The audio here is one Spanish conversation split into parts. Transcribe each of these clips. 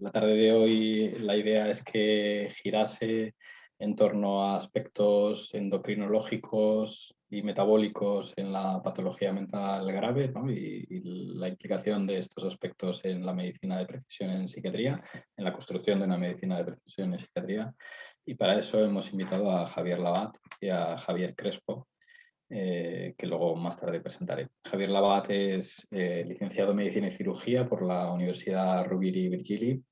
La tarde de hoy la idea es que girase en torno a aspectos endocrinológicos y metabólicos en la patología mental grave, ¿no? y la implicación de estos aspectos en la medicina de precisión en psiquiatría, en la construcción de una medicina de precisión en psiquiatría. Y para eso hemos invitado a Javier Labat y a Javier Crespo, que luego más tarde presentaré. Javier Labat es licenciado en Medicina y Cirugía por la Universidad Rovira i Virgili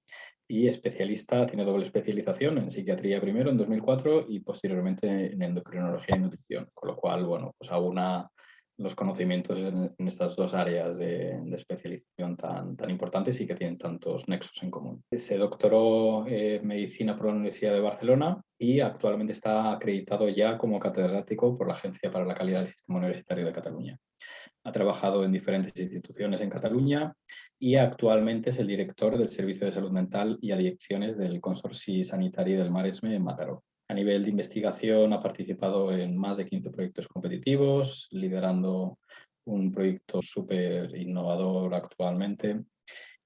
y especialista, tiene doble especialización en psiquiatría primero en 2004 y posteriormente en endocrinología y nutrición, con lo cual, bueno, pues aúna los conocimientos en estas dos áreas de especialización tan importantes y que tienen tantos nexos en común. Se doctoró en Medicina por la Universidad de Barcelona y actualmente está acreditado ya como catedrático por la Agencia para la Calidad del Sistema Universitario de Cataluña. Ha trabajado en diferentes instituciones en Cataluña y actualmente es el director del Servicio de Salud Mental y Adicciones del Consorci Sanitari del Maresme en Mataró. A nivel de investigación ha participado en más de 15 proyectos competitivos, liderando un proyecto súper innovador actualmente.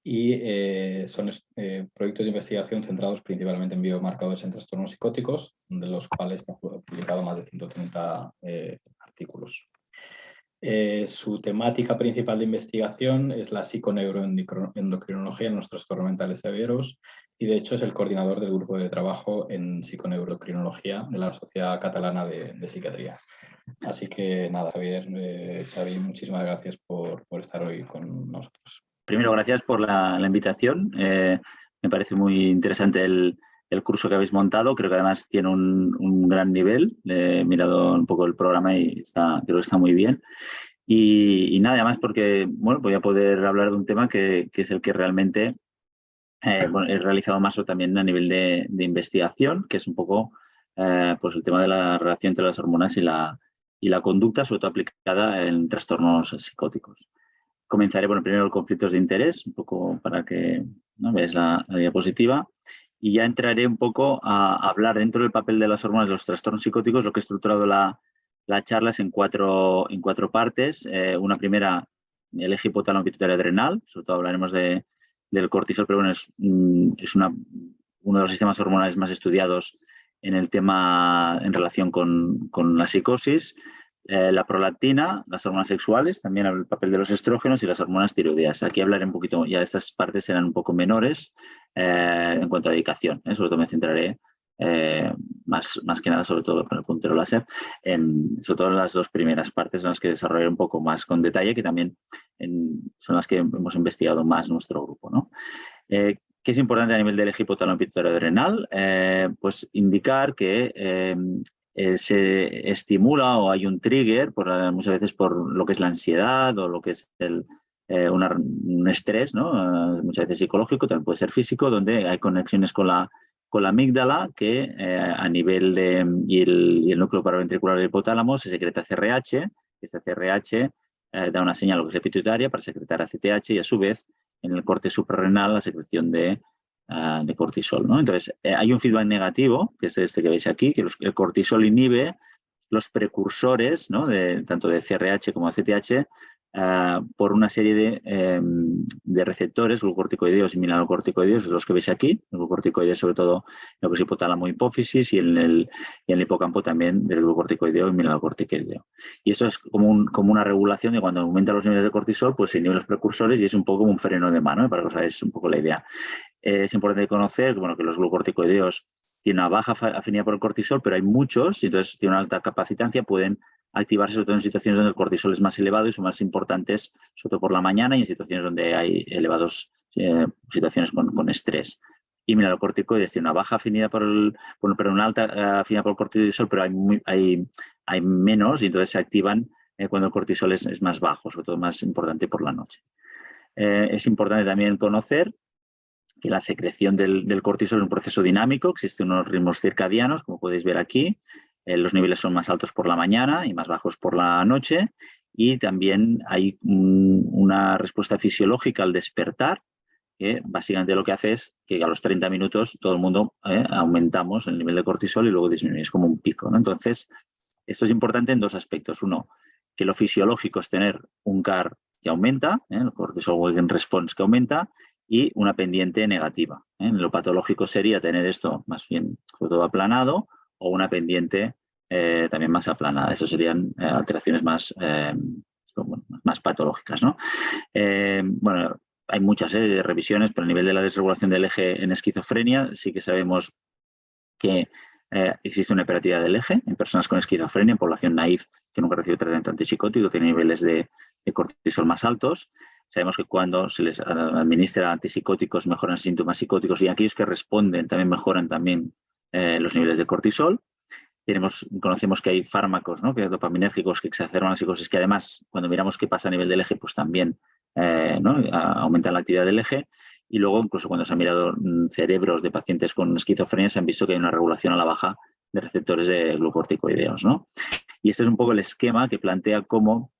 Y son proyectos de investigación centrados principalmente en biomarcadores en trastornos psicóticos, de los cuales ha publicado más de 130 artículos. Su temática principal de investigación es la psiconeuroendocrinología en los trastornos mentales severos y de hecho es el coordinador del grupo de trabajo en psiconeuroendocrinología de la Sociedad Catalana de Psiquiatría. Así que nada, Javier, Xavi, muchísimas gracias por estar hoy con nosotros. Primero, gracias por la invitación. Me parece muy interesante el curso que habéis montado. Creo que además tiene un gran nivel. He mirado un poco el programa y creo que está muy bien. Y nada, además porque bueno, voy a poder hablar de un tema que es el que realmente bueno, he realizado más también a nivel de investigación, que es un poco pues el tema de la relación entre las hormonas y la conducta, sobre todo aplicada en trastornos psicóticos. Comenzaré, bueno, primero los conflictos de interés, un poco para que ¿no? Veáis la diapositiva, y ya entraré un poco a hablar dentro del papel de las hormonas de los trastornos psicóticos. Lo que he estructurado la charla es en cuatro partes. Una primera, el eje hipotálamo pituitario adrenal, sobre todo hablaremos del cortisol, pero bueno, es uno de los sistemas hormonales más estudiados en el tema en relación con la psicosis. La prolactina, las hormonas sexuales, también el papel de los estrógenos y las hormonas tiroideas. Aquí hablaré un poquito, ya estas partes serán un poco menores en cuanto a dedicación. Sobre todo me centraré más que nada, sobre todo con el puntero láser, sobre todo en las dos primeras partes en las que desarrollaré un poco más con detalle, que también son las que hemos investigado más nuestro grupo, ¿no? ¿Qué es importante a nivel del eje hipotálamo pituitario adrenal? Pues indicar que se estimula o hay un trigger muchas veces por lo que es la ansiedad o lo que es un estrés, ¿no? Muchas veces psicológico, también puede ser físico, donde hay conexiones con la amígdala que a nivel y el núcleo paraventricular del hipotálamo se secreta CRH. Este CRH da una señal a lo que es la pituitaria para secretar ACTH y a su vez en el corte suprarrenal la secreción de cortisol, ¿no? Entonces, hay un feedback negativo, que es este que veis aquí, que el cortisol inhibe los precursores, ¿no? Tanto de CRH como ACTH por una serie de receptores glucocorticoideos y mineralocorticoideos, los que veis aquí, el glucocorticoideo sobre todo en lo que es hipotálamo hipófisis y en el hipocampo también del glucocorticoideo y mineralocorticoideo. Y eso es como una regulación de cuando aumentan los niveles de cortisol, pues se inhiben los precursores y es un poco como un freno de mano, para que os hagáis un poco la idea. Es importante conocer que los glucocorticoideos tienen una baja afinidad por el cortisol, pero hay muchos, y entonces tienen una alta capacitancia, pueden activarse sobre todo en situaciones donde el cortisol es más elevado y son más importantes, sobre todo por la mañana y en situaciones donde hay elevados situaciones con estrés. Y mineralocorticoides tienen una baja afinidad una alta afinidad por el cortisol, pero hay menos y entonces se activan cuando el cortisol es más bajo, sobre todo más importante por la noche. Es importante también conocer que la secreción del cortisol es un proceso dinámico, existen unos ritmos circadianos, como podéis ver aquí. Los niveles son más altos por la mañana y más bajos por la noche, y también hay una respuesta fisiológica al despertar, que básicamente lo que hace es que a los 30 minutos todo el mundo aumentamos el nivel de cortisol y luego disminuye, es como un pico, ¿no? Entonces, esto es importante en dos aspectos. Uno, que lo fisiológico es tener un CAR que aumenta, el cortisol awakening response que aumenta, y una pendiente negativa. Lo patológico sería tener esto más bien todo aplanado o una pendiente también más aplanada. Eso serían alteraciones más patológicas, ¿no? Bueno, hay muchas revisiones, pero a nivel de la desregulación del eje en esquizofrenia sí que sabemos que existe una hiperactividad del eje en personas con esquizofrenia, en población naïf que nunca recibe tratamiento antipsicótico, tiene niveles de cortisol más altos. Sabemos que cuando se les administra antipsicóticos mejoran síntomas psicóticos y aquellos que responden también mejoran también los niveles de cortisol. Conocemos que hay fármacos, ¿no?, que dopaminérgicos que exacerban la psicosis, que además, cuando miramos qué pasa a nivel del eje, pues también aumentan la actividad del eje. Y luego, incluso cuando se han mirado cerebros de pacientes con esquizofrenia, se han visto que hay una regulación a la baja de receptores de glucorticoideos, ¿no? Y este es un poco el esquema que plantea cómo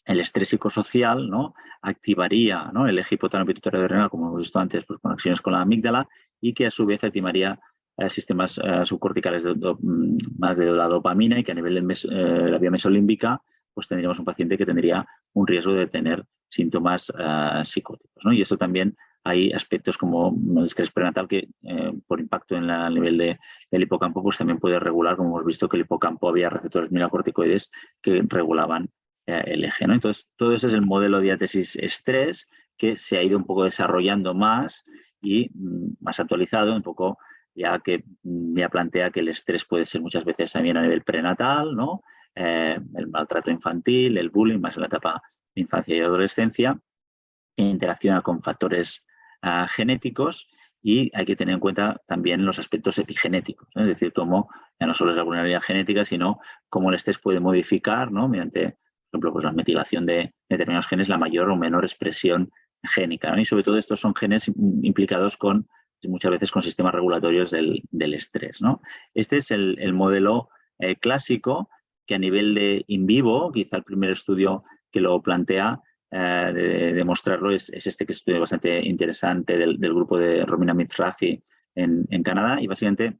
el estrés psicosocial, ¿no?, activaría, ¿no?, el eje hipotálamo-pituitario adrenal, como hemos visto antes, pues conexiones con la amígdala, y que a su vez activaría sistemas subcorticales más de la dopamina, y que a nivel de la vía mesolímbica pues tendríamos un paciente que tendría un riesgo de tener síntomas psicóticos, ¿no? Y esto también hay aspectos como el estrés prenatal que por impacto en el nivel del hipocampo pues también puede regular, como hemos visto que el hipocampo había receptores mineralocorticoides que regulaban el eje, ¿no? Entonces, todo ese es el modelo de diátesis estrés que se ha ido un poco desarrollando más y más actualizado, un poco ya que ya plantea que el estrés puede ser muchas veces también a nivel prenatal, ¿no? El maltrato infantil, el bullying, más en la etapa de infancia y adolescencia, que interacciona con factores genéticos, y hay que tener en cuenta también los aspectos epigenéticos, ¿no? Es decir, cómo ya no solo es la vulnerabilidad genética, sino cómo el estrés puede modificar, ¿no?, mediante, por ejemplo, pues la metilación de determinados genes, la mayor o menor expresión génica, ¿no? Y sobre todo estos son genes implicados muchas veces con sistemas regulatorios del estrés, ¿no? Este es el modelo clásico, que a nivel de in vivo, quizá el primer estudio que lo plantea de demostrarlo es este, que es un estudio bastante interesante del grupo de Romina Mizrahi en Canadá, y básicamente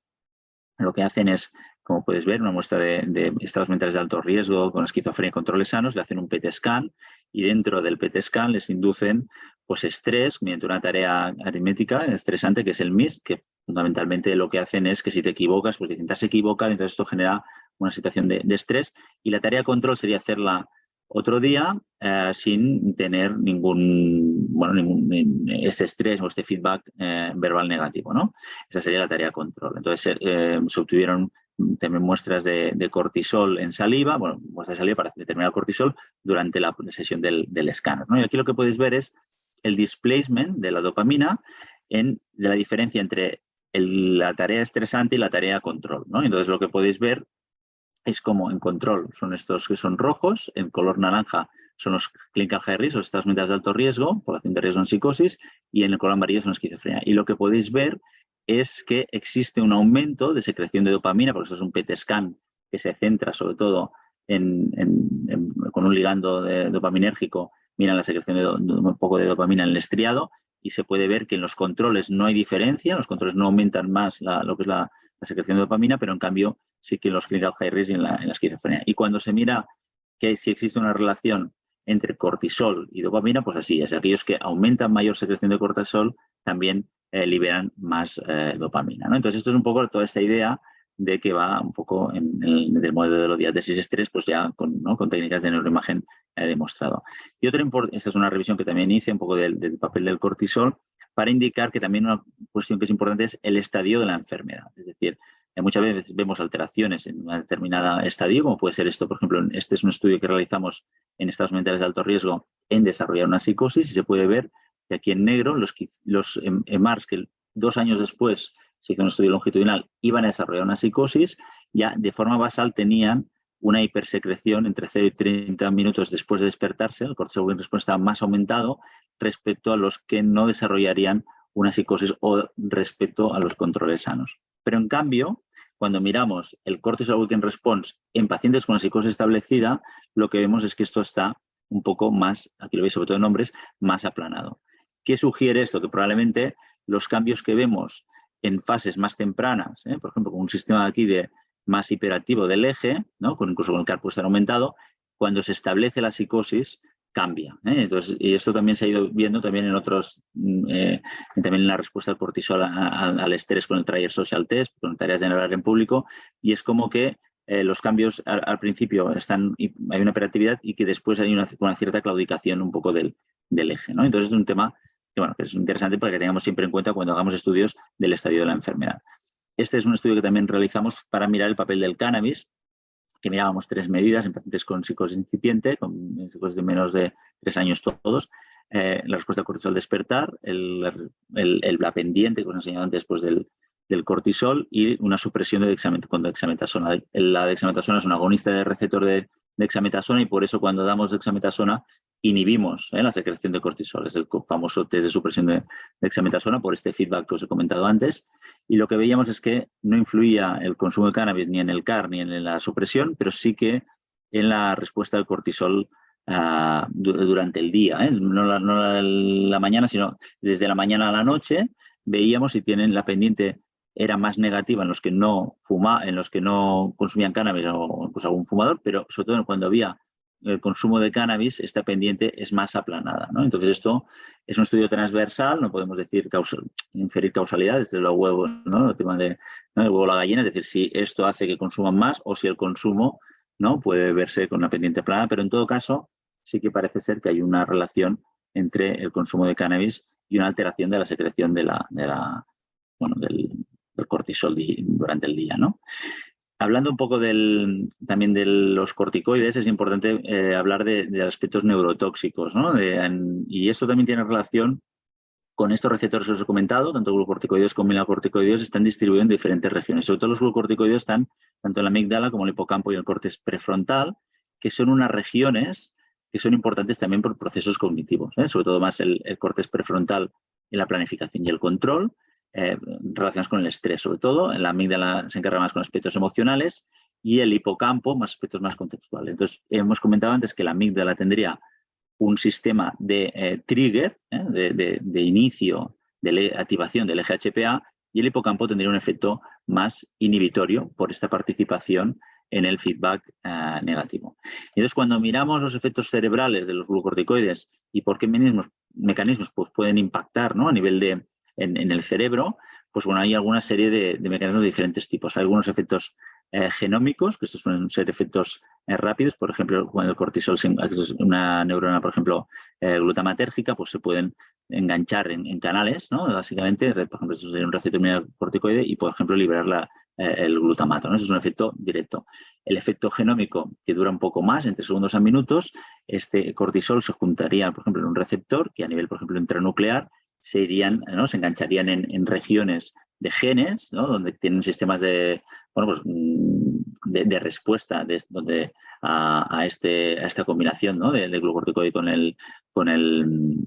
lo que hacen es, como puedes ver, una muestra de estados mentales de alto riesgo con esquizofrenia y controles sanos, le hacen un PET scan, y dentro del PET scan les inducen pues estrés mediante una tarea aritmética estresante que es el MIST, que fundamentalmente lo que hacen es que si te equivocas, pues dicen, te has equivocado, entonces esto genera una situación de estrés, y la tarea control sería hacerla otro día sin tener ningún este estrés o este feedback verbal negativo, ¿no? Esa sería la tarea control. Entonces se obtuvieron también muestras de cortisol en saliva, muestras de saliva para determinar el cortisol durante la sesión del escáner, ¿no? Y aquí lo que podéis ver es el displacement de la dopamina de la diferencia entre la tarea estresante y la tarea control, ¿no? Entonces lo que podéis ver es como en control son estos que son rojos, en color naranja son los clinical high risk, los estados mentales de alto riesgo, población de riesgo en psicosis, y en el color amarillo son esquizofrenia. Y lo que podéis ver es que existe un aumento de secreción de dopamina, porque eso es un PET scan que se centra sobre todo con un ligando dopaminérgico, miran la secreción de un poco de dopamina en el estriado, y se puede ver que en los controles no hay diferencia, los controles no aumentan más lo que es la secreción de dopamina, pero en cambio sí que en los clinical high risk y en la esquizofrenia. Y cuando se mira que si existe una relación entre cortisol y dopamina, pues así es. Aquellos que aumentan mayor secreción de cortisol también liberan más dopamina, ¿no? Entonces, esto es un poco toda esta idea de que va un poco en el modelo de diátesis estrés, pues ya con técnicas de neuroimagen demostrado. Y esta es una revisión que también hice un poco del papel del cortisol, para indicar que también una cuestión que es importante es el estadio de la enfermedad. Es decir, muchas veces vemos alteraciones en un determinado estadio, como puede ser esto, por ejemplo, este es un estudio que realizamos en estados mentales de alto riesgo en desarrollar una psicosis, y se puede ver que aquí en negro los EMARS que 2 años después se hizo un estudio longitudinal, iban a desarrollar una psicosis, ya de forma basal tenían una hipersecreción entre 0 y 30 minutos después de despertarse, el cortisol en respuesta estaba más aumentado respecto a los que no desarrollarían una psicosis o respecto a los controles sanos. Pero en cambio, cuando miramos el cortisol weekend response en pacientes con una psicosis establecida, lo que vemos es que esto está un poco más, aquí lo veis sobre todo en hombres, más aplanado. ¿Qué sugiere esto? Que probablemente los cambios que vemos en fases más tempranas, por ejemplo, con un sistema aquí de más hiperactivo del eje, ¿no?, incluso con el carpus aumentado, cuando se establece la psicosis, cambia. Entonces, y esto también se ha ido viendo también en otros, también en la respuesta al cortisol, al estrés con el Trier Social Test, con tareas de hablar en público, y es como que los cambios al principio hay una operatividad y que después hay una cierta claudicación un poco del eje, ¿no? Entonces es un tema que, bueno, que es interesante para que tengamos siempre en cuenta cuando hagamos estudios del estadio de la enfermedad. Este es un estudio que también realizamos para mirar el papel del cannabis, que mirábamos 3 medidas en pacientes con psicosis incipiente, con psicosis de menos de 3 años todos, la respuesta al cortisol despertar, la pendiente que os he enseñado antes después del cortisol y una supresión con dexametasona. La dexametasona es un agonista de receptor de dexametasona y por eso cuando damos dexametasona inhibimos la secreción de cortisol. Es el famoso test de supresión de dexametasona por este feedback que os he comentado antes. Y lo que veíamos es que no influía el consumo de cannabis ni en el CAR ni en la supresión, pero sí que en la respuesta del cortisol durante el día. No la mañana, sino desde la mañana a la noche veíamos si tienen la pendiente era más negativa en los que no consumían cannabis o incluso algún fumador, pero sobre todo cuando había el consumo de cannabis, esta pendiente es más aplanada, ¿no? Entonces esto es un estudio transversal, no podemos decir inferir causalidad desde el huevo, ¿no? El tema de el huevo o la gallina, es decir, si esto hace que consuman más o si el consumo, ¿no?, puede verse con una pendiente aplanada, pero en todo caso sí que parece ser que hay una relación entre el consumo de cannabis y una alteración de la secreción del cortisol durante el día, ¿no? Hablando un poco también de los corticoides, es importante hablar de aspectos neurotóxicos, ¿no? Y esto también tiene relación con estos receptores que os he comentado, tanto glucocorticoides como mineralocorticoides están distribuidos en diferentes regiones. Sobre todo los glucocorticoides están tanto en la amígdala como en el hipocampo y el córtex prefrontal, que son unas regiones que son importantes también por procesos cognitivos, sobre todo más el córtex prefrontal en la planificación y el control, relacionados con el estrés, sobre todo. En la amígdala se encarga más con aspectos emocionales y el hipocampo más aspectos más contextuales. Entonces, hemos comentado antes que la amígdala tendría un sistema de trigger, de inicio, de activación del eje HPA, y el hipocampo tendría un efecto más inhibitorio por esta participación en el feedback negativo. Entonces, cuando miramos los efectos cerebrales de los glucocorticoides y por qué mecanismos pues, pueden impactar, ¿no?, a nivel en el cerebro, pues bueno, hay alguna serie de mecanismos de diferentes tipos. Hay algunos efectos genómicos, que estos suelen ser efectos rápidos. Por ejemplo, cuando el cortisol, una neurona, por ejemplo, glutamatérgica, pues se pueden enganchar en canales, ¿no? Básicamente, por ejemplo, esto sería un receptor mineralocorticoide y, por ejemplo, liberar el glutamato, ¿no? Eso es un efecto directo. El efecto genómico, que dura un poco más, entre segundos a minutos, este cortisol se juntaría, por ejemplo, en un receptor que a nivel, por ejemplo, intranuclear, se engancharían en regiones de genes, ¿no?, donde tienen sistemas de respuesta a esta combinación, ¿no?, de glucocorticoide con el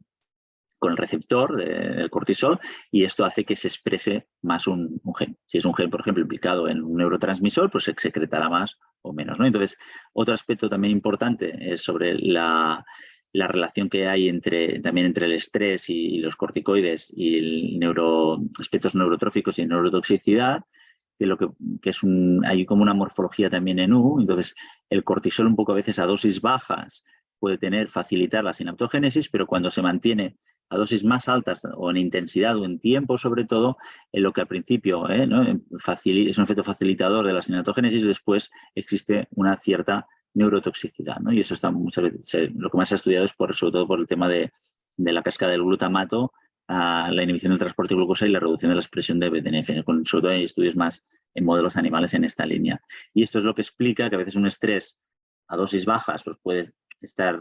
receptor del cortisol, y esto hace que se exprese más un gen. Si es un gen, por ejemplo, implicado en un neurotransmisor, pues se secretará más o menos, ¿no? Entonces, otro aspecto también importante es sobre la relación que hay también entre el estrés y los corticoides y aspectos neurotróficos y neurotoxicidad, que hay como una morfología también en U. Entonces, el cortisol un poco a veces a dosis bajas puede facilitar la sinaptogénesis, pero cuando se mantiene a dosis más altas o en intensidad o en tiempo, sobre todo, en lo que al principio ¿no?, es un efecto facilitador de la sinaptogénesis, después existe una cierta neurotoxicidad, ¿no? Y eso está muchas veces, lo que más se ha estudiado es sobre todo por el tema de la cascada del glutamato, la inhibición del transporte de glucosa y la reducción de la expresión de BDNF. Sobre todo hay estudios más en modelos animales en esta línea. Y esto es lo que explica que a veces un estrés a dosis bajas pues puede ser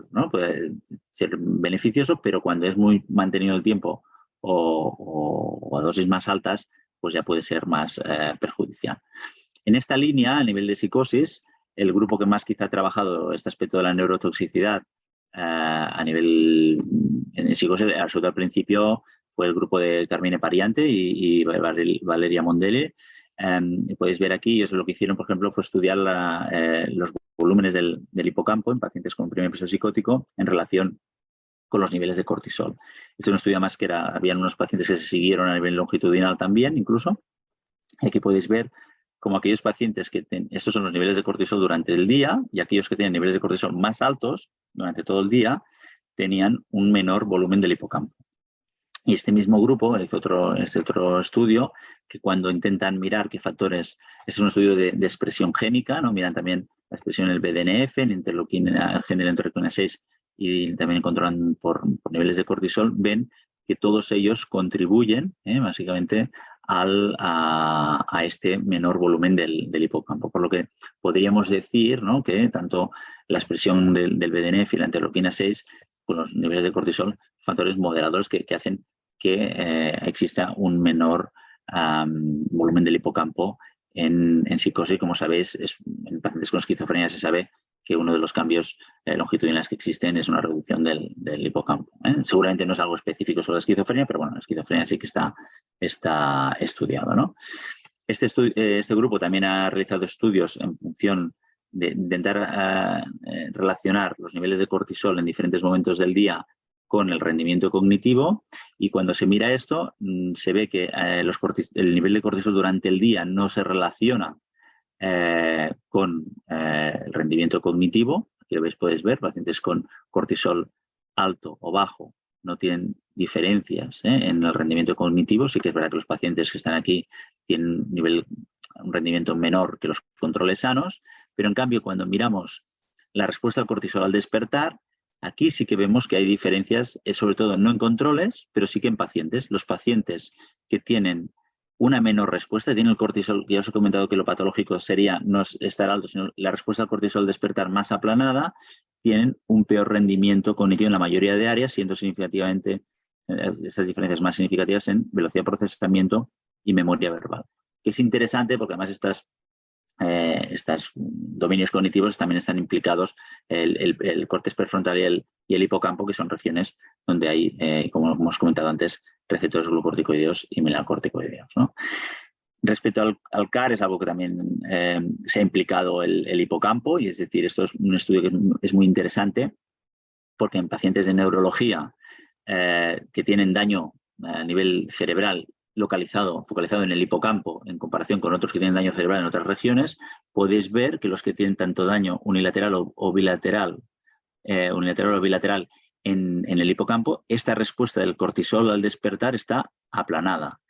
beneficioso, pero cuando es muy mantenido el tiempo o a dosis más altas, pues ya puede ser más perjudicial. En esta línea, a nivel de psicosis, el grupo que más quizá ha trabajado este aspecto de la neurotoxicidad a nivel en psicosis, sobre todo al principio, fue el grupo de Carmine Pariante y Valeria Mondelli. Podéis ver aquí, ellos lo que hicieron, por ejemplo, fue estudiar los volúmenes del hipocampo en pacientes con un primer episodio psicótico en relación con los niveles de cortisol. Este es un estudio más que habían unos pacientes que se siguieron a nivel longitudinal también, incluso. Aquí podéis ver como aquellos pacientes estos son los niveles de cortisol durante el día, y aquellos que tienen niveles de cortisol más altos durante todo el día, tenían un menor volumen del hipocampo. Y este mismo grupo hizo otro estudio que cuando intentan mirar qué factores, es un estudio de expresión génica, ¿no? Miran también la expresión del BDNF, en interleuquina, gen de la interleuquina 6, y también controlan por niveles de cortisol, ven que todos ellos contribuyen básicamente a este menor volumen del hipocampo. Por lo que podríamos decir, ¿no?, que tanto la expresión del BDNF y la interleuquina 6, con los niveles de cortisol, factores moderadores que hacen que exista un menor volumen del hipocampo en psicosis. Como sabéis, en pacientes con esquizofrenia se sabe que uno de los cambios longitudinales que existen es una reducción del hipocampo. Seguramente no es algo específico sobre la esquizofrenia, pero bueno, la esquizofrenia sí que está estudiado, ¿no? Este grupo también ha realizado estudios en función de intentar relacionar los niveles de cortisol en diferentes momentos del día con el rendimiento cognitivo, y cuando se mira esto se ve que el nivel de cortisol durante el día no se relaciona con el rendimiento cognitivo. Aquí lo podéis ver, pacientes con cortisol alto o bajo no tienen diferencias en el rendimiento cognitivo. Sí que es verdad que los pacientes que están aquí tienen un rendimiento menor que los controles sanos, pero en cambio cuando miramos la respuesta al cortisol al despertar, aquí sí que vemos que hay diferencias, sobre todo no en controles, pero sí que en pacientes. Los pacientes que tienen una menor respuesta, tienen el cortisol, ya os he comentado que lo patológico sería no estar alto, sino la respuesta al cortisol al despertar más aplanada, tienen un peor rendimiento cognitivo en la mayoría de áreas, siendo significativamente esas diferencias más significativas en velocidad de procesamiento y memoria verbal. Que es interesante porque además estos dominios cognitivos también están implicados el córtex prefrontal y el hipocampo, que son regiones donde hay, como hemos comentado antes, receptores glucorticoideos y mineralocorticoideos, ¿no? Respecto al CAR, es algo que también se ha implicado el hipocampo, y es decir, esto es un estudio que es muy interesante porque en pacientes de neurología que tienen daño a nivel cerebral focalizado en el hipocampo, en comparación con otros que tienen daño cerebral en otras regiones, podéis ver que los que tienen tanto daño unilateral o bilateral, en el hipocampo, esta respuesta del cortisol al despertar está aplanada.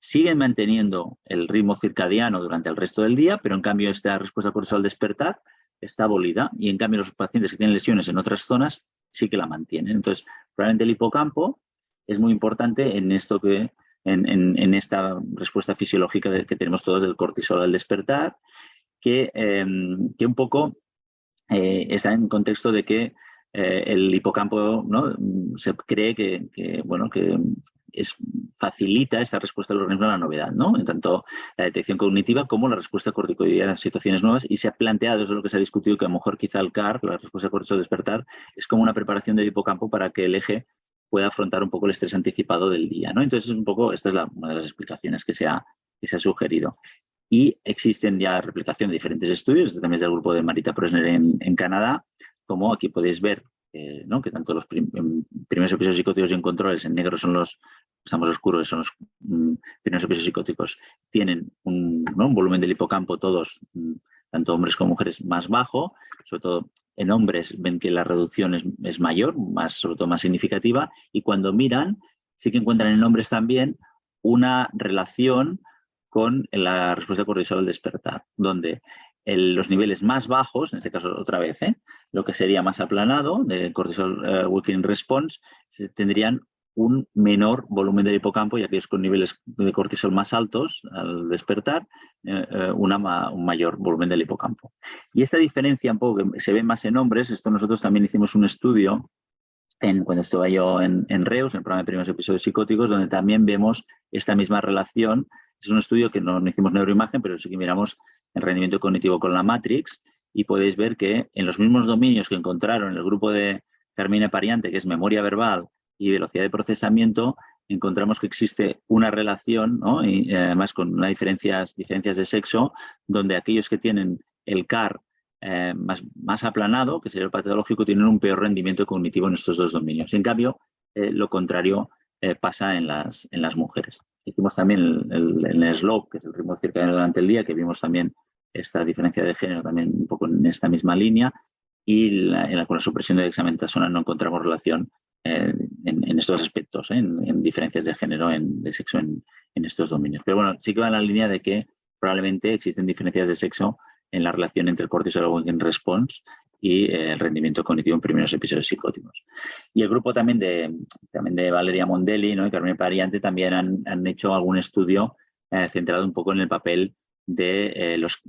Siguen manteniendo el ritmo circadiano durante el resto del día, pero en cambio esta respuesta al cortisol al despertar está abolida, y en cambio los pacientes que tienen lesiones en otras zonas sí que la mantienen. Entonces, probablemente el hipocampo es muy importante en esto en esta respuesta fisiológica que tenemos todos del cortisol al despertar, que un poco está en contexto de que el hipocampo, ¿no?, se cree que facilita esa respuesta del organismo a la novedad, ¿no?, en tanto la detección cognitiva como la respuesta corticoidea en situaciones nuevas, y se ha planteado, eso es lo que se ha discutido, que a lo mejor quizá el CAR, la respuesta cortisol al despertar, es como una preparación del hipocampo para que el eje pueda afrontar un poco el estrés anticipado del día, ¿no? Entonces, esta es una de las explicaciones que se ha sugerido. Y existen ya replicación de diferentes estudios, también es del grupo de Marita Prosner en Canadá, como aquí podéis ver, ¿no?, que tanto los primeros episodios psicóticos y en controles, en negro son estamos oscuros, son los primeros episodios psicóticos, tienen un volumen del hipocampo todos, tanto hombres como mujeres, más bajo. Sobre todo en hombres ven que la reducción es mayor, sobre todo más significativa, y cuando miran sí que encuentran en hombres también una relación con la respuesta de cortisol al despertar, donde los niveles más bajos, en este caso otra vez, lo que sería más aplanado, de cortisol weakening response, tendrían un menor volumen del hipocampo, y aquellos con niveles de cortisol más altos al despertar, un mayor volumen del hipocampo. Y esta diferencia un poco que se ve más en hombres, esto nosotros también hicimos un estudio cuando estuve yo en Reus, en el programa de primeros episodios psicóticos, donde también vemos esta misma relación. Es un estudio que no hicimos neuroimagen, pero sí que miramos el rendimiento cognitivo con la Matrix, y podéis ver que en los mismos dominios que encontraron en el grupo de Carmina Pariante, que es memoria verbal y velocidad de procesamiento, encontramos que existe una relación, ¿no?, y además con unas diferencias de sexo, donde aquellos que tienen el CAR más aplanado, que sería el patológico, tienen un peor rendimiento cognitivo en estos dos dominios. En cambio, lo contrario pasa en las mujeres. Hicimos también el slope, que es el ritmo circadiano durante el día, que vimos también esta diferencia de género también un poco en esta misma línea, y con la supresión de dexametasona no encontramos relación en estos aspectos, en diferencias de género, de sexo en estos dominios. Pero bueno, sí que va en la línea de que probablemente existen diferencias de sexo en la relación entre cortisol awakening response y el rendimiento cognitivo en primeros episodios psicóticos. Y el grupo también de Valeria Mondelli, ¿no?, y Carmen Pariante también han hecho algún estudio centrado un poco en el papel de los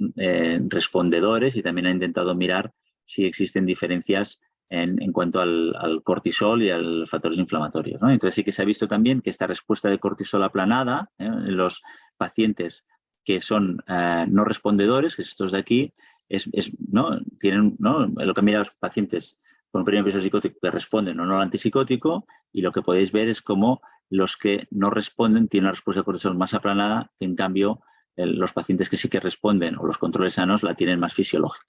respondedores, y también han intentado mirar si existen diferencias en cuanto al cortisol y a los factores inflamatorios, ¿no? Entonces sí que se ha visto también que esta respuesta de cortisol aplanada en los pacientes que son no respondedores, que estos de aquí, ¿no?, tienen, ¿no?, lo que han mirado los pacientes con un primer episodio psicótico que responden o no al antipsicótico, y lo que podéis ver es cómo los que no responden tienen una respuesta de cortisol más aplanada, que en cambio los pacientes que sí que responden o los controles sanos la tienen más fisiológica.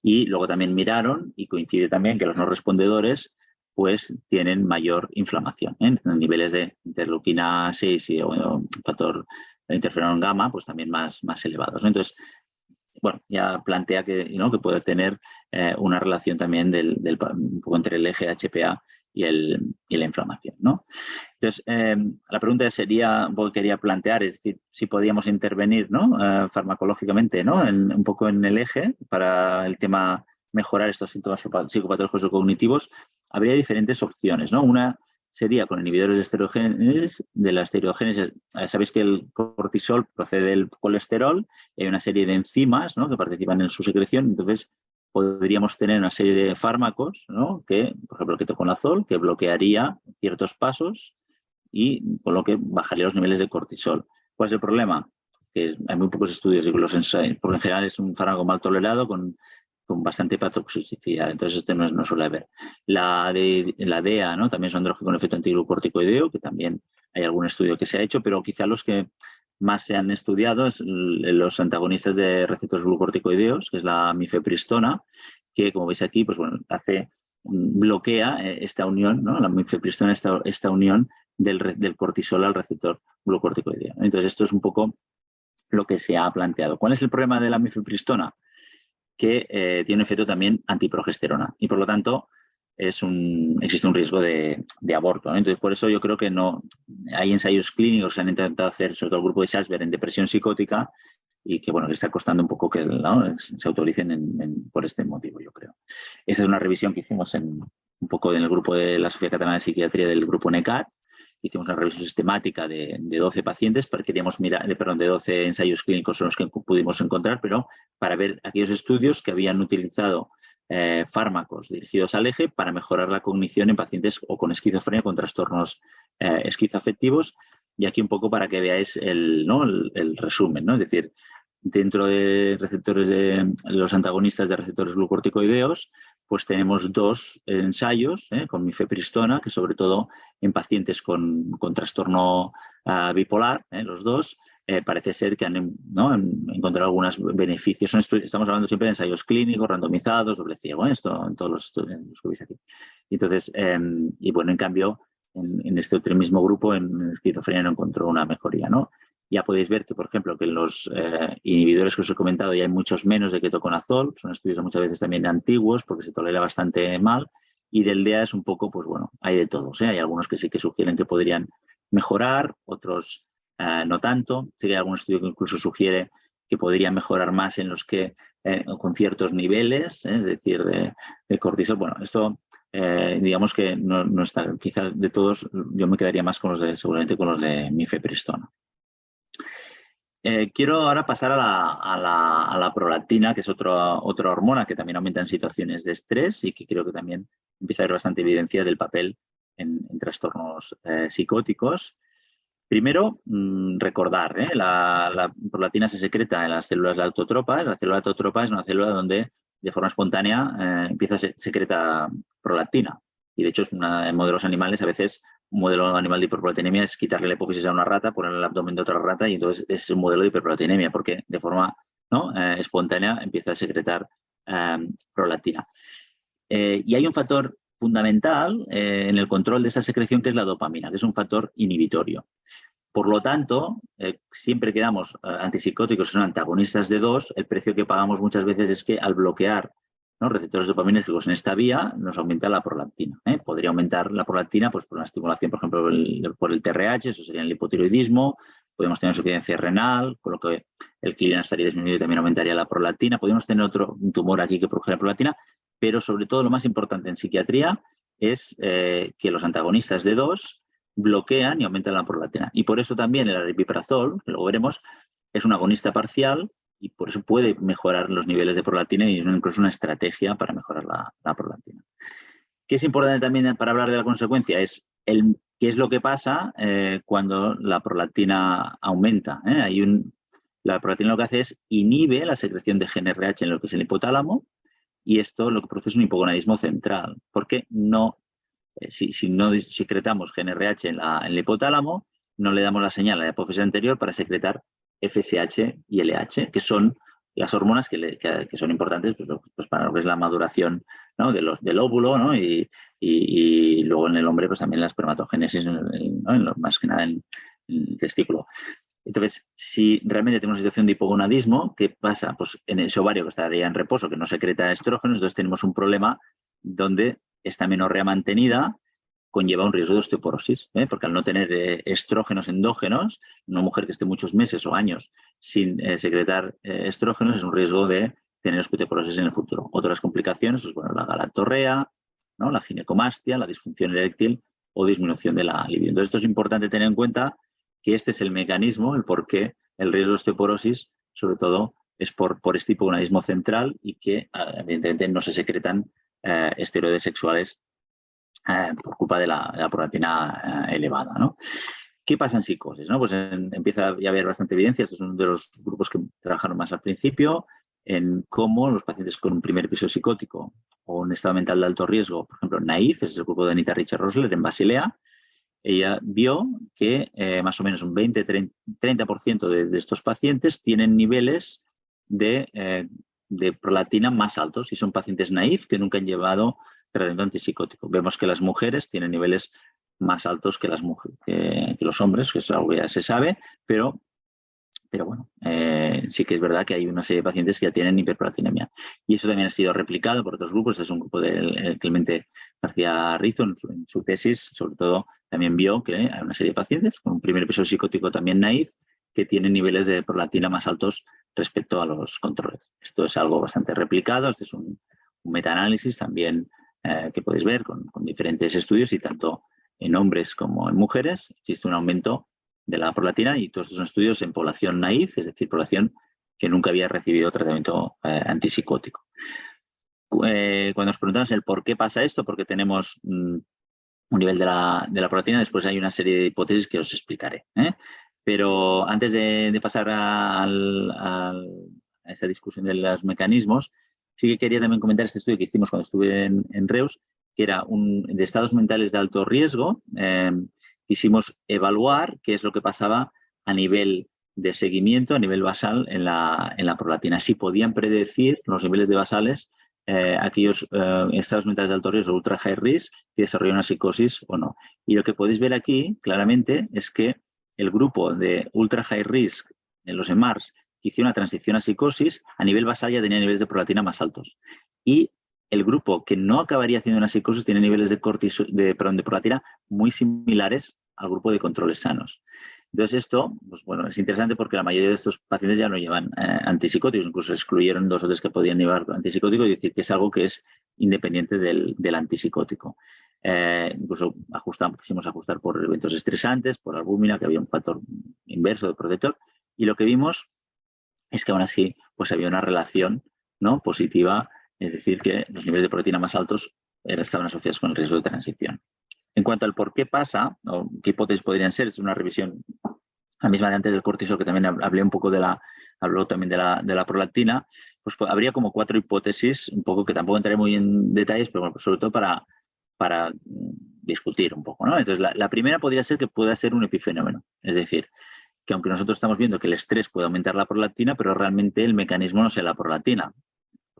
Y luego también miraron, y coincide también, que los no respondedores pues tienen mayor inflamación, en niveles de interleuquina 6 o factor interferón gamma pues también más elevados, ¿no? Entonces, bueno, ya plantea que, ¿no?, que puede tener una relación también un poco entre el eje HPA y la inflamación, ¿no? Entonces, la pregunta sería, quería plantear, es decir, si podíamos intervenir, ¿no?, farmacológicamente, ¿no?, un poco en el eje para el tema mejorar estos síntomas psicopatológicos o cognitivos. Habría diferentes opciones, ¿no? Una sería con inhibidores de la esteroidogénesis. Sabéis que el cortisol procede del colesterol y hay una serie de enzimas, ¿no?, que participan en su secreción. Entonces, podríamos tener una serie de fármacos, ¿no?, que, por ejemplo, el ketoconazol, que bloquearía ciertos pasos y con lo que bajaría los niveles de cortisol. ¿Cuál es el problema? Que hay muy pocos estudios y los ensayos, porque en general es un fármaco mal tolerado con bastante hepatotoxicidad, entonces no suele haber. La DEA, ¿no?, también es un andrógeno con efecto antiglucorticoideo, que también hay algún estudio que se ha hecho, pero quizá los que más se han estudiado es los antagonistas de receptores glucorticoideos, que es la mifepristona, que, como veis aquí, pues bueno, bloquea esta unión, ¿no?, la mifepristona, esta unión del cortisol al receptor glucorticoideo. Entonces, esto es un poco lo que se ha planteado. ¿Cuál es el problema de la mifepristona? Que tiene un efecto también antiprogesterona y, por lo tanto, existe un riesgo de aborto, ¿no? Entonces, por eso yo creo que no hay ensayos clínicos que se han intentado hacer, sobre todo el grupo de Schasberg, en depresión psicótica, y que, bueno, que está costando un poco que, ¿no?, se autoricen por este motivo, yo creo. Esta es una revisión que hicimos un poco en el grupo de la Sociedad Catalana de Psiquiatría del grupo NECAT. Hicimos una revisión sistemática de 12 pacientes, queríamos mirar, de 12 ensayos clínicos son los que pudimos encontrar, pero para ver aquellos estudios que habían utilizado fármacos dirigidos al eje para mejorar la cognición en pacientes o con esquizofrenia, con trastornos esquizoafectivos. Y aquí un poco para que veáis el resumen, ¿no? Es decir, dentro de receptores de los antagonistas de receptores glucorticoideos, pues tenemos 2 ensayos con mifepristona, que sobre todo en pacientes con trastorno bipolar, los dos, parece ser que han encontrado algunos beneficios. Estamos hablando siempre de ensayos clínicos, randomizados, doble ciego, esto en todos los estudios que veis aquí. Entonces, y bueno, en cambio, en este otro mismo grupo, en esquizofrenia, no encontró una mejoría, ¿no? Ya podéis ver que, por ejemplo, que en los inhibidores que os he comentado ya hay muchos menos de ketoconazol, son estudios muchas veces también antiguos porque se tolera bastante mal, y del DEA es un poco, pues bueno, hay de todos, ¿eh? Hay algunos que sí que sugieren que podrían mejorar, otros no tanto. Sí que hay algún estudio que incluso sugiere que podrían mejorar más en los que con ciertos niveles, es decir, de cortisol. Bueno, esto digamos que no está, quizá de todos yo me quedaría más seguramente con los de mifepristona. Quiero ahora pasar a la prolactina, que es otra hormona que también aumenta en situaciones de estrés y que creo que también empieza a haber bastante evidencia del papel en trastornos psicóticos. Primero, recordar, la prolactina se secreta en las células autotropas. La célula autotropa es una célula donde de forma espontánea secreta prolactina. Y de hecho, en modelos animales, a veces un modelo animal de hiperprolactinemia es quitarle la hipófisis a una rata, ponerle el abdomen de otra rata, y entonces es un modelo de hiperprolactinemia porque de forma espontánea empieza a secretar prolactina. Y hay un factor fundamental en el control de esa secreción, que es la dopamina, que es un factor inhibitorio. Por lo tanto, siempre que damos antipsicóticos, son antagonistas de 2, el precio que pagamos muchas veces es que al bloquear ¿no? Receptores dopaminérgicos en esta vía, nos aumenta la prolactina. Podría aumentar la prolactina pues, por una estimulación, por ejemplo, por el TRH, eso sería el hipotiroidismo. Podemos tener insuficiencia renal, con lo que el clínica estaría disminuido y también aumentaría la prolactina. Podemos tener un tumor aquí que produjera prolactina, pero sobre todo lo más importante en psiquiatría es que los antagonistas de 2 bloquean y aumentan la prolactina. Y por eso también el aripiprazol, que luego veremos, es un agonista parcial y por eso puede mejorar los niveles de prolactina y es incluso una estrategia para mejorar la prolactina. ¿Qué es importante también para hablar de la consecuencia? Es qué es lo que pasa cuando la prolactina aumenta. La prolactina lo que hace es inhibe la secreción de GnRH en lo que es el hipotálamo y esto lo que produce es un hipogonadismo central, porque si no secretamos GnRH en el hipotálamo, no le damos la señal a la hipófisis anterior para secretar FSH y LH, que son las hormonas que son importantes pues para lo que es la maduración, ¿no? del óvulo, ¿no? y luego en el hombre pues también la espermatogénesis, ¿no? Más que nada en el testículo. Entonces, si realmente tenemos una situación de hipogonadismo, ¿qué pasa? Pues en ese ovario que estaría en reposo, que no secreta estrógenos, entonces tenemos un problema donde esta menorrea mantenida conlleva un riesgo de osteoporosis, porque al no tener estrógenos endógenos, una mujer que esté muchos meses o años sin secretar estrógenos es un riesgo de tener osteoporosis en el futuro. Otras complicaciones, pues bueno, la galactorrea, ¿no? La ginecomastia, la disfunción eréctil o disminución de la libido. Entonces, esto es importante tener en cuenta que este es el mecanismo, el por qué el riesgo de osteoporosis, sobre todo, es por este hipogonadismo central y que evidentemente no se secretan esteroides sexuales por culpa de la prolactina elevada, ¿no? ¿Qué pasa en psicosis? ¿No? Pues empieza ya a haber bastante evidencia, este es uno de los grupos que trabajaron más al principio, en cómo los pacientes con un primer episodio psicótico o un estado mental de alto riesgo, por ejemplo, NAIF, es el grupo de Anita Richard-Rosler en Basilea, ella vio que más o menos un 20-30% de estos pacientes tienen niveles de prolactina más altos y son pacientes naif que nunca han llevado tratamiento antipsicótico. Vemos que las mujeres tienen niveles más altos que los hombres, que es algo que ya se sabe, pero bueno, sí que es verdad que hay una serie de pacientes que ya tienen hiperprolactinemia. Y eso también ha sido replicado por otros grupos. Este es un grupo de Clemente García Rizo en su tesis, sobre todo también vio que hay una serie de pacientes con un primer episodio psicótico también naif que tienen niveles de prolactina más altos respecto a los controles. Esto es algo bastante replicado. Este es un metaanálisis también que podéis ver con diferentes estudios y tanto en hombres como en mujeres existe un aumento de la prolactina y todos estos son estudios en población naif, es decir, población que nunca había recibido tratamiento antipsicótico. Cuando nos preguntamos el por qué pasa esto, porque tenemos un nivel de la prolactina, después hay una serie de hipótesis que os explicaré. Pero antes de pasar a esta discusión de los mecanismos, sí que quería también comentar este estudio que hicimos cuando estuve en Reus, que era de estados mentales de alto riesgo. Quisimos evaluar qué es lo que pasaba a nivel de seguimiento, a nivel basal en la prolactina. Si podían predecir los niveles de basales aquellos estados mentales de alto riesgo, ultra high risk, que desarrollan una psicosis o no. Y lo que podéis ver aquí claramente es que el grupo de ultra high risk, en los EMARS, que hicieron una transición a psicosis, a nivel basal ya tenía niveles de prolactina más altos. Y el grupo que no acabaría haciendo una psicosis tiene niveles de prolactina muy similares al grupo de controles sanos. Entonces esto, pues bueno, es interesante porque la mayoría de estos pacientes ya no llevan antipsicóticos, incluso excluyeron 2 o 3 que podían llevar antipsicóticos y decir que es algo que es independiente del antipsicótico. Incluso quisimos ajustar por eventos estresantes, por albúmina, que había un factor inverso de protector, y lo que vimos es que aún así pues había una relación, ¿no?, positiva, es decir, que los niveles de proteína más altos estaban asociados con el riesgo de transición. En cuanto al por qué pasa, o qué hipótesis podrían ser, es una revisión la misma de antes del cortisol, que también hablé un poco habló también de la prolactina, pues habría como 4 hipótesis, un poco que tampoco entraré muy en detalles, pero bueno, pues sobre todo para discutir un poco, ¿no? Entonces, la primera podría ser que pueda ser un epifenómeno, es decir, que aunque nosotros estamos viendo que el estrés puede aumentar la prolactina, pero realmente el mecanismo no sea la prolactina.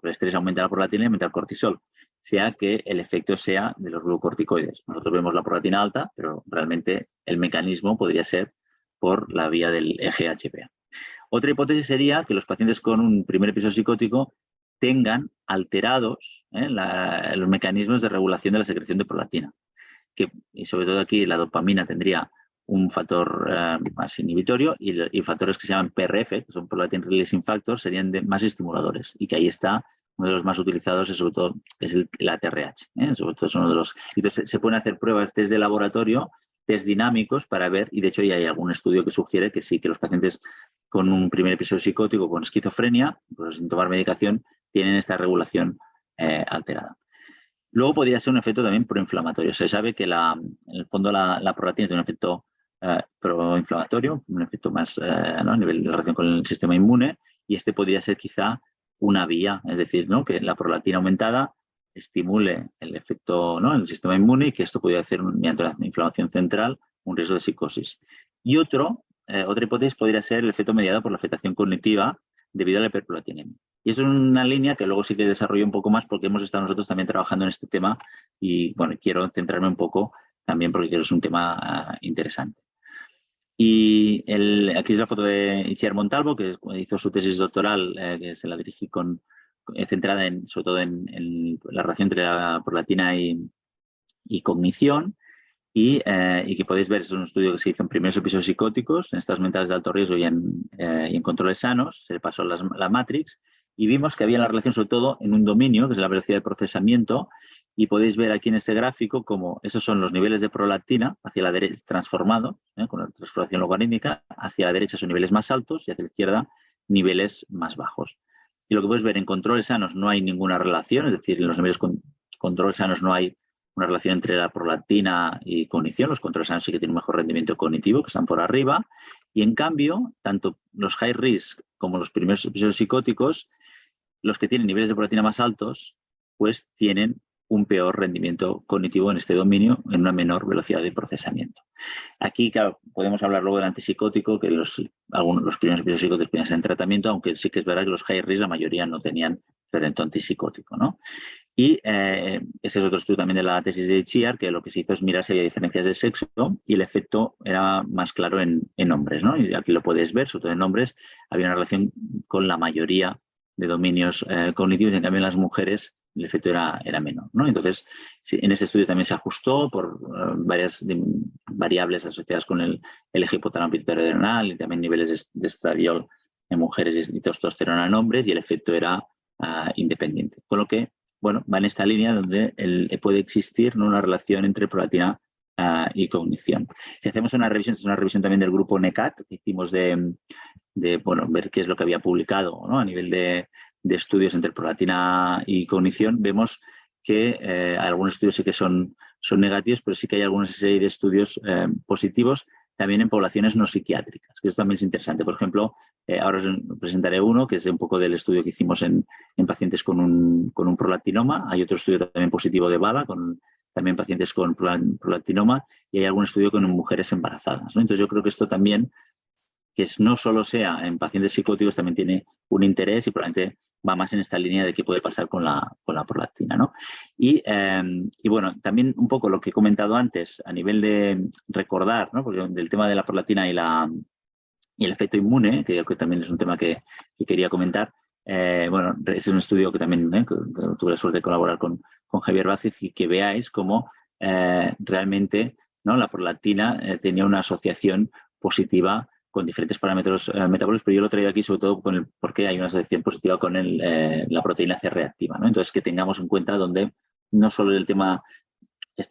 El estrés aumenta la prolactina y aumenta el cortisol, sea que el efecto sea de los glucocorticoides. Nosotros vemos la prolactina alta, pero realmente el mecanismo podría ser por la vía del eje HPA. Otra hipótesis sería que los pacientes con un primer episodio psicótico tengan alterados los mecanismos de regulación de la secreción de prolactina. Y sobre todo aquí la dopamina tendría un factor más inhibitorio y factores que se llaman PRF, que son Prolactin Releasing Factors, serían más estimuladores, y que ahí está uno de los más utilizados, sobre todo es el ATRH. Sobre todo es uno de los. Entonces se pueden hacer pruebas desde laboratorio, test dinámicos para ver, y de hecho ya hay algún estudio que sugiere que sí, que los pacientes con un primer episodio psicótico, con esquizofrenia, pues sin tomar medicación, tienen esta regulación alterada. Luego podría ser un efecto también proinflamatorio. Se sabe que en el fondo la prolactina tiene un efecto proinflamatorio, un efecto más ¿no? a nivel de relación con el sistema inmune, y este podría ser quizá una vía, es decir, ¿no? que la prolactina aumentada estimule el efecto ¿no? en el sistema inmune y que esto podría hacer, mediante la inflamación central, un riesgo de psicosis. Y otra hipótesis podría ser el efecto mediado por la afectación cognitiva debido a la hiperprolactinemia. Y eso es una línea que luego sí que desarrollo un poco más porque hemos estado nosotros también trabajando en este tema y bueno, quiero centrarme un poco también porque creo que es un tema interesante. Y aquí es la foto de Itziar Montalvo, que hizo su tesis doctoral, que se la dirigí centrada sobre todo en la relación entre la prolactina y cognición. Y que podéis ver, es un estudio que se hizo en primeros episodios psicóticos, en estados mentales de alto riesgo y en controles sanos. Se pasó la Matrix y vimos que había la relación sobre todo en un dominio, que es la velocidad de procesamiento, y podéis ver aquí en este gráfico cómo esos son los niveles de prolactina hacia la derecha transformado, con la transformación logarítmica, hacia la derecha son niveles más altos y hacia la izquierda niveles más bajos. Y lo que podéis ver en controles sanos no hay ninguna relación, es decir, en los niveles controles sanos no hay una relación entre la prolactina y cognición. Los controles sanos sí que tienen un mejor rendimiento cognitivo, que están por arriba. Y en cambio, tanto los high risk como los primeros episodios psicóticos, los que tienen niveles de prolactina más altos, pues tienen un peor rendimiento cognitivo en este dominio, en una menor velocidad de procesamiento. Aquí, claro, podemos hablar luego del antipsicótico, que los primeros episodios psicóticos tenían en tratamiento, aunque sí que es verdad que los high risk, la mayoría no tenían tratamiento antipsicótico, ¿no? Y ese es otro estudio también de la tesis de Itziar, que lo que se hizo es mirar si había diferencias de sexo y el efecto era más claro en hombres, ¿no? Y aquí lo puedes ver, sobre todo en hombres, había una relación con la mayoría de dominios cognitivos, y en cambio en las mujeres el efecto era menor, ¿no? Entonces, sí, en ese estudio también se ajustó por varias variables asociadas con el eje hipotálamo pituitario adrenal y también niveles de estradiol en mujeres y testosterona en hombres, y el efecto era independiente. Con lo que, bueno, va en esta línea donde puede existir, ¿no?, una relación entre prolactina y cognición. Si hacemos una revisión, es una revisión también del grupo NECAT, que hicimos de bueno, ver qué es lo que había publicado, ¿no?, a nivel de estudios entre prolactina y cognición, vemos que algunos estudios sí que son negativos, pero sí que hay alguna serie de estudios positivos también en poblaciones no psiquiátricas, que eso también es interesante. Por ejemplo, ahora os presentaré uno que es un poco del estudio que hicimos en pacientes con un prolactinoma. Hay otro estudio también positivo de BALA, con también pacientes con prolactinoma, y hay algún estudio con mujeres embarazadas, ¿no? Entonces yo creo que esto también, que no solo sea en pacientes psicóticos, también tiene un interés y probablemente va más en esta línea de qué puede pasar con la prolactina, ¿no? Y bueno, también un poco lo que he comentado antes a nivel de recordar, ¿no?, porque del tema de la prolactina y el efecto inmune, que también es un tema que quería comentar. Bueno, es un estudio que también que tuve la suerte de colaborar con Javier Vázquez, y que veáis cómo realmente, ¿no?, la prolactina tenía una asociación positiva con diferentes parámetros metabólicos, pero yo lo traigo aquí sobre todo porque hay una asociación positiva con la proteína C reactiva, ¿no? Entonces, que tengamos en cuenta donde no solo el tema,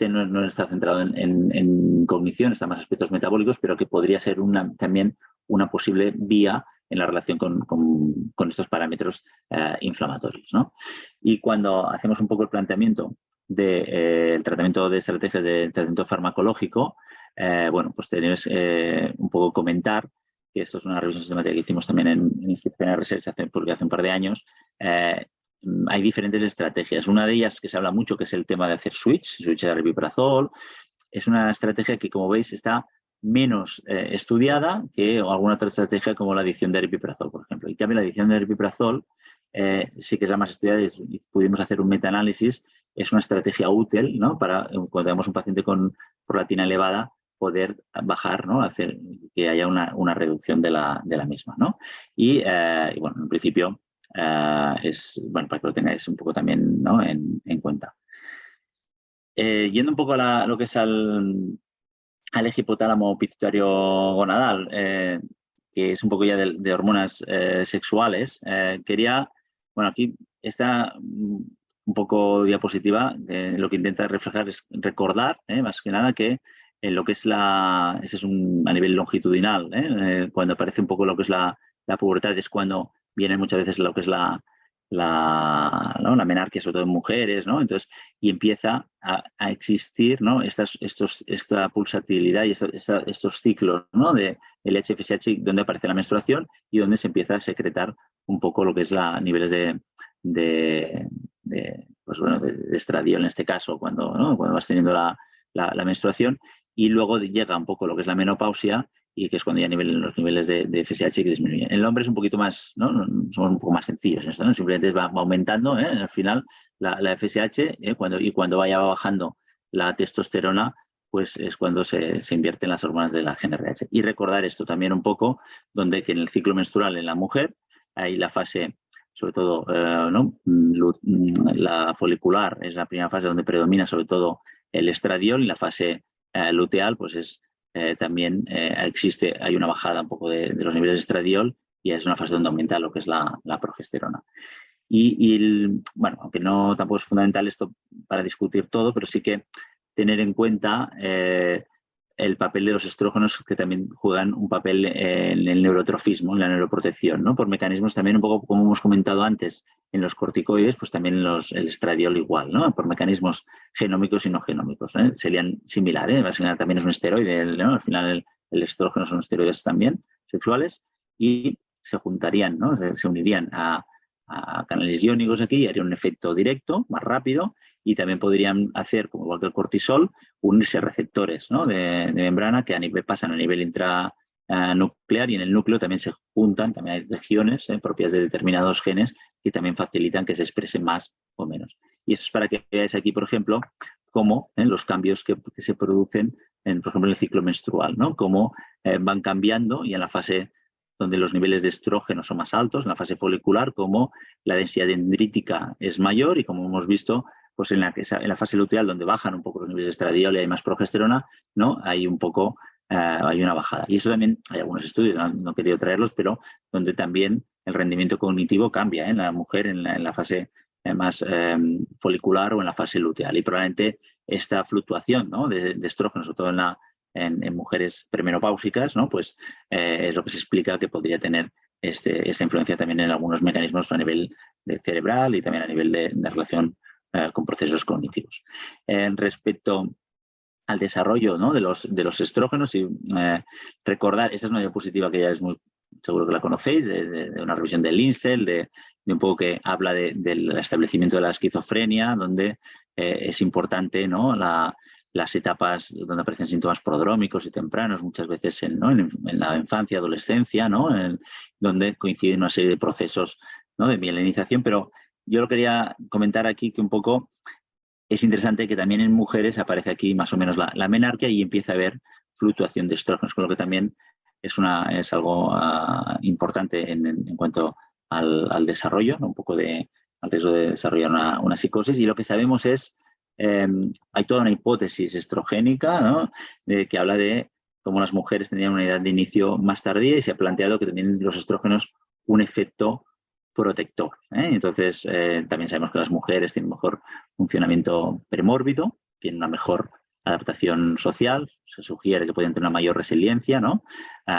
no está centrado en cognición, está más aspectos metabólicos, pero que podría ser también una posible vía en la relación con estos parámetros inflamatorios, ¿no? Y cuando hacemos un poco el planteamiento del tratamiento de estrategias de tratamiento farmacológico, bueno, pues tenemos un poco comentar que esto es una revisión sistemática que hicimos también en Schizophrenia Research porque hace un par de años. Hay diferentes estrategias. Una de ellas que se habla mucho, que es el tema de hacer switch de aripiprazol. Es una estrategia que, como veis, está menos estudiada que alguna otra estrategia como la adición de aripiprazol, por ejemplo. Y también la adición de aripiprazol sí que es la más estudiada, y pudimos hacer un metaanálisis. Es una estrategia útil, ¿no?, para cuando tenemos un paciente con prolactina elevada, poder bajar, ¿no?, hacer que haya una reducción de la misma, ¿no? Y bueno, en principio bueno, para que lo tengáis un poco también, ¿no?, en cuenta. Yendo un poco a lo que es al eje hipotálamo pituitario gonadal, que es un poco ya de hormonas sexuales, quería, bueno, aquí está un poco diapositiva, lo que intenta reflejar es recordar, más que nada, que lo que es ese es a nivel longitudinal, cuando aparece un poco lo que es la pubertad, es cuando viene muchas veces lo que es ¿no?, la menarquia, sobre todo en mujeres, ¿no? Entonces, y empieza a existir, ¿no?, esta pulsatilidad y estos ciclos, ¿no?, del HFSH, donde aparece la menstruación y donde se empieza a secretar un poco lo que es niveles pues bueno, de estradiol en este caso, cuando vas teniendo la menstruación, y luego llega un poco lo que es la menopausia, y que es cuando ya los niveles de FSH que disminuyen. En el hombre es un poquito más, ¿no?, somos un poco más sencillos en esto, ¿no? Simplemente va aumentando, al final la FSH, cuando vaya bajando la testosterona, pues es cuando se invierten las hormonas de la GnRH. Y recordar esto también un poco, donde que en el ciclo menstrual en la mujer hay la fase, sobre todo, ¿no?, la folicular es la primera fase donde predomina sobre todo el estradiol, y la fase luteal pues también hay una bajada un poco de los niveles de estradiol, y es una fase donde aumenta lo que es la progesterona. Bueno, aunque tampoco es fundamental esto para discutir todo, pero sí que tener en cuenta el papel de los estrógenos, que también juegan un papel en el neurotrofismo, en la neuroprotección, ¿no?, por mecanismos también un poco como hemos comentado antes en los corticoides, pues también el estradiol igual, ¿no?, por mecanismos genómicos y no genómicos, serían similares, básicamente también es un esteroide, ¿no?, al final el estrógeno son esteroides también sexuales, y se juntarían, ¿no?, se unirían a canales iónicos aquí y haría un efecto directo, más rápido, y también podrían hacer, como igual que el cortisol, unirse receptores, ¿no?, de membrana que pasan a nivel intranuclear, y en el núcleo también se juntan, también hay regiones propias de determinados genes que también facilitan que se expresen más o menos. Y eso es para que veáis aquí, por ejemplo, cómo los cambios que se producen, por ejemplo, en el ciclo menstrual, ¿no?, cómo van cambiando, y en la fase donde los niveles de estrógeno son más altos, en la fase folicular, como la densidad dendrítica es mayor, y como hemos visto, pues en la fase luteal, donde bajan un poco los niveles de estradiol y hay más progesterona, ¿no?, hay una bajada. Y eso también hay algunos estudios, no he querido traerlos, pero donde también el rendimiento cognitivo cambia en la mujer en la fase más folicular o en la fase luteal. Y probablemente esta fluctuación, ¿no?, de estrógenos, sobre todo en mujeres premenopáusicas, ¿no?, pues es lo que se explica que podría tener esta influencia también en algunos mecanismos a nivel cerebral y también a nivel de relación con procesos cognitivos. Respecto al desarrollo, ¿no?, de los estrógenos, y recordar, esta es una diapositiva que ya es seguro que la conocéis, de una revisión del INSEL, de un poco que habla del establecimiento de la esquizofrenia, donde es importante, ¿no?, las etapas donde aparecen síntomas prodrómicos y tempranos, muchas veces en la infancia, adolescencia, ¿no?, donde coinciden una serie de procesos, ¿no?, de mielinización. Pero yo lo quería comentar aquí, que un poco es interesante que también en mujeres aparece aquí más o menos la menarquia, y empieza a haber fluctuación de estrógenos, con lo que también es algo importante en cuanto al desarrollo, ¿no?, un poco al riesgo de desarrollar una psicosis. Y lo que sabemos es, hay toda una hipótesis estrogénica, ¿no?, que habla de cómo las mujeres tenían una edad de inicio más tardía, y se ha planteado que tienen los estrógenos un efecto protector. Entonces, también sabemos que las mujeres tienen mejor funcionamiento premórbido, tienen una mejor adaptación social, se sugiere que pueden tener una mayor resiliencia, ¿no?,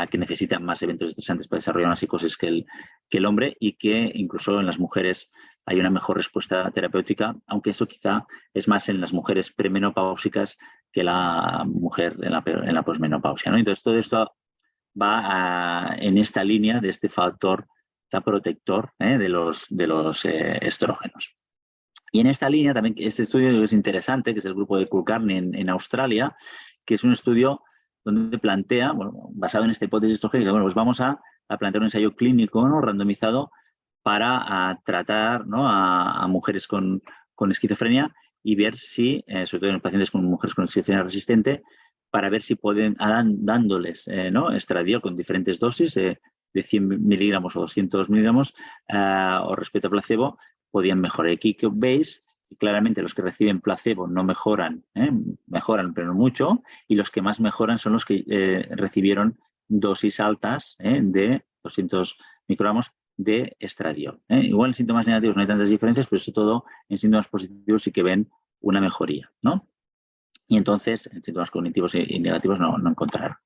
que necesitan más eventos estresantes para desarrollar una psicosis que el hombre, y que incluso en las mujeres hay una mejor respuesta terapéutica, aunque eso quizá es más en las mujeres premenopáusicas que la mujer en la posmenopausia, ¿no? Entonces, todo esto va en esta línea de este factor protector de los estrógenos. Y en esta línea también, este estudio es interesante, que es el grupo de Kulkarni en Australia, que es un estudio donde plantea, bueno, basado en esta hipótesis estrogénica, bueno, pues vamos a plantear un ensayo clínico, ¿no?, randomizado para tratar, ¿no?, a mujeres con esquizofrenia, y ver si, sobre todo en pacientes con mujeres con esquizofrenia resistente, para ver si pueden, dándoles ¿no?, estradiol con diferentes dosis, de 100 miligramos o 200 miligramos o respecto a placebo podían mejorar. Aquí que veis, claramente los que reciben placebo no mejoran, mejoran pero no mucho, y los que más mejoran son los que recibieron dosis altas de 200 microgramos de estradiol. Igual en síntomas negativos no hay tantas diferencias, pero sobre todo en síntomas positivos sí que ven una mejoría, ¿no? Y entonces en síntomas cognitivos y negativos no encontraron.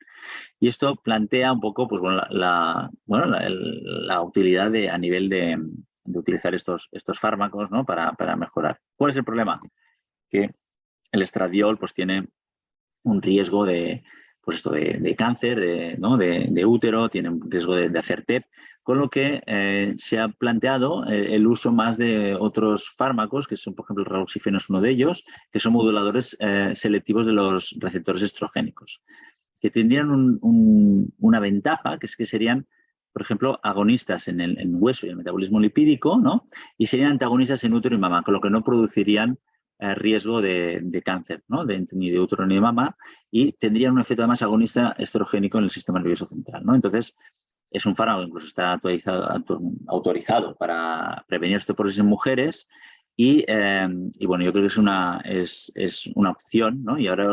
Y esto plantea un poco pues, bueno, la utilidad a nivel de utilizar estos fármacos, ¿no? para mejorar. ¿Cuál es el problema? Que el estradiol pues, tiene un riesgo de cáncer, ¿no? de útero, tiene un riesgo de hacer TEP, con lo que se ha planteado el uso más de otros fármacos, que son, por ejemplo, el raloxifeno es uno de ellos, que son moduladores selectivos de los receptores estrogénicos, que tendrían una ventaja, que es que serían, por ejemplo, agonistas en hueso y el metabolismo lipídico, ¿no? Y serían antagonistas en útero y mama, con lo que no producirían riesgo de cáncer, ¿no? Ni de útero ni de mama, y tendrían un efecto además agonista estrogénico en el sistema nervioso central, ¿no? Entonces, es un fármaco que incluso está autorizado para prevenir osteoporosis en mujeres y bueno, yo creo que es una opción, ¿no? Y ahora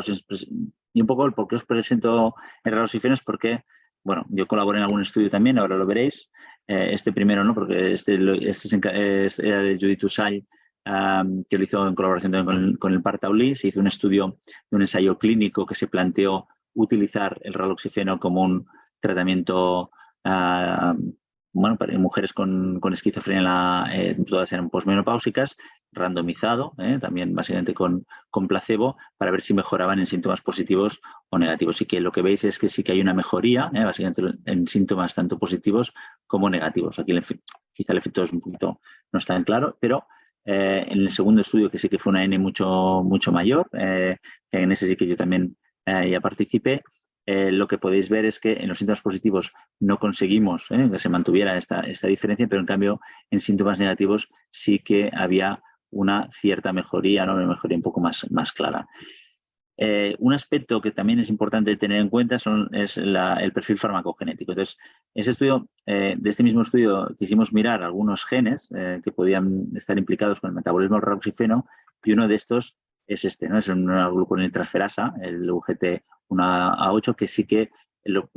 y un poco el por qué os presento el raloxifeno es porque, bueno, yo colaboré en algún estudio también, ahora lo veréis. Este primero no, porque este era de Judith Usai, que lo hizo en colaboración también con el Partaulí. Se hizo un estudio de un ensayo clínico que se planteó utilizar el raloxifeno como un tratamiento bueno, para mujeres con esquizofrenia, todas eran posmenopáusicas, randomizado, también básicamente con placebo, para ver si mejoraban en síntomas positivos o negativos. Y que lo que veis es que sí que hay una mejoría, básicamente en síntomas tanto positivos como negativos. Aquí quizá el efecto es un poquito, no está tan claro, pero en el segundo estudio, que sí que fue una N mucho mayor, en ese sí que yo también ya participé, lo que podéis ver es que en los síntomas positivos no conseguimos que se mantuviera esta diferencia, pero en cambio en síntomas negativos sí que había una cierta mejoría, ¿no? Una mejoría un poco más clara. Un aspecto que también es importante tener en cuenta es el perfil farmacogenético. Entonces, de este mismo estudio quisimos mirar algunos genes que podían estar implicados con el metabolismo del raloxifeno, y uno de estos es este, ¿no? Es una gluconeotransferasa, el UGT1A8, que sí que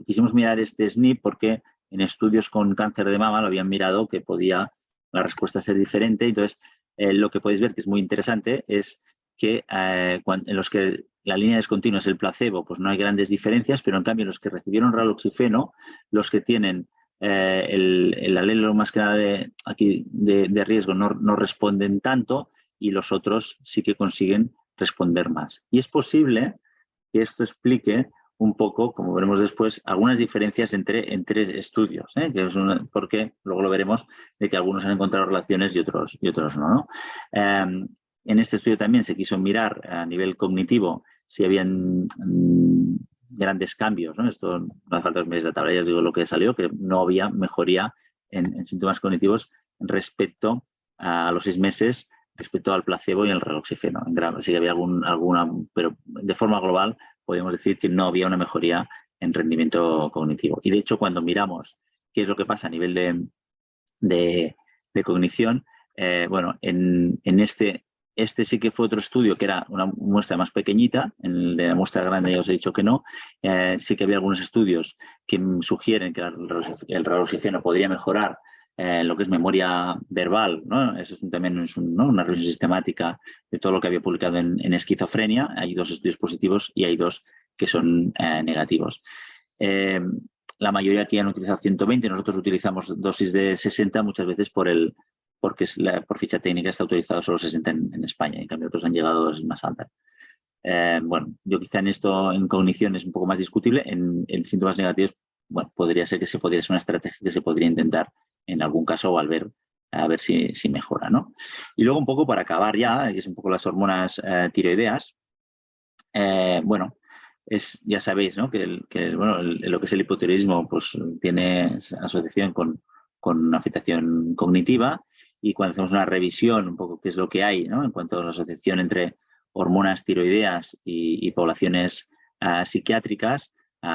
quisimos mirar este SNP porque en estudios con cáncer de mama lo habían mirado que podía la respuesta ser diferente. Entonces, lo que podéis ver que es muy interesante es que en los que la línea discontinua es el placebo, pues no hay grandes diferencias, pero en cambio los que recibieron raloxifeno, los que tienen el alelo más que nada de riesgo no responden tanto, y los otros sí que consiguen responder más. Y es posible que esto explique un poco, como veremos después, algunas diferencias entre estudios, que es porque luego lo veremos, de que algunos han encontrado relaciones y otros no. En este estudio también se quiso mirar a nivel cognitivo si habían grandes cambios, ¿no? Esto no hace falta 2 meses de tabla, ya os digo lo que salió, que no había mejoría en síntomas cognitivos respecto a los 6 meses, respecto al placebo y al raloxifeno. Sí que había alguna, pero de forma global podemos decir que no había una mejoría en rendimiento cognitivo. Y de hecho, cuando miramos qué es lo que pasa a nivel de cognición, bueno, en este sí que fue otro estudio que era una muestra más pequeñita. En el de la muestra grande ya os he dicho que no. Sí que había algunos estudios que sugieren que el raloxifeno podría mejorar lo que es memoria verbal, ¿no? Eso también es una revisión sistemática de todo lo que había publicado en esquizofrenia. Hay 2 estudios positivos y hay 2 que son negativos. La mayoría aquí han utilizado 120, nosotros utilizamos dosis de 60 muchas veces porque por ficha técnica está autorizado solo 60 en España, en cambio otros han llegado a dosis más altas. Bueno, yo quizá en cognición es un poco más discutible, en síntomas negativos, bueno, podría ser que se podría ser una estrategia que se podría intentar en algún caso, o a ver si mejora, ¿no? Y luego un poco para acabar ya, que es un poco las hormonas tiroideas, bueno, ya sabéis, ¿no? que lo que es el hipotiroidismo pues tiene asociación con afectación cognitiva, y cuando hacemos una revisión un poco qué es lo que hay, ¿no? En cuanto a la asociación entre hormonas tiroideas y poblaciones psiquiátricas,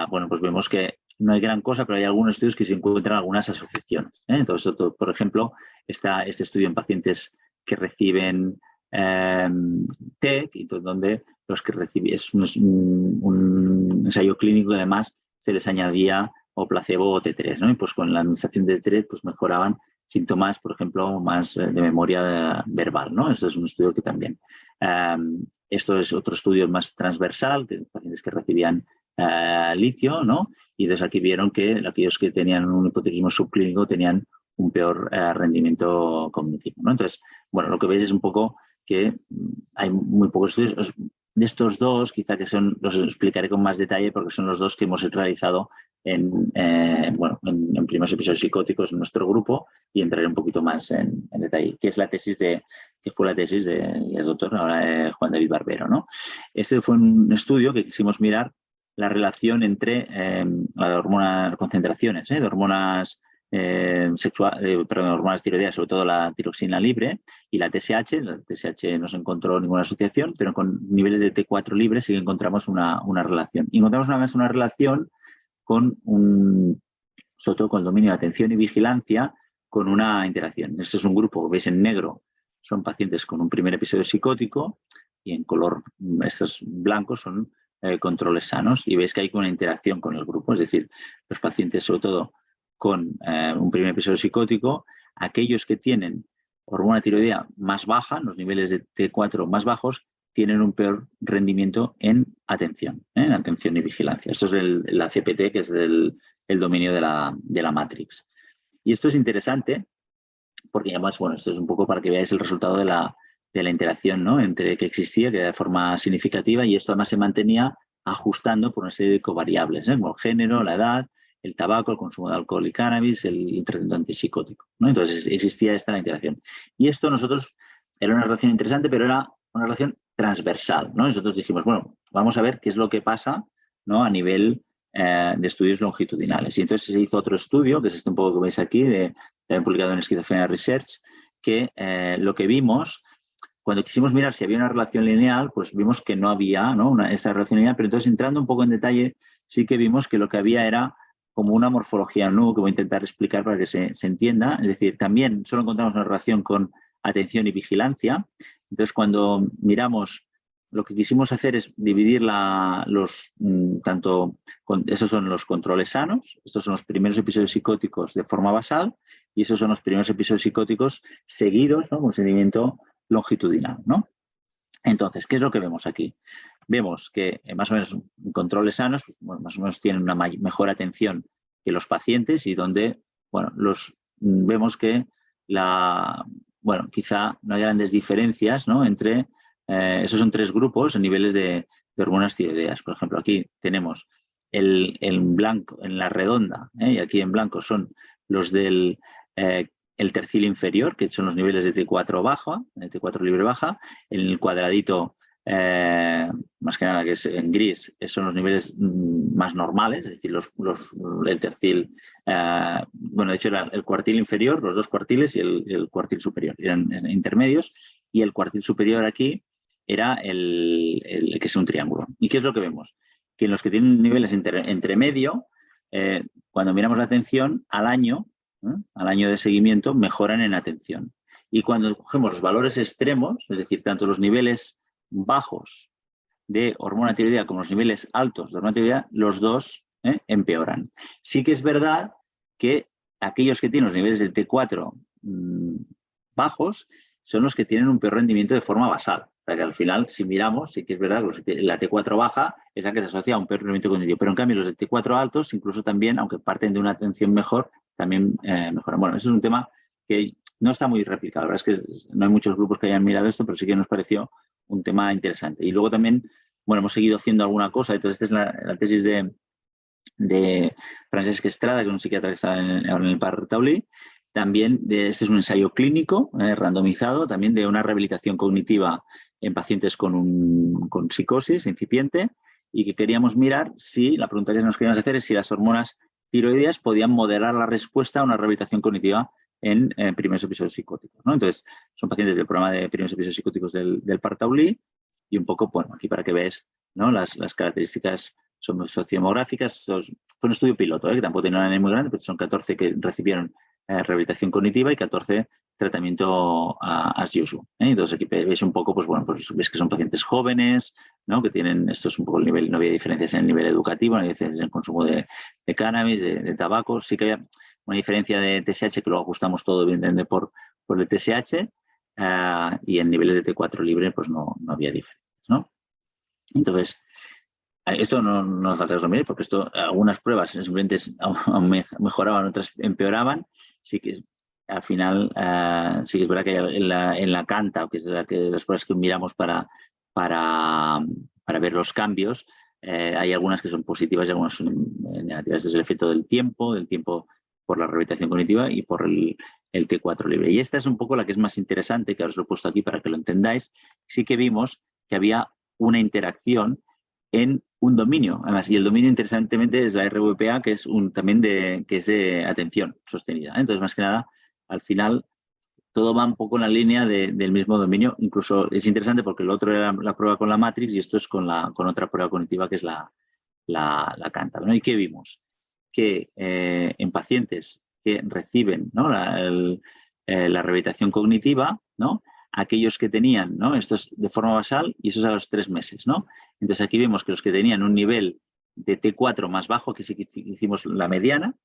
bueno, pues vemos que no hay gran cosa, pero hay algunos estudios que se encuentran algunas asociaciones. Entonces, por ejemplo, está este estudio en pacientes que reciben TEC, y donde los que reciben es un ensayo clínico, además se les añadía o placebo o T3, ¿no? Y pues con la administración de T3 pues mejoraban síntomas, por ejemplo, más de memoria verbal, ¿no? Este es un estudio que también. Esto es otro estudio más transversal, de pacientes que recibían litio, ¿no? Y entonces aquí vieron que aquellos que tenían un hipotiroidismo subclínico tenían un peor rendimiento cognitivo, ¿no? Entonces, bueno, lo que veis es un poco que hay muy pocos estudios. De estos dos, quizá que son, los explicaré con más detalle porque son los dos que hemos realizado en primeros episodios psicóticos en nuestro grupo, y entraré un poquito más en detalle, que es la tesis que fue la tesis de, y es doctor ahora, Juan David Barbero, ¿no? Este fue un estudio que quisimos mirar la relación entre las concentraciones de hormonas hormonas tiroideas, sobre todo la tiroxina libre y la TSH. La TSH no se encontró ninguna asociación, pero con niveles de T4 libre sí que encontramos una relación. Y encontramos una relación con sobre todo con el dominio de atención y vigilancia, con una interacción. Este es un grupo que veis en negro, son pacientes con un primer episodio psicótico, y en color estos blancos son controles sanos, y veis que hay una interacción con el grupo, es decir, los pacientes sobre todo con un primer episodio psicótico, aquellos que tienen hormona tiroidea más baja, los niveles de T4 más bajos, tienen un peor rendimiento en atención y vigilancia. Esto es la CPT, que es el dominio de la Matrix. Y esto es interesante porque además, bueno, esto es un poco para que veáis el resultado de la interacción, ¿no?, entre que existía, que de forma significativa, y esto además se mantenía ajustando por una serie de covariables, como el género, la edad, el tabaco, el consumo de alcohol y cannabis, el tratamiento antipsicótico, ¿no? Entonces existía esta interacción. Y esto nosotros era una relación interesante, pero era una relación transversal, ¿no? Nosotros dijimos, bueno, vamos a ver qué es lo que pasa, ¿no?, a nivel de estudios longitudinales. Y entonces se hizo otro estudio, que es este un poco que veis aquí, también publicado en Schizophrenia Research, que lo que vimos, cuando quisimos mirar si había una relación lineal, pues vimos que no había, ¿no?, esta relación lineal, pero entonces entrando un poco en detalle, sí que vimos que lo que había era como una morfología nueva, que voy a intentar explicar para que se entienda. Es decir, también solo encontramos una relación con atención y vigilancia. Entonces, cuando miramos, lo que quisimos hacer es dividir esos son los controles sanos, estos son los primeros episodios psicóticos de forma basal, y esos son los primeros episodios psicóticos seguidos, ¿no?, con seguimiento longitudinal, ¿no? Entonces, ¿qué es lo que vemos aquí? Vemos que más o menos controles sanos, pues, bueno, más o menos tienen una mejor atención que los pacientes, y donde, bueno, vemos que quizá no hay grandes diferencias, ¿no?, entre esos son tres grupos en niveles de hormonas tiroideas. Por ejemplo, aquí tenemos en blanco, en la redonda, y aquí en blanco son los del el tercil inferior, que son los niveles de T4 baja, de T4 libre baja. En el cuadradito, más que nada, que es en gris, son los niveles más normales, es decir, el tercil, de hecho era el cuartil inferior, los dos cuartiles, y el cuartil superior, eran intermedios, y el cuartil superior aquí era el que es un triángulo. ¿Y qué es lo que vemos? Que en los que tienen niveles entre medio, cuando miramos la atención, al año de seguimiento, mejoran en atención. Y cuando cogemos los valores extremos, es decir, tanto los niveles bajos de hormona tiroidea como los niveles altos de hormona tiroidea, los dos empeoran. Sí que es verdad que aquellos que tienen los niveles de T4 bajos son los que tienen un peor rendimiento de forma basal. O sea que al final, si miramos, sí que es verdad que la T4 baja es la que se asocia a un peor rendimiento cognitivo. Pero en cambio los de T4 altos, incluso también, aunque parten de una atención mejor, también mejoran. Bueno, eso es un tema que no está muy replicado. La verdad es que no hay muchos grupos que hayan mirado esto, pero sí que nos pareció un tema interesante. Y luego también, bueno, hemos seguido haciendo alguna cosa. Entonces, esta es la tesis de Francesc Estrada, que es un psiquiatra que está ahora en el Parc Taulí. También, este es un ensayo clínico randomizado, también de una rehabilitación cognitiva en pacientes con psicosis incipiente, y que queríamos mirar la pregunta que nos queríamos hacer es si las hormonas tiroideas podían moderar la respuesta a una rehabilitación cognitiva en primeros episodios psicóticos, ¿no? Entonces, son pacientes del programa de primeros episodios psicóticos del Parc Taulí, y un poco, bueno, aquí para que veáis, ¿no?, las características sociodemográficas. Fue un estudio piloto, que tampoco tenía una ley muy grande, pero son 14 que recibieron rehabilitación cognitiva y 14 tratamiento as usual. Entonces aquí veis un poco, pues bueno, pues ves que son pacientes jóvenes, ¿no? Que tienen, esto es un poco el nivel, no había diferencias en el nivel educativo, no había diferencias en el consumo de cannabis, de tabaco. Sí que había una diferencia de TSH que lo ajustamos todo evidentemente por el TSH, y en niveles de T4 libre pues no había diferencias, ¿no? Entonces, esto no hace falta que os lo miréis, porque algunas pruebas simplemente mejoraban, otras empeoraban. Sí que al final sí que es verdad que en la Canta, que es las pruebas que miramos para ver los cambios, hay algunas que son positivas y algunas son negativas. Este es el efecto del tiempo por la rehabilitación cognitiva y por el T4 libre. Y esta es un poco la que es más interesante, que ahora os lo he puesto aquí para que lo entendáis. Sí que vimos que había una interacción en un dominio, además, y el dominio interesantemente es la RVPA, que es también de atención sostenida. Entonces, más que nada, al final, todo va un poco en la línea del mismo dominio. Incluso es interesante porque el otro era la prueba con la Matrix y esto es con otra prueba cognitiva que es la Cantar, ¿no? ¿Y qué vimos? Que en pacientes que reciben, ¿no? la rehabilitación cognitiva, ¿no? Aquellos que tenían, ¿no? Esto es de forma basal y eso es a los 3 meses, ¿no? Entonces aquí vemos que los que tenían un nivel de T4 más bajo, que sí que hicimos la mediana,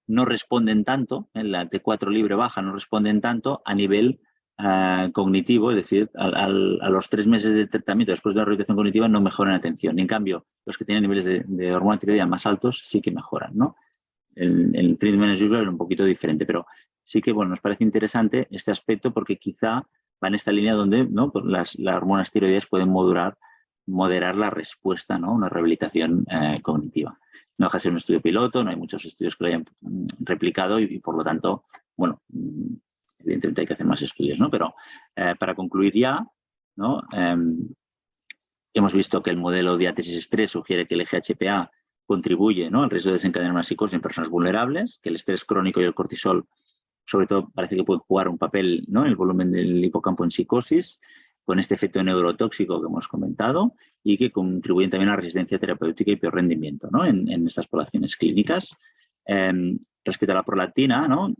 no responden tanto, en la T4 libre baja no responden tanto a nivel cognitivo, es decir, a los 3 meses de tratamiento después de la rehabilitación cognitiva no mejoran atención. Y en cambio, los que tienen niveles de hormona tiroidea más altos sí que mejoran, ¿no? El treatment as usual era un poquito diferente, pero sí que bueno, nos parece interesante este aspecto porque quizá va en esta línea donde, ¿no? Pues las hormonas tiroideas pueden moderar la respuesta, ¿no? Una rehabilitación cognitiva. No deja de ser un estudio piloto, no hay muchos estudios que lo hayan replicado y por lo tanto, bueno, evidentemente hay que hacer más estudios, ¿no? Pero para concluir ya, ¿no? Hemos visto que el modelo diátesis-estrés sugiere que el GHPA contribuye, ¿no? al riesgo de desencadenar una psicosis en personas vulnerables, que el estrés crónico y el cortisol, sobre todo, parece que pueden jugar un papel, ¿no? en el volumen del hipocampo en psicosis, con este efecto neurotóxico que hemos comentado y que contribuyen también a la resistencia terapéutica y peor rendimiento, ¿no? en estas poblaciones clínicas. Respecto a la prolactina, ¿no?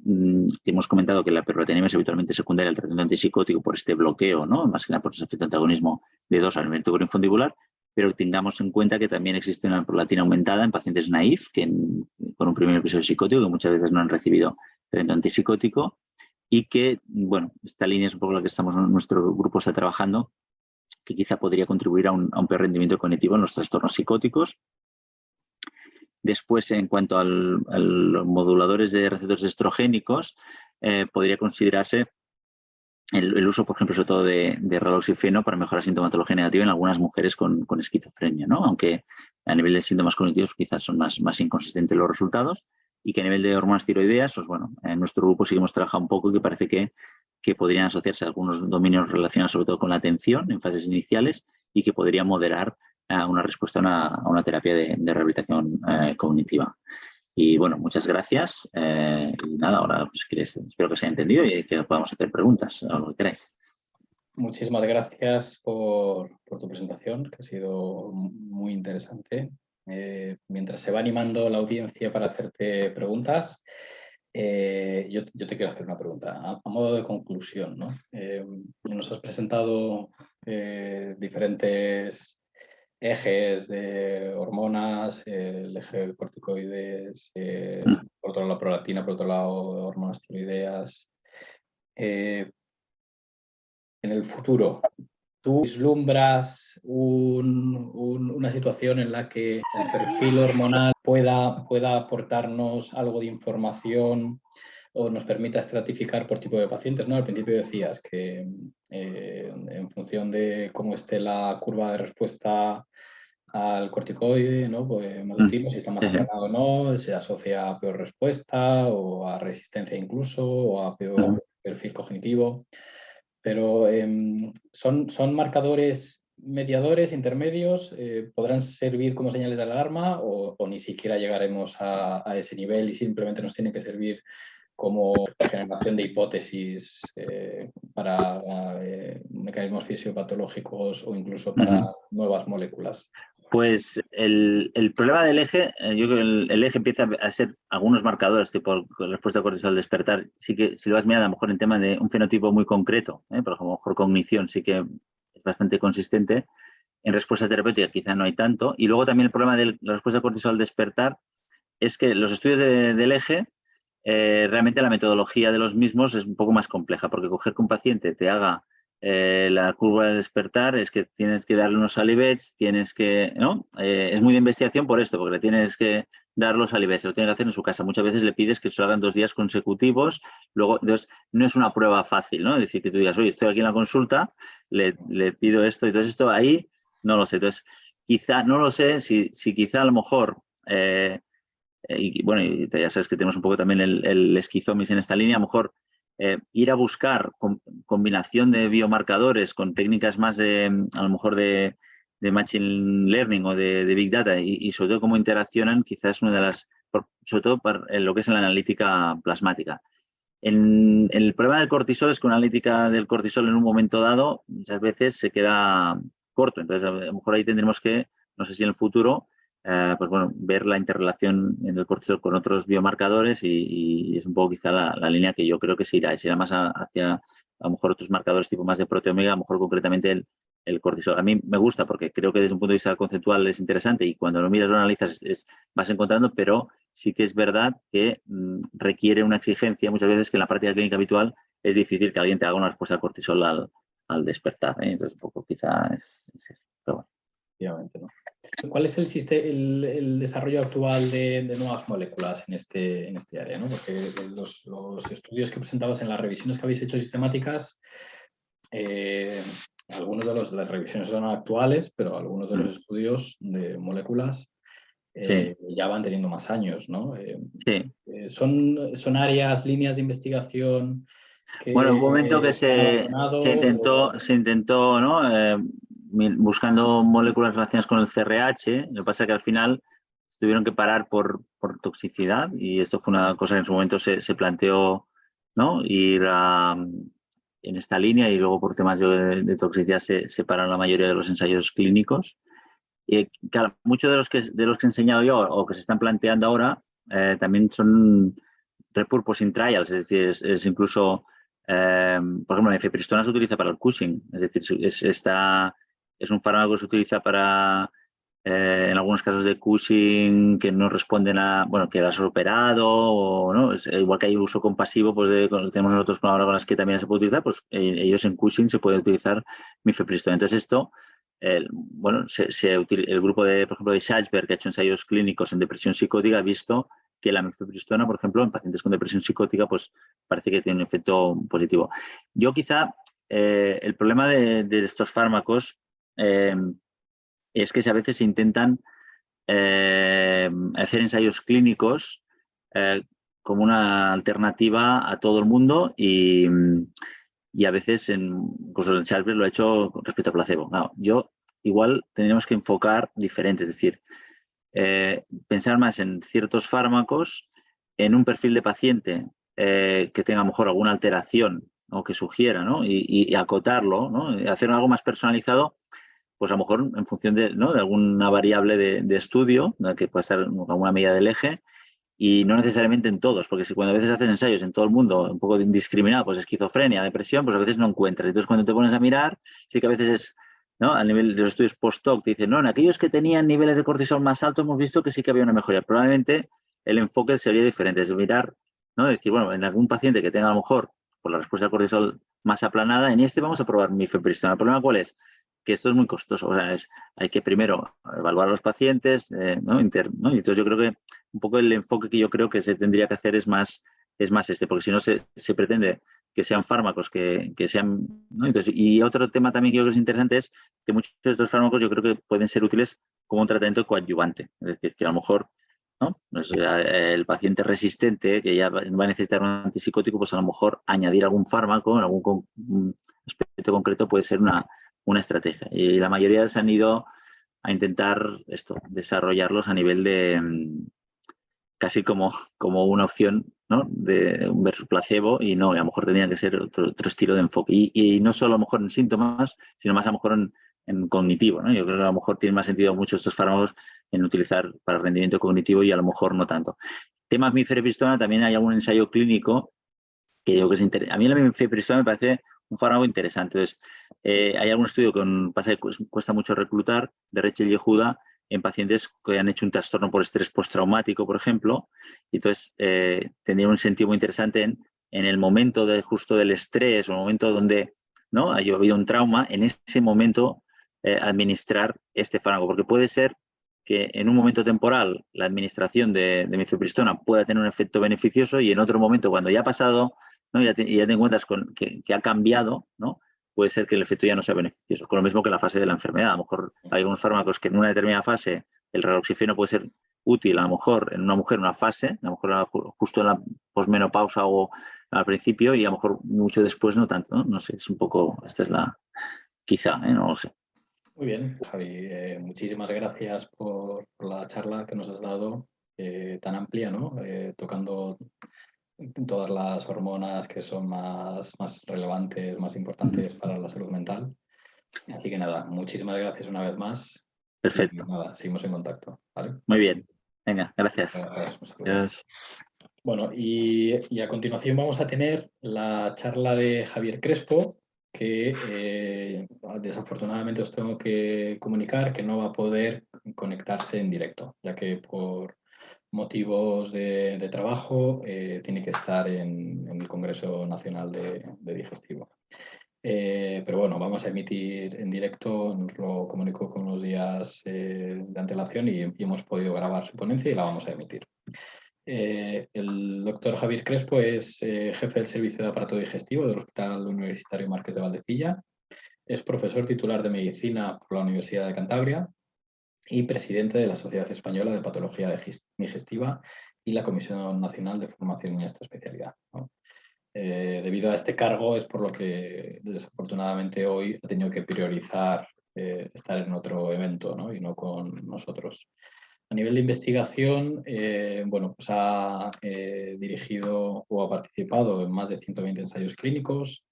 Que hemos comentado que la prolactina es habitualmente secundaria al tratamiento antipsicótico por este bloqueo, ¿no? Más que nada por ese efecto de antagonismo de 2 al nivel fundibular, pero tengamos en cuenta que también existe una prolactina aumentada en pacientes naïf, con un primer episodio psicótico, que muchas veces no han recibido tratamiento antipsicótico, y que, bueno, esta línea es un poco la que nuestro grupo está trabajando, que quizá podría contribuir a un peor rendimiento cognitivo en los trastornos psicóticos. Después, en cuanto a los moduladores de receptores estrogénicos, podría considerarse el uso, por ejemplo, sobre todo de raloxifeno para mejorar sintomatología negativa en algunas mujeres con esquizofrenia, ¿no? Aunque a nivel de síntomas cognitivos quizás son más inconsistentes los resultados y que a nivel de hormonas tiroideas, pues bueno, en nuestro grupo sí que hemos trabajado un poco y que parece que podrían asociarse a algunos dominios relacionados sobre todo con la atención en fases iniciales y que podría moderar una respuesta a una terapia de rehabilitación cognitiva. Y bueno, muchas gracias. Y nada, ahora pues, espero que os haya entendido y que podamos hacer preguntas o lo que queráis. Muchísimas gracias por tu presentación, que ha sido muy interesante. Mientras se va animando la audiencia para hacerte preguntas, yo te quiero hacer una pregunta a modo de conclusión, ¿no? Nos has presentado diferentes ejes de hormonas, el eje de corticoides, por otro lado la prolactina, por otro lado hormonas tiroideas. En el futuro, ¿tú vislumbras una situación en la que el perfil hormonal pueda aportarnos algo de información o nos permita estratificar por tipo de pacientes, ¿no? Al principio decías que en función de cómo esté la curva de respuesta al corticoide, ¿no? Pues matutino, si está más aplanado o no, se asocia a peor respuesta o a resistencia incluso o a peor perfil cognitivo. Pero son marcadores mediadores, intermedios, podrán servir como señales de alarma o ni siquiera llegaremos a ese nivel y simplemente nos tienen que servir como generación de hipótesis para mecanismos fisiopatológicos o incluso para nuevas moléculas. Pues el problema del eje, yo creo que el eje empieza a ser algunos marcadores, tipo respuesta cortisol al despertar. Sí que si lo vas mirando a lo mejor en tema de un fenotipo muy concreto, por ejemplo, a lo mejor cognición sí que es bastante consistente. En respuesta terapéutica quizá no hay tanto. Y luego también el problema de la respuesta cortisol al despertar es que los estudios del eje, realmente la metodología de los mismos es un poco más compleja, porque coger que un paciente te haga la curva de despertar es que tienes que darle unos salivets, tienes que, ¿no? Es muy de investigación por esto, porque le tienes que dar los salivets, se lo tiene que hacer en su casa. Muchas veces le pides que se lo hagan 2 días consecutivos, luego, entonces, no es una prueba fácil, ¿no? Es decir, que tú digas, oye, estoy aquí en la consulta, le pido esto, y entonces esto ahí, no lo sé. Entonces, quizá, no lo sé, si quizá a lo mejor... y bueno, y ya sabes que tenemos un poco también el esquizomis en esta línea, a lo mejor ir a buscar combinación de biomarcadores con técnicas más a lo mejor de Machine Learning o de Big Data y sobre todo cómo interaccionan, quizás es una de las, sobre todo para lo que es la analítica plasmática. El problema del cortisol es que una analítica del cortisol en un momento dado muchas veces se queda corto, entonces a lo mejor ahí tendremos que, no sé si en el futuro, pues bueno, ver la interrelación del cortisol con otros biomarcadores y es un poco quizá la línea que yo creo que se irá más hacia a lo mejor otros marcadores tipo más de proteómica, a lo mejor concretamente el cortisol. A mí me gusta porque creo que desde un punto de vista conceptual es interesante y cuando lo miras o lo analizas vas encontrando, pero sí que es verdad que requiere una exigencia muchas veces que en la práctica clínica habitual es difícil que alguien te haga una respuesta al cortisol al despertar, ¿eh? Entonces un poco quizá es eso, pero bueno. Efectivamente, ¿no? ¿Cuál es el desarrollo actual de nuevas moléculas en este área, ¿no? Porque los estudios que presentabas en las revisiones que habéis hecho sistemáticas, algunos de las revisiones son actuales, pero algunos de los estudios de moléculas Sí. ya van teniendo más años, ¿no? Sí. Son áreas, líneas de investigación Bueno, en un que momento que se han abandonado. se intentó, ¿no? Buscando moléculas relacionadas con el CRH, lo que pasa es que al final tuvieron que parar por toxicidad y esto fue una cosa que en su momento se planteó, ¿no? Ir en esta línea y luego por temas de toxicidad se pararon la mayoría de los ensayos clínicos. Y claro, muchos de los que he enseñado yo o que se están planteando ahora también son repurposing trials, es decir, es incluso, por ejemplo, la mifepristona se utiliza para el Cushing, es decir, es un fármaco que se utiliza para, en algunos casos de Cushing que no responden a, bueno, que las has operado, o no, igual que hay uso compasivo, pues tenemos nosotros ahora con las que también se puede utilizar, pues ellos en Cushing se puede utilizar mifepristona. Entonces esto, bueno, el grupo de, por ejemplo, de Schachberg, que ha hecho ensayos clínicos en depresión psicótica, ha visto que la mifepristona, por ejemplo, en pacientes con depresión psicótica, pues parece que tiene un efecto positivo. Yo quizá el problema de estos fármacos es que a veces se intentan hacer ensayos clínicos como una alternativa a todo el mundo y a veces, incluso el Schachberg lo ha hecho respecto a placebo. Claro, yo igual tendríamos que enfocar diferente, es decir, pensar más en ciertos fármacos, en un perfil de paciente que tenga a lo mejor alguna alteración o que sugiera, ¿no? Y acotarlo, ¿no? Y hacer algo más personalizado, pues a lo mejor en función de, ¿no? de alguna variable de estudio, ¿no? Que pueda estar alguna medida del eje, y no necesariamente en todos, porque si cuando a veces haces ensayos en todo el mundo, un poco indiscriminado, pues esquizofrenia, depresión, pues a veces no encuentras. Entonces cuando te pones a mirar, sí que a veces es, ¿no? A nivel de los estudios post-hoc te dicen, no, en aquellos que tenían niveles de cortisol más altos hemos visto que sí que había una mejoría. Probablemente el enfoque sería diferente, es mirar, ¿no? Decir, bueno, en algún paciente que tenga a lo mejor por la respuesta al cortisol más aplanada, en este vamos a probar mifepristona. ¿El problema cuál es? Que esto es muy costoso, o sea, hay que primero evaluar a los pacientes, ¿no? ¿no? Y entonces yo creo que un poco el enfoque que yo creo que se tendría que hacer es más este, porque si no se pretende que sean fármacos que sean, ¿no? Entonces, y otro tema también que yo creo que es interesante es que muchos de estos fármacos yo creo que pueden ser útiles como un tratamiento coadyuvante, es decir, que a lo mejor, ¿no? Pues, el paciente resistente que ya va a necesitar un antipsicótico, pues a lo mejor añadir algún fármaco en algún aspecto concreto puede ser una estrategia. Y la mayoría se han ido a intentar desarrollarlos a nivel de casi como una opción, ¿no? De un versus placebo y no, a lo mejor tendría que ser otro estilo de enfoque. Y no solo a lo mejor en síntomas, sino más a lo mejor en cognitivo, ¿no? Yo creo que a lo mejor tiene más sentido muchos estos fármacos en utilizar para rendimiento cognitivo y a lo mejor no tanto. Tema mifepristona, también hay algún ensayo clínico que yo creo que es interesante. A mí la mifepristona me parece un fármaco interesante. Entonces, hay algún estudio que pasa que cuesta mucho reclutar, de Rachel Yehuda, en pacientes que han hecho un trastorno por estrés postraumático, por ejemplo. Y entonces, tendría un sentido muy interesante en el momento justo del estrés o el momento donde, ¿no?, ha habido un trauma, en ese momento administrar este fármaco, porque puede ser que en un momento temporal la administración de mifepristona pueda tener un efecto beneficioso y en otro momento, cuando ya ha pasado, ¿no?, ya te encuentras con que ha cambiado, ¿no?, puede ser que el efecto ya no sea beneficioso. Con lo mismo que la fase de la enfermedad. A lo mejor hay algunos fármacos que en una determinada fase el raloxifeno puede ser útil, a lo mejor en una mujer en una fase, a lo mejor justo en la posmenopausa o al principio, y a lo mejor mucho después no tanto, ¿no? No sé, es un poco, esta es la, quizá, no lo sé. Muy bien, Javi, muchísimas gracias por la charla que nos has dado, tan amplia, ¿no? Tocando todas las hormonas que son más relevantes, más importantes para la salud mental. Así que nada, muchísimas gracias una vez más. Perfecto. Y nada, seguimos en contacto, ¿vale? Muy bien. Venga, gracias. Gracias. Bueno, y a continuación vamos a tener la charla de Javier Crespo, que desafortunadamente os tengo que comunicar que no va a poder conectarse en directo, ya que por motivos de trabajo tiene que estar en el Congreso Nacional de Digestivo. Pero bueno, vamos a emitir en directo, nos lo comunicó con unos días de antelación y hemos podido grabar su ponencia y la vamos a emitir. El doctor Javier Crespo es jefe del Servicio de Aparato Digestivo del Hospital Universitario Marqués de Valdecilla. Es profesor titular de Medicina por la Universidad de Cantabria y presidente de la Sociedad Española de Patología Digestiva y la Comisión Nacional de Formación en esta especialidad, ¿no? Debido a este cargo es por lo que desafortunadamente hoy ha tenido que priorizar estar en otro evento, ¿no?, y no con nosotros. A nivel de investigación, bueno, pues ha dirigido o ha participado en más de 120 ensayos clínicos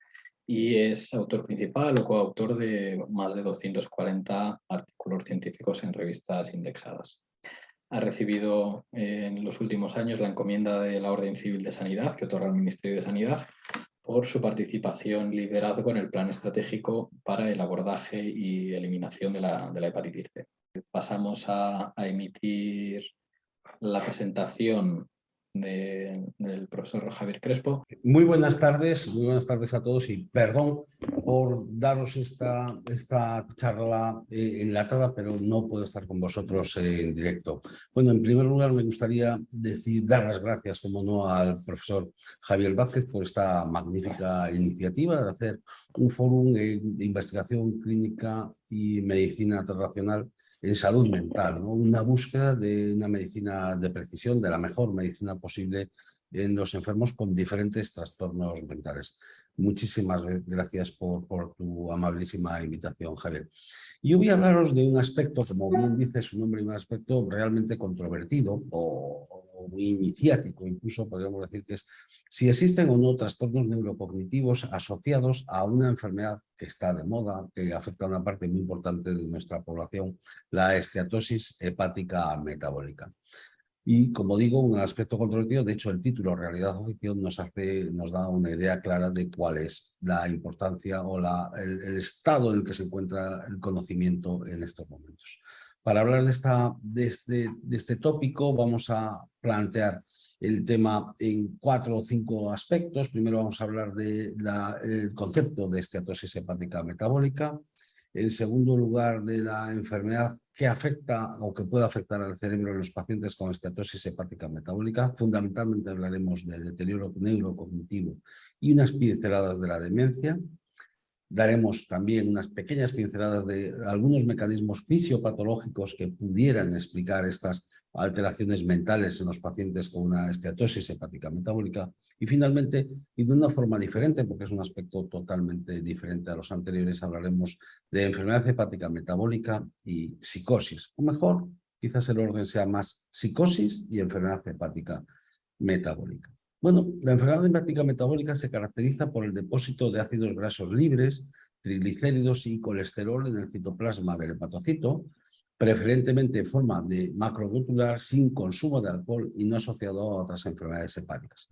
y es autor principal o coautor de más de 240 artículos científicos en revistas indexadas. Ha recibido en los últimos años la encomienda de la Orden Civil de Sanidad que otorga el Ministerio de Sanidad por su participación y liderazgo en el plan estratégico para el abordaje y eliminación de la hepatitis C. Pasamos a emitir la presentación del profesor Javier Crespo. Muy buenas tardes a todos y perdón por daros esta charla enlatada, pero no puedo estar con vosotros en directo. Bueno, en primer lugar me gustaría dar las gracias, como no, al profesor Javier Vázquez por esta magnífica iniciativa de hacer un fórum de investigación clínica y medicina transracional en salud mental, ¿no? Una búsqueda de una medicina de precisión, de la mejor medicina posible en los enfermos con diferentes trastornos mentales. Muchísimas gracias por tu amabilísima invitación, Javier. Yo voy a hablaros de un aspecto, como bien dice su nombre, un aspecto realmente controvertido o muy iniciático, incluso podríamos decir que es si existen o no trastornos neurocognitivos asociados a una enfermedad que está de moda, que afecta a una parte muy importante de nuestra población, la esteatosis hepática metabólica. Y, como digo, un aspecto controvertido. De hecho, el título Realidad o Ficción nos da una idea clara de cuál es la importancia o el estado en el que se encuentra el conocimiento en estos momentos. Para hablar de este tópico vamos a plantear el tema en 4 o 5 aspectos. Primero vamos a hablar del concepto de esteatosis hepática metabólica. En segundo lugar, de la enfermedad que afecta o que puede afectar al cerebro en los pacientes con esteatosis hepática metabólica. Fundamentalmente hablaremos del deterioro neurocognitivo y unas pinceladas de la demencia. Daremos también unas pequeñas pinceladas de algunos mecanismos fisiopatológicos que pudieran explicar estas alteraciones mentales en los pacientes con una esteatosis hepática metabólica. Y finalmente, y de una forma diferente, porque es un aspecto totalmente diferente a los anteriores, hablaremos de enfermedad hepática metabólica y psicosis. O mejor, quizás el orden sea más psicosis y enfermedad hepática metabólica. Bueno, la enfermedad hepática metabólica se caracteriza por el depósito de ácidos grasos libres triglicéridos y colesterol en el citoplasma del hepatocito, preferentemente en forma de macroglóbular, sin consumo de alcohol y no asociado a otras enfermedades hepáticas.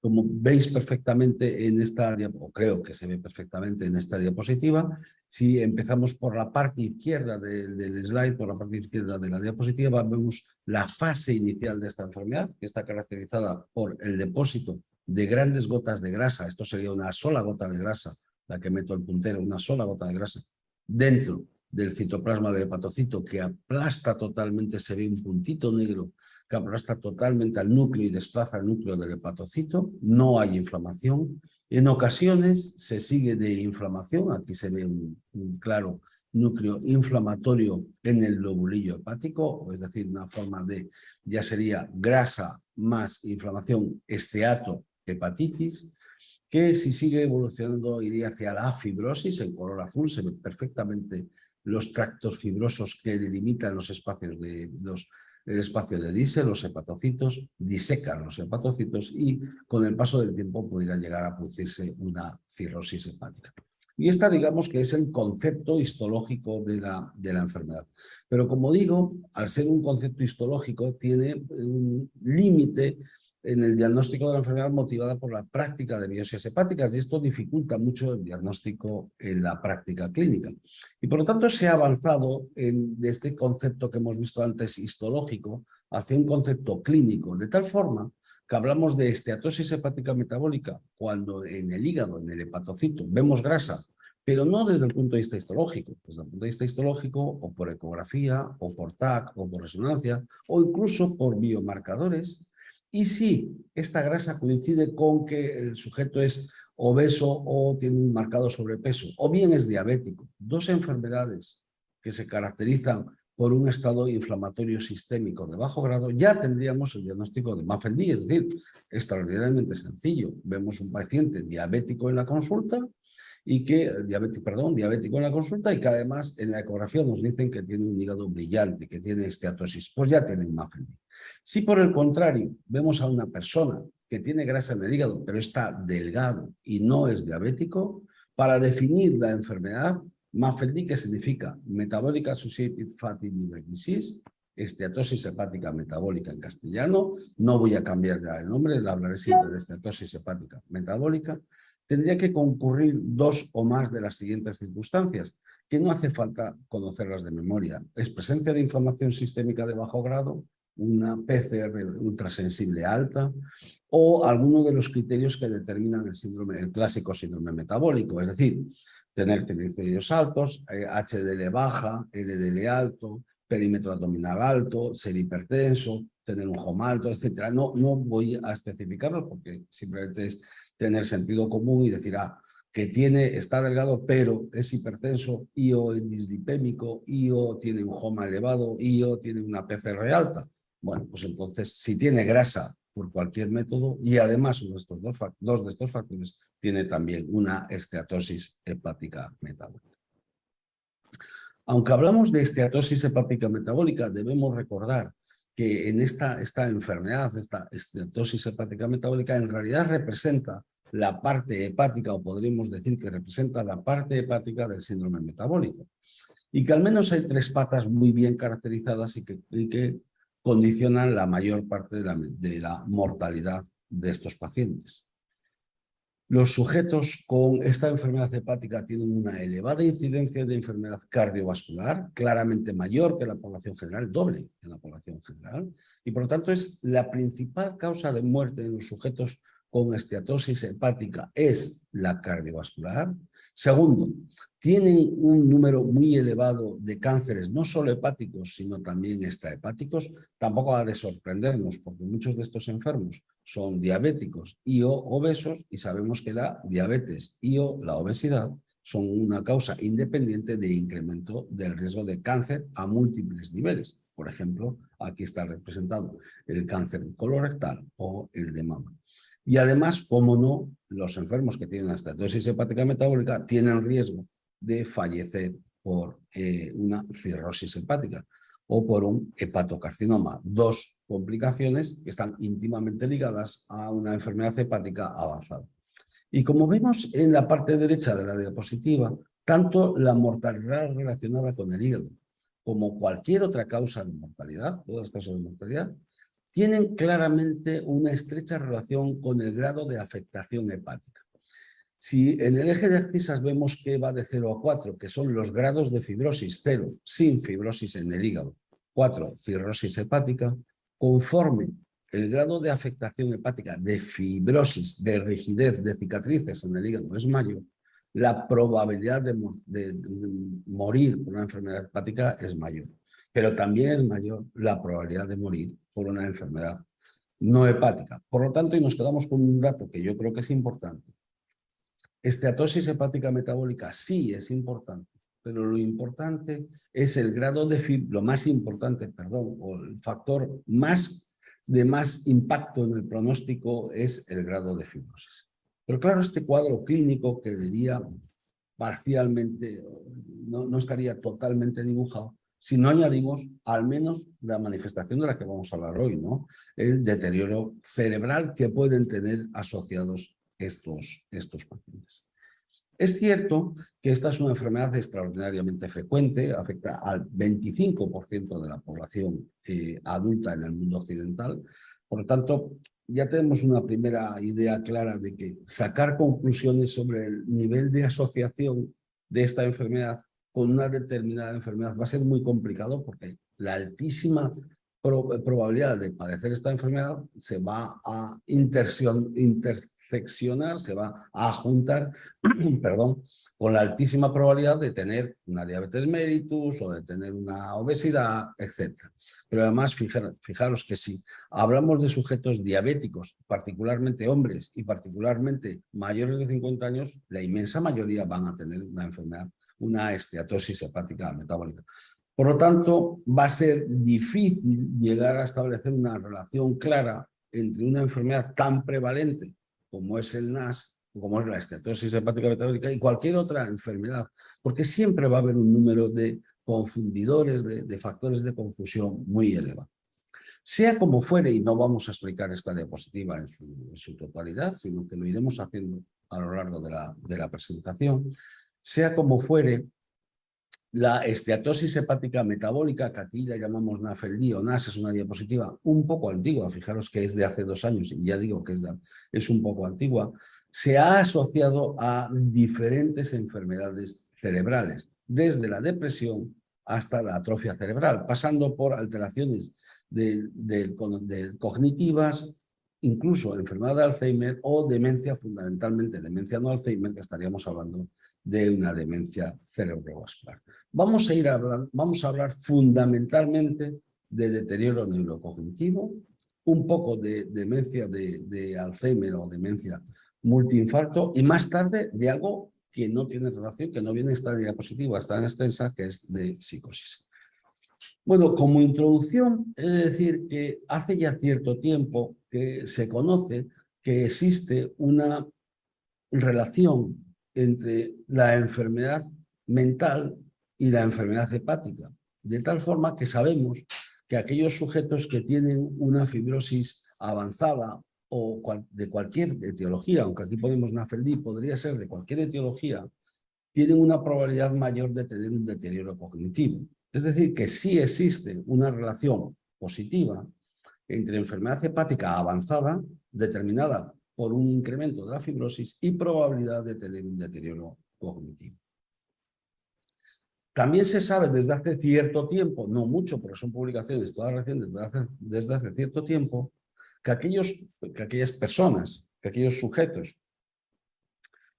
Como veis perfectamente en esta, o creo que se ve perfectamente en esta diapositiva, si empezamos por la parte izquierda del slide, por la parte izquierda de la diapositiva, vemos la fase inicial de esta enfermedad, que está caracterizada por el depósito de grandes gotas de grasa. Esto sería una sola gota de grasa, la que meto el puntero, una sola gota de grasa, dentro del citoplasma del hepatocito, que aplasta totalmente, se ve un puntito negro que aplasta totalmente al núcleo y desplaza el núcleo del hepatocito. No hay inflamación. En ocasiones se sigue de inflamación. Aquí se ve un claro núcleo inflamatorio en el lobulillo hepático, es decir, una forma de, ya sería grasa más inflamación, esteato, hepatitis, que si sigue evolucionando iría hacia la fibrosis. En color azul se ven perfectamente los tractos fibrosos que delimitan los espacios el espacio de Dice, los hepatocitos, disecan los hepatocitos y con el paso del tiempo podría llegar a producirse una cirrosis hepática. Y esta, digamos, que es el concepto histológico de la enfermedad. Pero como digo, al ser un concepto histológico, tiene un límite en el diagnóstico de la enfermedad motivada por la práctica de biopsias hepáticas, y esto dificulta mucho el diagnóstico en la práctica clínica. Y por lo tanto se ha avanzado de este concepto que hemos visto antes histológico hacia un concepto clínico, de tal forma que hablamos de esteatosis hepática metabólica cuando en el hígado, en el hepatocito, vemos grasa, pero no desde el punto de vista histológico. Desde el punto de vista histológico, o por ecografía, o por TAC, o por resonancia, o incluso por biomarcadores. Y si esta grasa coincide con que el sujeto es obeso o tiene un marcado sobrepeso, o bien es diabético, dos enfermedades que se caracterizan por un estado inflamatorio sistémico de bajo grado, ya tendríamos el diagnóstico de MAFLD, es decir, extraordinariamente sencillo. Vemos un paciente diabético en la consulta, diabético en la consulta, y que además en la ecografía nos dicen que tiene un hígado brillante, que tiene esteatosis, pues ya tienen MAFLD. Si por el contrario vemos a una persona que tiene grasa en el hígado, pero está delgado y no es diabético, para definir la enfermedad, MAFLD, que significa Metabolic Associated Fatty Liver Disease, esteatosis hepática metabólica en castellano, no voy a cambiar ya el nombre, le hablaré siempre de esteatosis hepática metabólica, tendría que concurrir dos o más de las siguientes circunstancias, que no hace falta conocerlas de memoria. Es presencia de inflamación sistémica de bajo grado, una PCR ultrasensible alta, o alguno de los criterios que determinan el clásico síndrome metabólico, es decir, tener triglicéridos altos, HDL baja, LDL alto, perímetro abdominal alto, ser hipertenso, tener un HOM alto, etc. No voy a especificarlos porque simplemente es tener sentido común y decir, que está delgado pero es hipertenso, y o es dislipémico, y o tiene un HOMA elevado, y o tiene una PCR alta. Bueno, pues entonces, si tiene grasa por cualquier método, y además dos de estos factores, tiene también una esteatosis hepática metabólica. Aunque hablamos de esteatosis hepática metabólica, debemos recordar que en esta enfermedad, esta esteatosis hepática metabólica, en realidad representa la parte hepática, o podríamos decir que representa la parte hepática del síndrome metabólico. Y que al menos hay tres patas muy bien caracterizadas y que condicionan la mayor parte de la mortalidad de estos pacientes. Los sujetos con esta enfermedad hepática tienen una elevada incidencia de enfermedad cardiovascular, claramente mayor que la población general, doble en la población general, y por lo tanto es la principal causa de muerte en los sujetos con esteatosis hepática es la cardiovascular. Segundo, tienen un número muy elevado de cánceres, no solo hepáticos, sino también extrahepáticos. Tampoco ha de sorprendernos, porque muchos de estos enfermos son diabéticos y o obesos, y sabemos que la diabetes y o la obesidad son una causa independiente de incremento del riesgo de cáncer a múltiples niveles. Por ejemplo, aquí está representado el cáncer colorectal o el de mama. Y además, como no, los enfermos que tienen esteatosis hepática metabólica tienen riesgo de fallecer por una cirrosis hepática o por un hepatocarcinoma. Dos complicaciones que están íntimamente ligadas a una enfermedad hepática avanzada. Y como vemos en la parte derecha de la diapositiva, Tanto la mortalidad relacionada con el hígado como cualquier otra causa de mortalidad, todas las causas de mortalidad, tienen claramente una estrecha relación con el grado de afectación hepática. Si en el eje de abscisas vemos que va de 0 a 4, que son los grados de fibrosis, 0, sin fibrosis en el hígado, 4, cirrosis hepática, conforme el grado de afectación hepática, de fibrosis, de rigidez, de cicatrices en el hígado es mayor, la probabilidad de morir por una enfermedad hepática es mayor. Pero también es mayor la probabilidad de morir por una enfermedad no hepática. Por lo tanto, y nos quedamos con un dato que yo creo que es importante. Esteatosis hepática metabólica sí es importante, pero lo importante es el grado de lo más importante, perdón, o el factor de más impacto en el pronóstico es el grado de fibrosis. Pero claro, este cuadro clínico que diría parcialmente, no estaría totalmente dibujado si no añadimos al menos la manifestación de la que vamos a hablar hoy, ¿no? El deterioro cerebral que pueden tener asociados estos pacientes. Es cierto que esta es una enfermedad extraordinariamente frecuente, afecta al 25% de la población adulta en el mundo occidental. Por lo tanto, ya tenemos una primera idea clara de que sacar conclusiones sobre el nivel de asociación de esta enfermedad con una determinada enfermedad va a ser muy complicado porque la altísima probabilidad de padecer esta enfermedad se va a interseccionar, se va a juntar perdón, con la altísima probabilidad de tener una diabetes mellitus o de tener una obesidad, etc. Pero además, fijaros que si hablamos de sujetos diabéticos, particularmente hombres y particularmente mayores de 50 años, la inmensa mayoría van a tener una enfermedad, una esteatosis hepática metabólica. Por lo tanto, va a ser difícil llegar a establecer una relación clara entre una enfermedad tan prevalente como es el NAS, como es la esteatosis hepática metabólica y cualquier otra enfermedad, porque siempre va a haber un número de confundidores, de factores de confusión muy elevado. Sea como fuere, y no vamos a explicar esta diapositiva en su totalidad, sino que lo iremos haciendo a lo largo de la presentación, sea como fuere, la esteatosis hepática metabólica, que aquí la llamamos NAFLD o NAS, es una diapositiva un poco antigua, fijaros que es de hace 2 años, y ya digo que es un poco antigua, se ha asociado a diferentes enfermedades cerebrales, desde la depresión hasta la atrofia cerebral, pasando por alteraciones cognitivas, incluso enfermedad de Alzheimer o demencia, fundamentalmente demencia no Alzheimer, que estaríamos hablando de una demencia cerebrovascular. Vamos a hablar fundamentalmente de deterioro neurocognitivo, un poco de demencia de Alzheimer o demencia multiinfarto y más tarde de algo que no tiene relación, que no viene en esta diapositiva, está en extensa, que es de psicosis. Bueno, como introducción, he de decir que hace ya cierto tiempo que se conoce que existe una relación entre la enfermedad mental y la enfermedad hepática, de tal forma que sabemos que aquellos sujetos que tienen una fibrosis avanzada o de cualquier etiología, aunque aquí ponemos NAFLD, podría ser de cualquier etiología, tienen una probabilidad mayor de tener un deterioro cognitivo. Es decir, que sí existe una relación positiva entre enfermedad hepática avanzada, determinada por un incremento de la fibrosis y probabilidad de tener un deterioro cognitivo. También se sabe desde hace cierto tiempo, no mucho, pero son publicaciones todas recientes desde hace cierto tiempo, que aquellas personas, que aquellos sujetos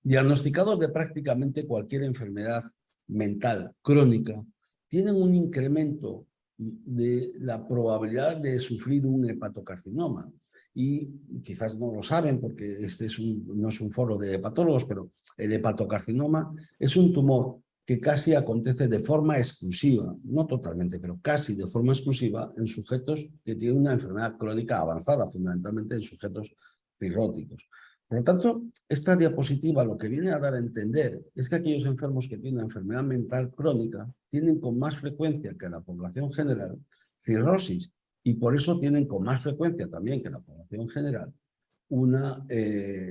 diagnosticados de prácticamente cualquier enfermedad mental crónica tienen un incremento de la probabilidad de sufrir un hepatocarcinoma. Y quizás no lo saben porque este no es un foro de hepatólogos, pero el hepatocarcinoma es un tumor que casi acontece de forma exclusiva, no totalmente, pero casi de forma exclusiva en sujetos que tienen una enfermedad crónica avanzada, fundamentalmente en sujetos cirróticos. Por lo tanto, esta diapositiva lo que viene a dar a entender es que aquellos enfermos que tienen una enfermedad mental crónica tienen con más frecuencia que la población general cirrosis y por eso tienen con más frecuencia también que la población general un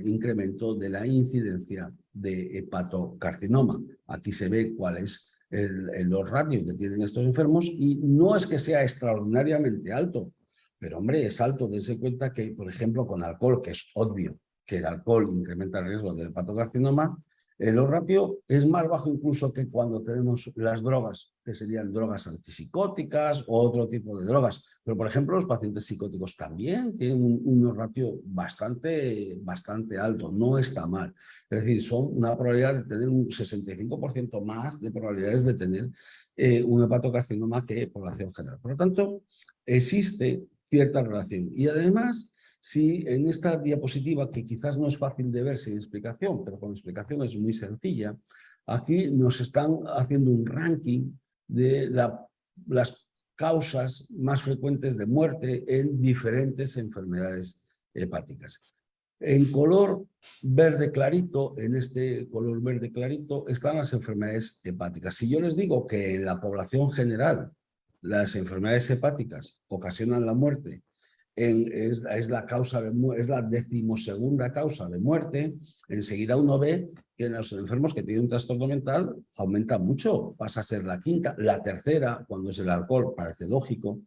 incremento de la incidencia de hepatocarcinoma. Aquí se ve cuál es los ratios que tienen estos enfermos y no es que sea extraordinariamente alto, pero hombre, es alto. Dense cuenta que, por ejemplo, con alcohol, que es obvio que el alcohol incrementa el riesgo de hepatocarcinoma, el ratio es más bajo incluso que cuando tenemos las drogas, que serían drogas antipsicóticas o otro tipo de drogas. Pero, por ejemplo, los pacientes psicóticos también tienen un ratio bastante alto, no está mal. Es decir, son una probabilidad de tener un 65% más de probabilidades de tener un hepatocarcinoma que población general. Por lo tanto, existe cierta relación. Y además, si en esta diapositiva, que quizás no es fácil de ver sin explicación, pero con explicación es muy sencilla, aquí nos están haciendo un ranking de las causas más frecuentes de muerte en diferentes enfermedades hepáticas. En color verde clarito, en este color verde clarito, están las enfermedades hepáticas. Si yo les digo que en la población general las enfermedades hepáticas ocasionan la muerte, es la decimosegunda causa de muerte, enseguida uno ve que en los enfermos que tienen un trastorno mental aumenta mucho, pasa a ser la quinta, la tercera cuando es el alcohol, parece lógico,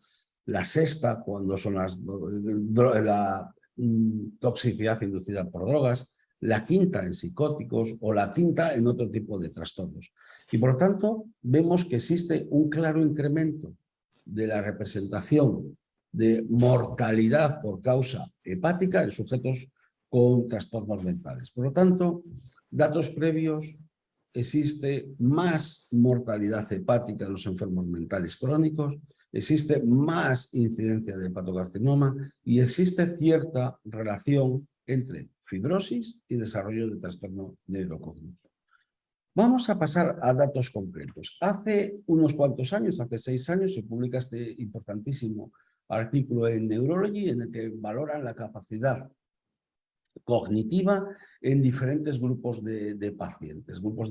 la sexta cuando son la toxicidad inducida por drogas, la quinta en psicóticos o la quinta en otro tipo de trastornos. Y por lo tanto vemos que existe un claro incremento de la representación de mortalidad por causa hepática en sujetos con trastornos mentales. Por lo tanto, datos previos, existe más mortalidad hepática en los enfermos mentales crónicos, existe más incidencia de hepatocarcinoma y existe cierta relación entre fibrosis y desarrollo de trastorno neurocognitivo. Vamos a pasar a datos concretos. Hace unos cuantos años, hace 6 años, se publica este importantísimo artículo en Neurology en el que valoran la capacidad cognitiva en diferentes grupos de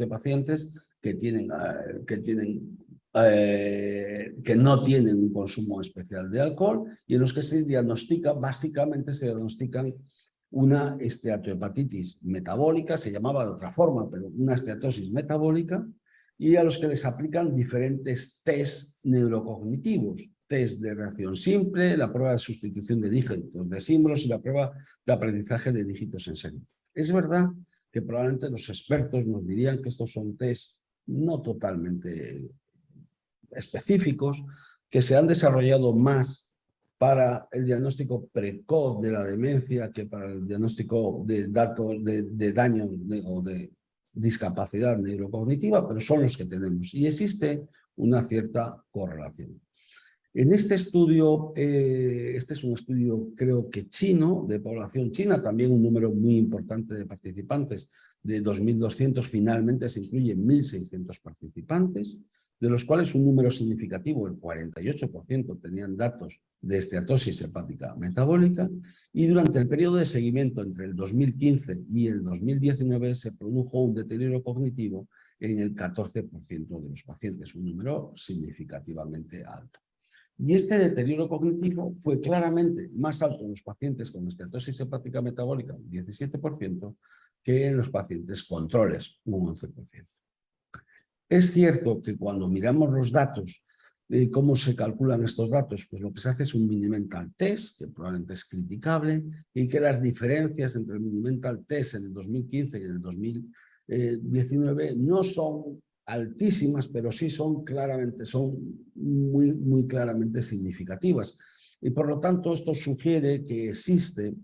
pacientes que no tienen un consumo especial de alcohol y en los que se diagnostica, básicamente se diagnostican una esteatohepatitis metabólica, se llamaba de otra forma, pero una esteatosis metabólica, y a los que les aplican diferentes test neurocognitivos, test de reacción simple, la prueba de sustitución de dígitos de símbolos y la prueba de aprendizaje de dígitos en serie. Es verdad que probablemente los expertos nos dirían que estos son test no totalmente específicos, que se han desarrollado más para el diagnóstico precoz de la demencia que para el diagnóstico de daño o de discapacidad neurocognitiva, pero son los que tenemos y existe una cierta correlación. En este estudio, este es un estudio creo que chino, de población china, también un número muy importante de participantes, de 2.200, finalmente se incluyen 1.600 participantes, de los cuales un número significativo, el 48%, tenían datos de esteatosis hepática metabólica, y durante el periodo de seguimiento entre el 2015 y el 2019 se produjo un deterioro cognitivo en el 14% de los pacientes, un número significativamente alto. Y este deterioro cognitivo fue claramente más alto en los pacientes con esteatosis hepática metabólica, un 17%, que en los pacientes controles, un 11%. Es cierto que cuando miramos los datos, cómo se calculan estos datos, pues lo que se hace es un Mini-Mental Test, que probablemente es criticable, y que las diferencias entre el Mini-Mental Test en el 2015 y en el 2019 no son altísimas, pero sí son muy claramente significativas. Y por lo tanto esto sugiere que existe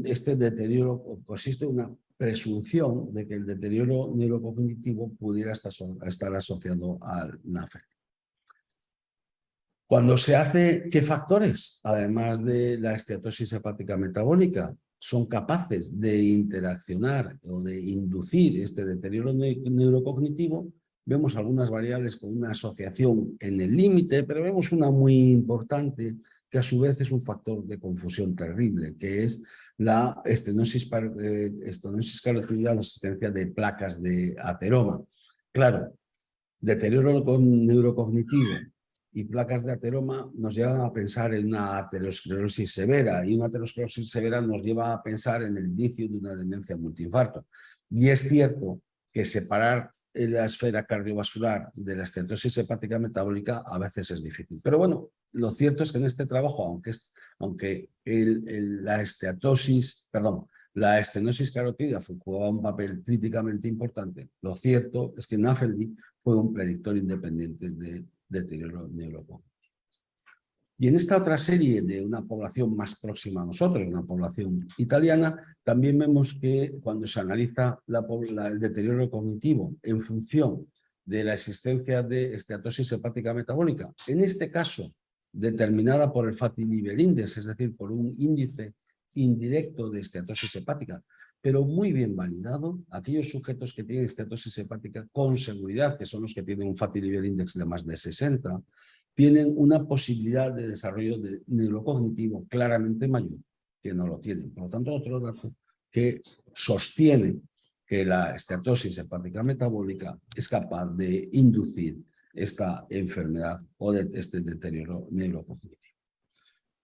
este deterioro, o existe una presunción de que el deterioro neurocognitivo pudiera estar asociado al NAFLD. Cuando se hace, ¿qué factores, además de la esteatosis hepática metabólica, son capaces de interaccionar o de inducir este deterioro neurocognitivo? Vemos algunas variables con una asociación en el límite, pero vemos una muy importante que a su vez es un factor de confusión terrible, que es la estenosis carotidial, la existencia de placas de ateroma. Claro, deterioro neurocognitivo y placas de ateroma nos llevan a pensar en una aterosclerosis severa, y una aterosclerosis severa nos lleva a pensar en el inicio de una demencia multiinfarto. Y es cierto que separar la esfera cardiovascular de la estenosis hepática metabólica a veces es difícil. Pero bueno, lo cierto es que en este trabajo, aunque la estenosis carotídea jugaba un papel críticamente importante, lo cierto es que NAFLD fue un predictor independiente de deterioro neurocognitivo. Y en esta otra serie de una población más próxima a nosotros, una población italiana, también vemos que cuando se analiza el deterioro cognitivo en función de la existencia de esteatosis hepática metabólica, en este caso determinada por el Fatty Liver Index, es decir, por un índice indirecto de esteatosis hepática, pero muy bien validado, aquellos sujetos que tienen esteatosis hepática con seguridad, que son los que tienen un Fatty Liver Index de más de 60, tienen una posibilidad de desarrollo de neurocognitivo claramente mayor que no lo tienen. Por lo tanto, otro dato que sostiene que la esteatosis hepática metabólica es capaz de inducir esta enfermedad o este deterioro neurocognitivo.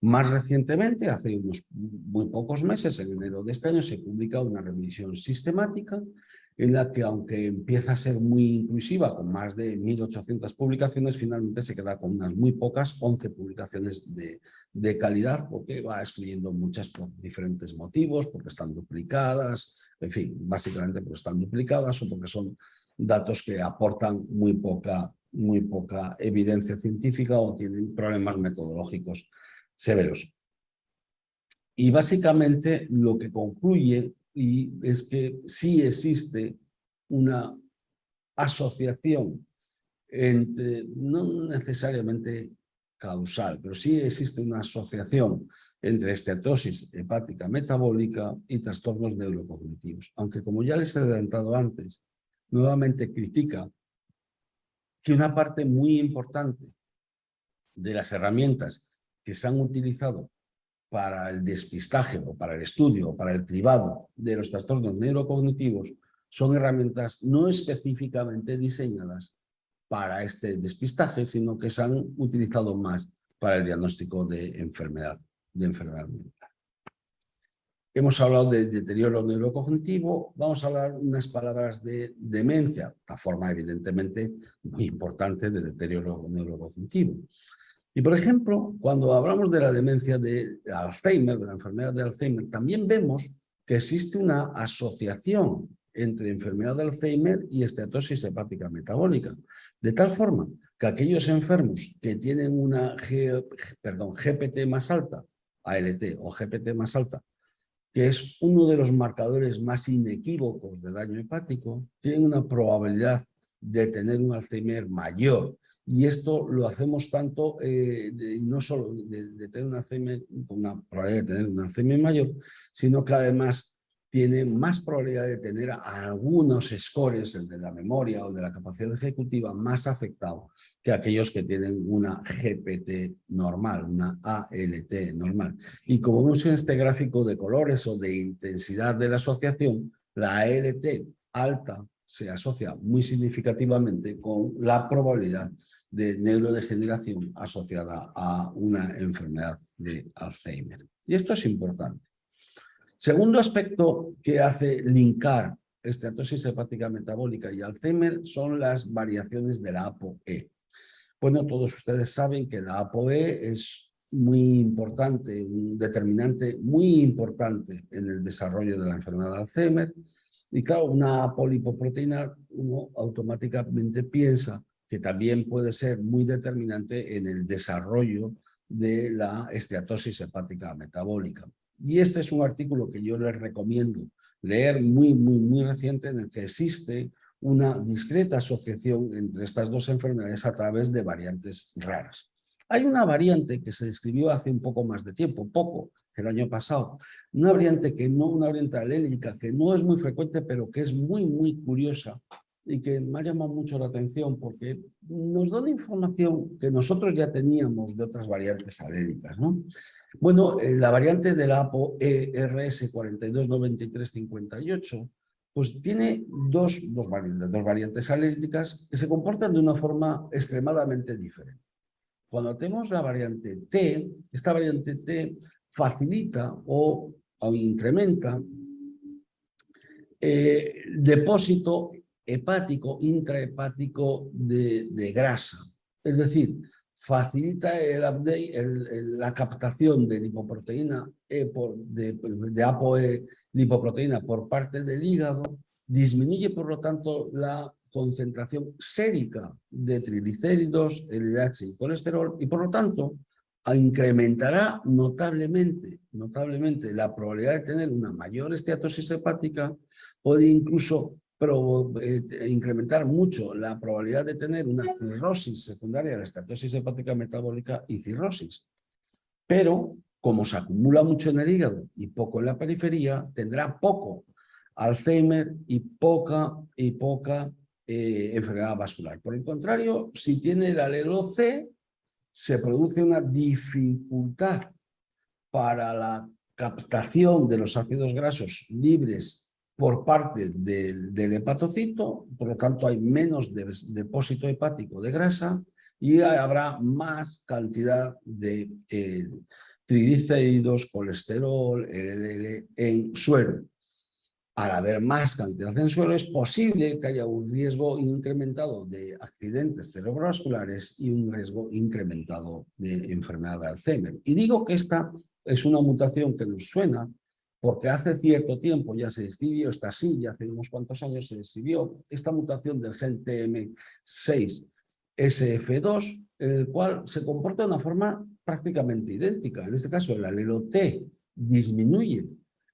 Más recientemente, hace unos muy pocos meses, en enero de este año, se publica una revisión sistemática en la que, aunque empieza a ser muy inclusiva, con más de 1.800 publicaciones, finalmente se queda con unas muy pocas, 11 publicaciones de calidad, porque va excluyendo muchas por diferentes motivos, porque están duplicadas, en fin, básicamente porque están duplicadas o porque son datos que aportan muy poca evidencia científica o tienen problemas metodológicos severos. Y básicamente lo que concluye es que sí existe una asociación entre, no necesariamente causal, pero sí existe una asociación entre esteatosis hepática metabólica y trastornos neurocognitivos. Aunque, como ya les he adelantado antes, nuevamente critica que una parte muy importante de las herramientas que se han utilizado para el despistaje o para el estudio o para el cribado de los trastornos neurocognitivos son herramientas no específicamente diseñadas para este despistaje, sino que se han utilizado más para el diagnóstico de enfermedad mental. Hemos hablado de deterioro neurocognitivo, vamos a hablar unas palabras de demencia, la forma evidentemente muy importante de deterioro neurocognitivo. Y, por ejemplo, cuando hablamos de la demencia de Alzheimer, de la enfermedad de Alzheimer, también vemos que existe una asociación entre enfermedad de Alzheimer y esteatosis hepática metabólica, de tal forma que aquellos enfermos que tienen una GPT más alta, ALT o GPT más alta, que es uno de los marcadores más inequívocos de daño hepático, tienen una probabilidad de tener un Alzheimer mayor. Y esto lo hacemos tanto, no solo de tener un Alzheimer, una probabilidad de tener un Alzheimer mayor, sino que además tiene más probabilidad de tener algunos scores, el de la memoria o de la capacidad ejecutiva, más afectado que aquellos que tienen una GPT normal, una ALT normal. Y como vemos en este gráfico de colores o de intensidad de la asociación, la ALT alta se asocia muy significativamente con la probabilidad de neurodegeneración asociada a una enfermedad de Alzheimer. Y esto es importante. Segundo aspecto que hace linkar esteatosis hepática metabólica y Alzheimer son las variaciones de la ApoE. Bueno, todos ustedes saben que la ApoE es muy importante, un determinante muy importante en el desarrollo de la enfermedad de Alzheimer. Y claro, una apolipoproteína, uno automáticamente piensa que también puede ser muy determinante en el desarrollo de la esteatosis hepática metabólica. Y este es un artículo que yo les recomiendo leer muy reciente, en el que existe una discreta asociación entre estas dos enfermedades a través de variantes raras. Hay una variante que se describió hace un poco más de tiempo, el año pasado, una variante alélica que no es muy frecuente, pero que es muy curiosa y que me ha llamado mucho la atención porque nos da una información que nosotros ya teníamos de otras variantes alélicas, ¿no? Bueno, la variante de la ApoE-RS 429358 pues tiene dos variantes alérgicas que se comportan de una forma extremadamente diferente. cuando tenemos la variante T, esta variante T facilita o incrementa el depósito hepático, intrahepático de grasa. Es decir, facilita la captación de lipoproteína, de ApoE lipoproteína por parte del hígado, disminuye por lo tanto la concentración sérica de triglicéridos, LDH y colesterol, y por lo tanto incrementará notablemente la probabilidad de tener una mayor esteatosis hepática, puede incluso incrementar mucho la probabilidad de tener una cirrosis secundaria a la esteatosis hepática metabólica y cirrosis. Pero, como se acumula mucho en el hígado y poco en la periferia, tendrá poco Alzheimer y poca enfermedad vascular. Por el contrario, si tiene el alelo C, se produce una dificultad para la captación de los ácidos grasos libres por parte del hepatocito, por lo tanto hay menos depósito hepático de grasa y habrá más cantidad de triglicéridos, colesterol, LDL en suero. Al haber más cantidad en suelo, es posible que haya un riesgo incrementado de accidentes cerebrovasculares y un riesgo incrementado de enfermedad de Alzheimer. Y digo que esta es una mutación que nos suena porque hace cierto tiempo ya se describió, esta sí, ya hace unos cuantos años se describió esta mutación del gen TM6SF2, en el cual se comporta de una forma prácticamente idéntica. En este caso, el alelo T disminuye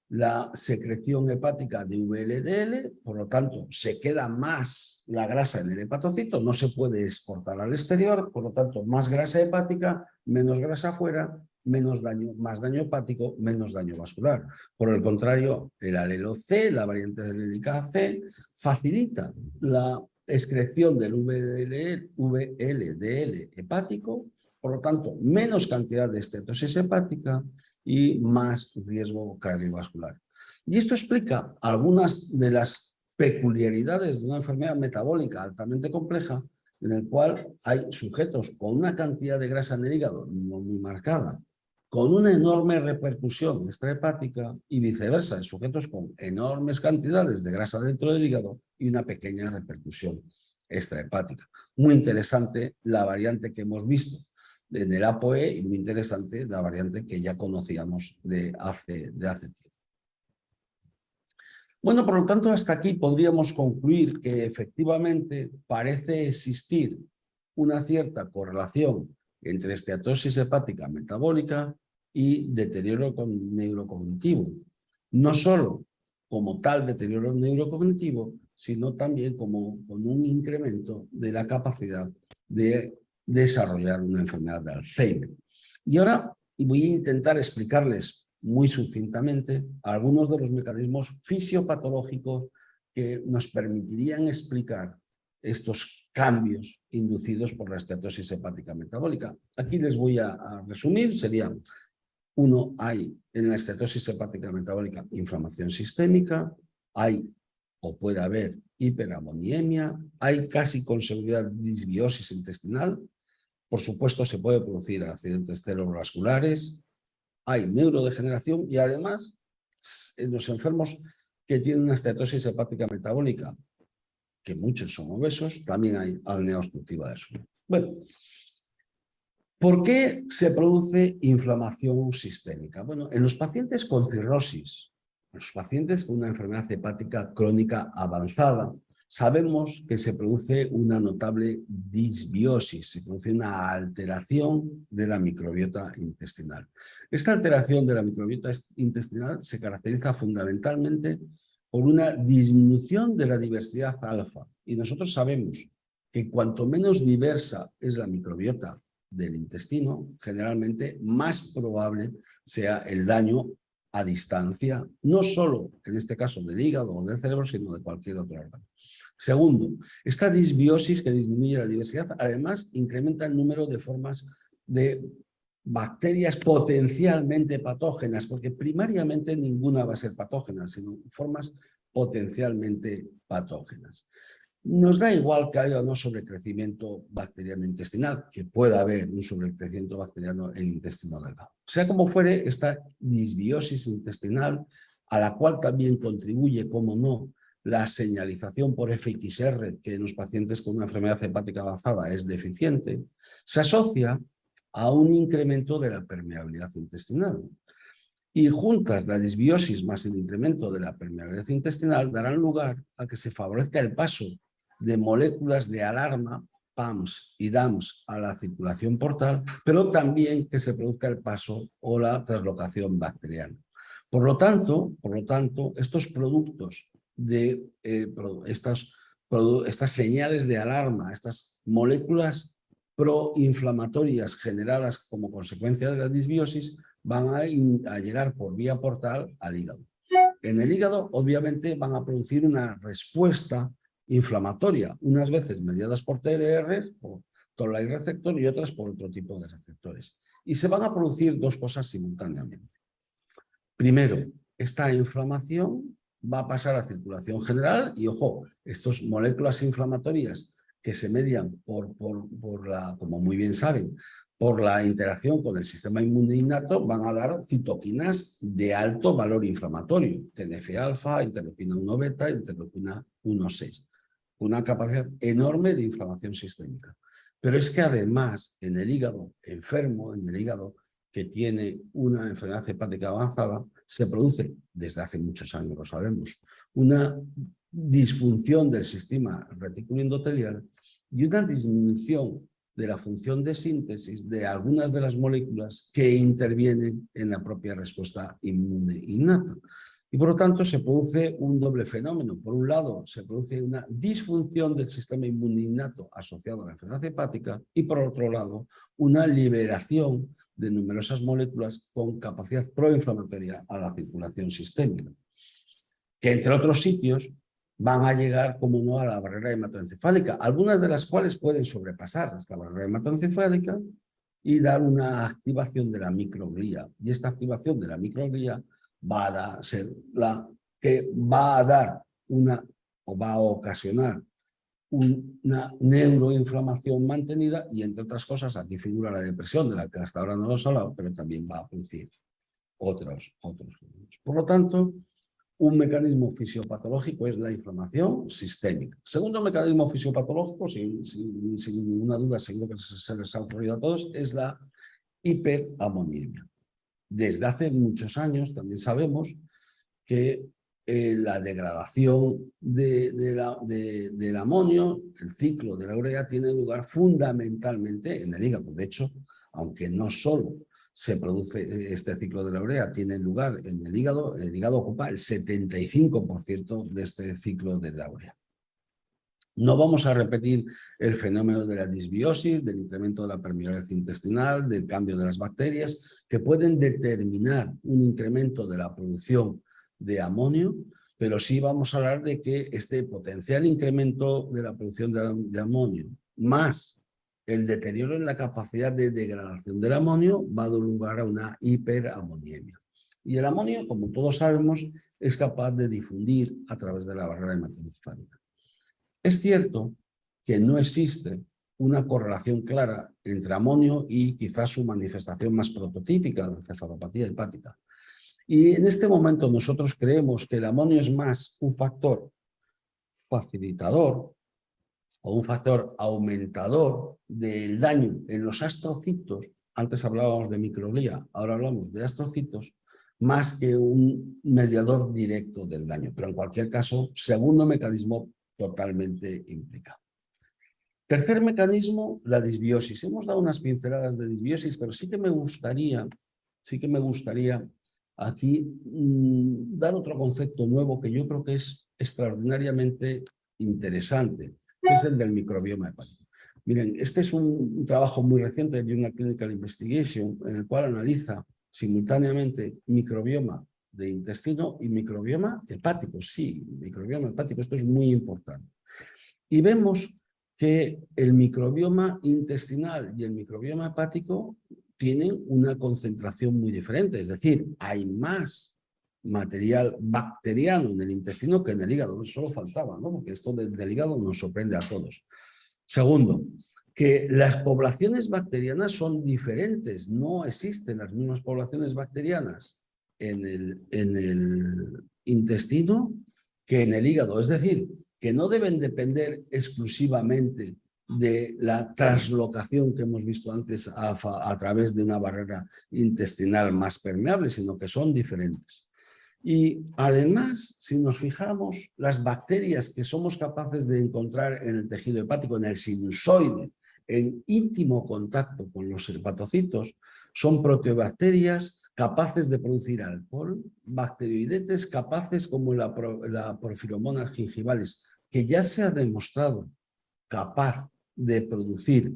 la secreción hepática de VLDL, por lo tanto, se queda más la grasa en el hepatocito, no se puede exportar al exterior, por lo tanto, más grasa hepática, menos grasa afuera, menos daño, más daño hepático, menos daño vascular. Por el contrario, el alelo C, la variante alelica C, facilita la excreción del VLDL hepático, por lo tanto, menos cantidad de estetosis hepática y más riesgo cardiovascular. Y esto explica algunas de las peculiaridades de una enfermedad metabólica altamente compleja, en el cual hay sujetos con una cantidad de grasa en el hígado no muy marcada, con una enorme repercusión extrahepática y viceversa, en sujetos con enormes cantidades de grasa dentro del hígado y una pequeña repercusión extrahepática. Muy interesante la variante que hemos visto en el ApoE y muy interesante la variante que ya conocíamos de hace tiempo. Bueno, por lo tanto, hasta aquí podríamos concluir que efectivamente parece existir una cierta correlación entre esteatosis hepática metabólica y deterioro neurocognitivo. No solo como tal deterioro neurocognitivo, sino también como con un incremento de la capacidad de desarrollar una enfermedad de Alzheimer. Y ahora voy a intentar explicarles muy sucintamente algunos de los mecanismos fisiopatológicos que nos permitirían explicar estos cambios inducidos por la esteatosis hepática metabólica. Aquí les voy a resumir, serían: uno, hay en la esteatosis hepática metabólica inflamación sistémica, hay o puede haber hiperamoniemia, hay casi con seguridad disbiosis intestinal, por supuesto se puede producir accidentes cerebrovasculares, hay neurodegeneración y además en los enfermos que tienen una esteatosis hepática metabólica, que muchos son obesos, también hay apnea obstructiva del sueño. Bueno, ¿por qué se produce inflamación sistémica? Bueno, en los pacientes con cirrosis, en los pacientes con una enfermedad hepática crónica avanzada, sabemos que se produce una notable disbiosis, se produce una alteración de la microbiota intestinal. Esta alteración de la microbiota intestinal se caracteriza fundamentalmente por una disminución de la diversidad alfa. Y nosotros sabemos que cuanto menos diversa es la microbiota del intestino, generalmente más probable sea el daño a distancia, no solo en este caso del hígado o del cerebro, sino de cualquier otro órgano. Segundo, esta disbiosis que disminuye la diversidad, además incrementa el número de formas de bacterias potencialmente patógenas, porque primariamente ninguna va a ser patógena, sino formas potencialmente patógenas. Nos da igual que haya o no sobrecrecimiento bacteriano intestinal, que pueda haber un sobrecrecimiento bacteriano en intestino delgado. Sea como fuere, esta disbiosis intestinal, a la cual también contribuye, como no, la señalización por FXR, que en los pacientes con una enfermedad hepática avanzada es deficiente, se asocia a un incremento de la permeabilidad intestinal. Y juntas la disbiosis más el incremento de la permeabilidad intestinal darán lugar a que se favorezca el paso de moléculas de alarma, PAMs y DAMs, a la circulación portal, pero también que se produzca el paso o la translocación bacteriana. Por lo tanto, estos productos de estas señales de alarma, estas moléculas proinflamatorias generadas como consecuencia de la disbiosis, van a llegar por vía portal al hígado. En el hígado, obviamente, van a producir una respuesta inflamatoria, unas veces mediadas por TLR, por toll-like receptor, y otras por otro tipo de receptores. Y se van a producir dos cosas simultáneamente. Primero, esta inflamación va a pasar a circulación general y, ojo, estas moléculas inflamatorias que se median como muy bien saben, por la interacción con el sistema inmune innato, van a dar citoquinas de alto valor inflamatorio, TNF-alfa, interleucina 1 beta, interleucina 1,6. Una capacidad enorme de inflamación sistémica. Pero es que además en el hígado enfermo, en el hígado que tiene una enfermedad hepática avanzada, se produce, desde hace muchos años lo sabemos, una disfunción del sistema retículo endotelial y una disminución de la función de síntesis de algunas de las moléculas que intervienen en la propia respuesta inmune innata. Y por lo tanto se produce un doble fenómeno. Por un lado, se produce una disfunción del sistema inmune innato asociado a la enfermedad hepática y por otro lado, una liberación de numerosas moléculas con capacidad proinflamatoria a la circulación sistémica, que entre otros sitios van a llegar, como no, a la barrera hematoencefálica, algunas de las cuales pueden sobrepasar esta barrera hematoencefálica y dar una activación de la microglía. Y esta activación de la microglía va a ser la que va a dar va a ocasionar una neuroinflamación mantenida y, entre otras cosas, aquí figura la depresión, de la que hasta ahora no hemos hablado, pero también va a producir otros fenómenos. Por lo tanto, un mecanismo fisiopatológico es la inflamación sistémica. Segundo mecanismo fisiopatológico, sin ninguna duda, seguro que se les ha ocurrido a todos, es la hiperamoniemia. Desde hace muchos años también sabemos que la degradación del amonio, el ciclo de la urea, tiene lugar fundamentalmente en el hígado. De hecho, aunque no solo se produce este ciclo de la urea, tiene lugar en el hígado ocupa el 75% de este ciclo de la urea. No vamos a repetir el fenómeno de la disbiosis, del incremento de la permeabilidad intestinal, del cambio de las bacterias, que pueden determinar un incremento de la producción de amonio, pero sí vamos a hablar de que este potencial incremento de la producción de amonio, más el deterioro en la capacidad de degradación del amonio, va a dar lugar a una hiperamoniemia. Y el amonio, como todos sabemos, es capaz de difundir a través de la barrera hematoencefálica. Es cierto que no existe una correlación clara entre amonio y quizás su manifestación más prototípica, la encefalopatía hepática. Y en este momento nosotros creemos que el amonio es más un factor facilitador o un factor aumentador del daño en los astrocitos. Antes hablábamos de microglía, ahora hablamos de astrocitos, más que un mediador directo del daño. Pero en cualquier caso, segundo mecanismo totalmente implicado. Tercer mecanismo, la disbiosis. Hemos dado unas pinceladas de disbiosis, pero sí que me gustaría aquí dar otro concepto nuevo que yo creo que es extraordinariamente interesante, que es el del microbioma hepático. Miren, este es un trabajo muy reciente de una clinical investigation en el cual analiza simultáneamente microbioma de intestino y microbioma hepático. Sí, microbioma hepático, esto es muy importante. Y vemos que el microbioma intestinal y el microbioma hepático tienen una concentración muy diferente, es decir, hay más material bacteriano en el intestino que en el hígado. Solo faltaba, ¿no? Porque esto del hígado nos sorprende a todos. Segundo, que las poblaciones bacterianas son diferentes. No existen las mismas poblaciones bacterianas en el intestino que en el hígado. Es decir, que no deben depender exclusivamente de la translocación que hemos visto antes a través de una barrera intestinal más permeable, sino que son diferentes. Y además, si nos fijamos, las bacterias que somos capaces de encontrar en el tejido hepático, en el sinusoide, en íntimo contacto con los hepatocitos, son proteobacterias capaces de producir alcohol, bacteroidetes capaces como la Porphyromonas gingivalis, que ya se ha demostrado capaz de producir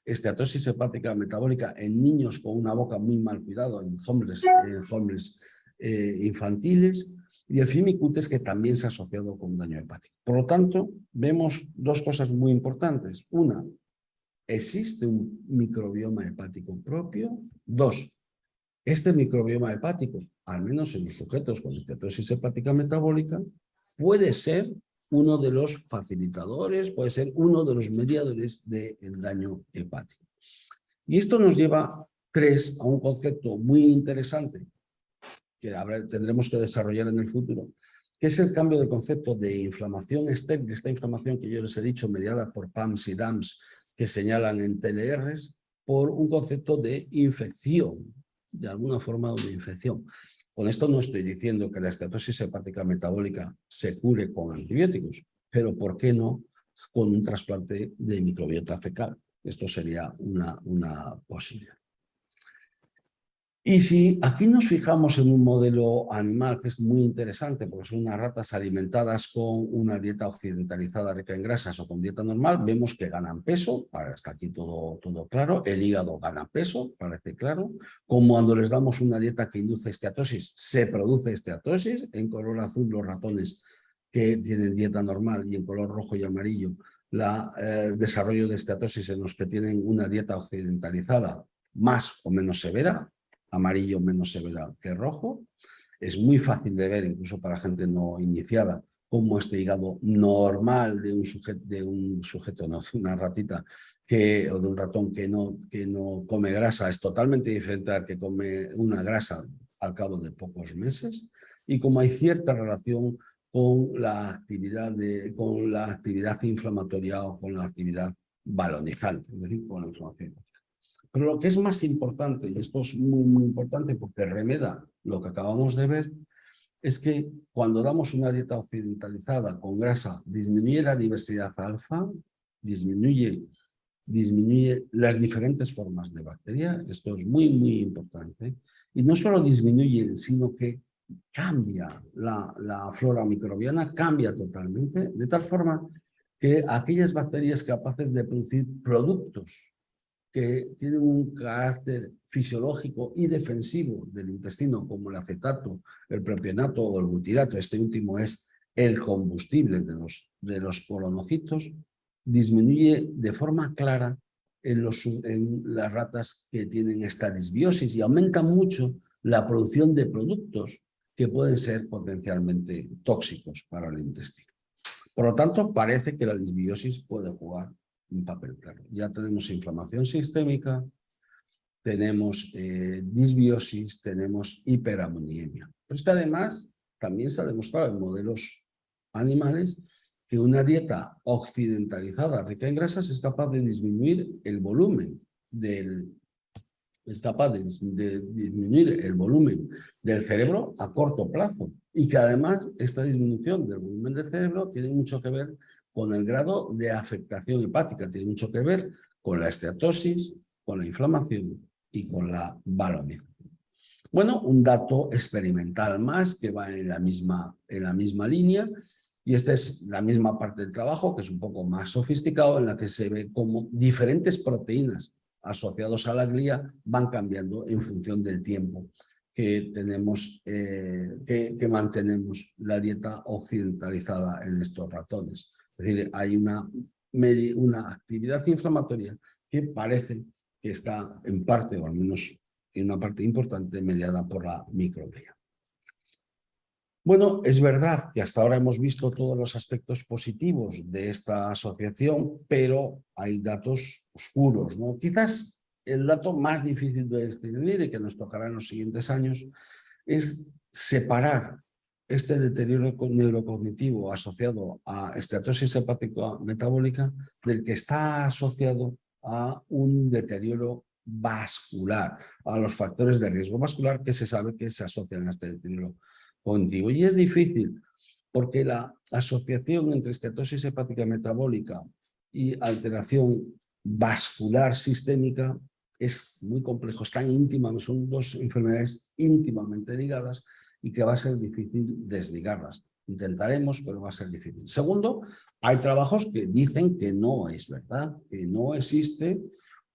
esteatosis hepática metabólica en niños con una boca muy mal cuidada, en hombres infantiles, y el Firmicutes, que también se ha asociado con daño hepático. Por lo tanto, vemos dos cosas muy importantes. Una, existe un microbioma hepático propio. Dos, este microbioma hepático, al menos en los sujetos con esteatosis hepática metabólica, puede ser uno de los facilitadores, puede ser uno de los mediadores del daño hepático. Y esto nos lleva, a un concepto muy interesante que tendremos que desarrollar en el futuro, que es el cambio de concepto de inflamación estéril, esta inflamación que yo les he dicho, mediada por PAMS y DAMS, que señalan en TLRs, por un concepto de infección, de alguna forma de infección. Con esto no estoy diciendo que la esteatosis hepática metabólica se cure con antibióticos, pero ¿por qué no con un trasplante de microbiota fecal? Esto sería una posibilidad. Y si aquí nos fijamos en un modelo animal que es muy interesante, porque son unas ratas alimentadas con una dieta occidentalizada rica en grasas o con dieta normal, vemos que ganan peso, hasta aquí todo claro, el hígado gana peso, parece claro, como cuando les damos una dieta que induce esteatosis, se produce esteatosis, en color azul los ratones que tienen dieta normal y en color rojo y amarillo el desarrollo de esteatosis en los que tienen una dieta occidentalizada más o menos severa, amarillo menos severa que rojo. Es muy fácil de ver, incluso para gente no iniciada, cómo este hígado normal de un sujeto, no, de una ratita o de un ratón que no come grasa es totalmente diferente al que come una grasa al cabo de pocos meses, y como hay cierta relación con la actividad inflamatoria o con la actividad balonizante, es decir, con la inflamación. Pero lo que es más importante, y esto es muy, muy importante porque remeda lo que acabamos de ver, es que cuando damos una dieta occidentalizada con grasa, disminuye la diversidad alfa, disminuye las diferentes formas de bacteria. Esto es muy, muy importante. Y no solo disminuye, sino que cambia la flora microbiana, cambia totalmente, de tal forma que aquellas bacterias capaces de producir productos que tienen un carácter fisiológico y defensivo del intestino, como el acetato, el propionato o el butirato, este último es el combustible de los colonocitos, disminuye de forma clara en las ratas que tienen esta disbiosis y aumenta mucho la producción de productos que pueden ser potencialmente tóxicos para el intestino. Por lo tanto, parece que la disbiosis puede jugar un papel claro. Ya tenemos inflamación sistémica, tenemos disbiosis, tenemos hiperamoniemia. Pero es que además también se ha demostrado en modelos animales que una dieta occidentalizada rica en grasas es capaz de disminuir el volumen del cerebro a corto plazo, y que además esta disminución del volumen del cerebro tiene mucho que ver con el grado de afectación hepática, tiene mucho que ver con la esteatosis, con la inflamación y con la balonía. Bueno, un dato experimental más que va en la misma línea, y esta es la misma parte del trabajo, que es un poco más sofisticado, en la que se ve cómo diferentes proteínas asociados a la glía van cambiando en función del tiempo que mantenemos la dieta occidentalizada en estos ratones. Es decir, hay una actividad inflamatoria que parece que está en parte, o al menos y una parte importante mediada por la microglía. Bueno, es verdad que hasta ahora hemos visto todos los aspectos positivos de esta asociación, pero hay datos oscuros, ¿no? Quizás el dato más difícil de distinguir y que nos tocará en los siguientes años es separar este deterioro neurocognitivo asociado a esteatosis hepática metabólica del que está asociado a un deterioro vascular, a los factores de riesgo vascular que se sabe que se asocian a este deterioro cognitivo. Y es difícil porque la asociación entre esteatosis hepática metabólica y alteración vascular sistémica es muy complejo, están íntimamente, son dos enfermedades íntimamente ligadas y que va a ser difícil desligarlas. Intentaremos, pero va a ser difícil. Segundo, hay trabajos que dicen que no es verdad, que no existe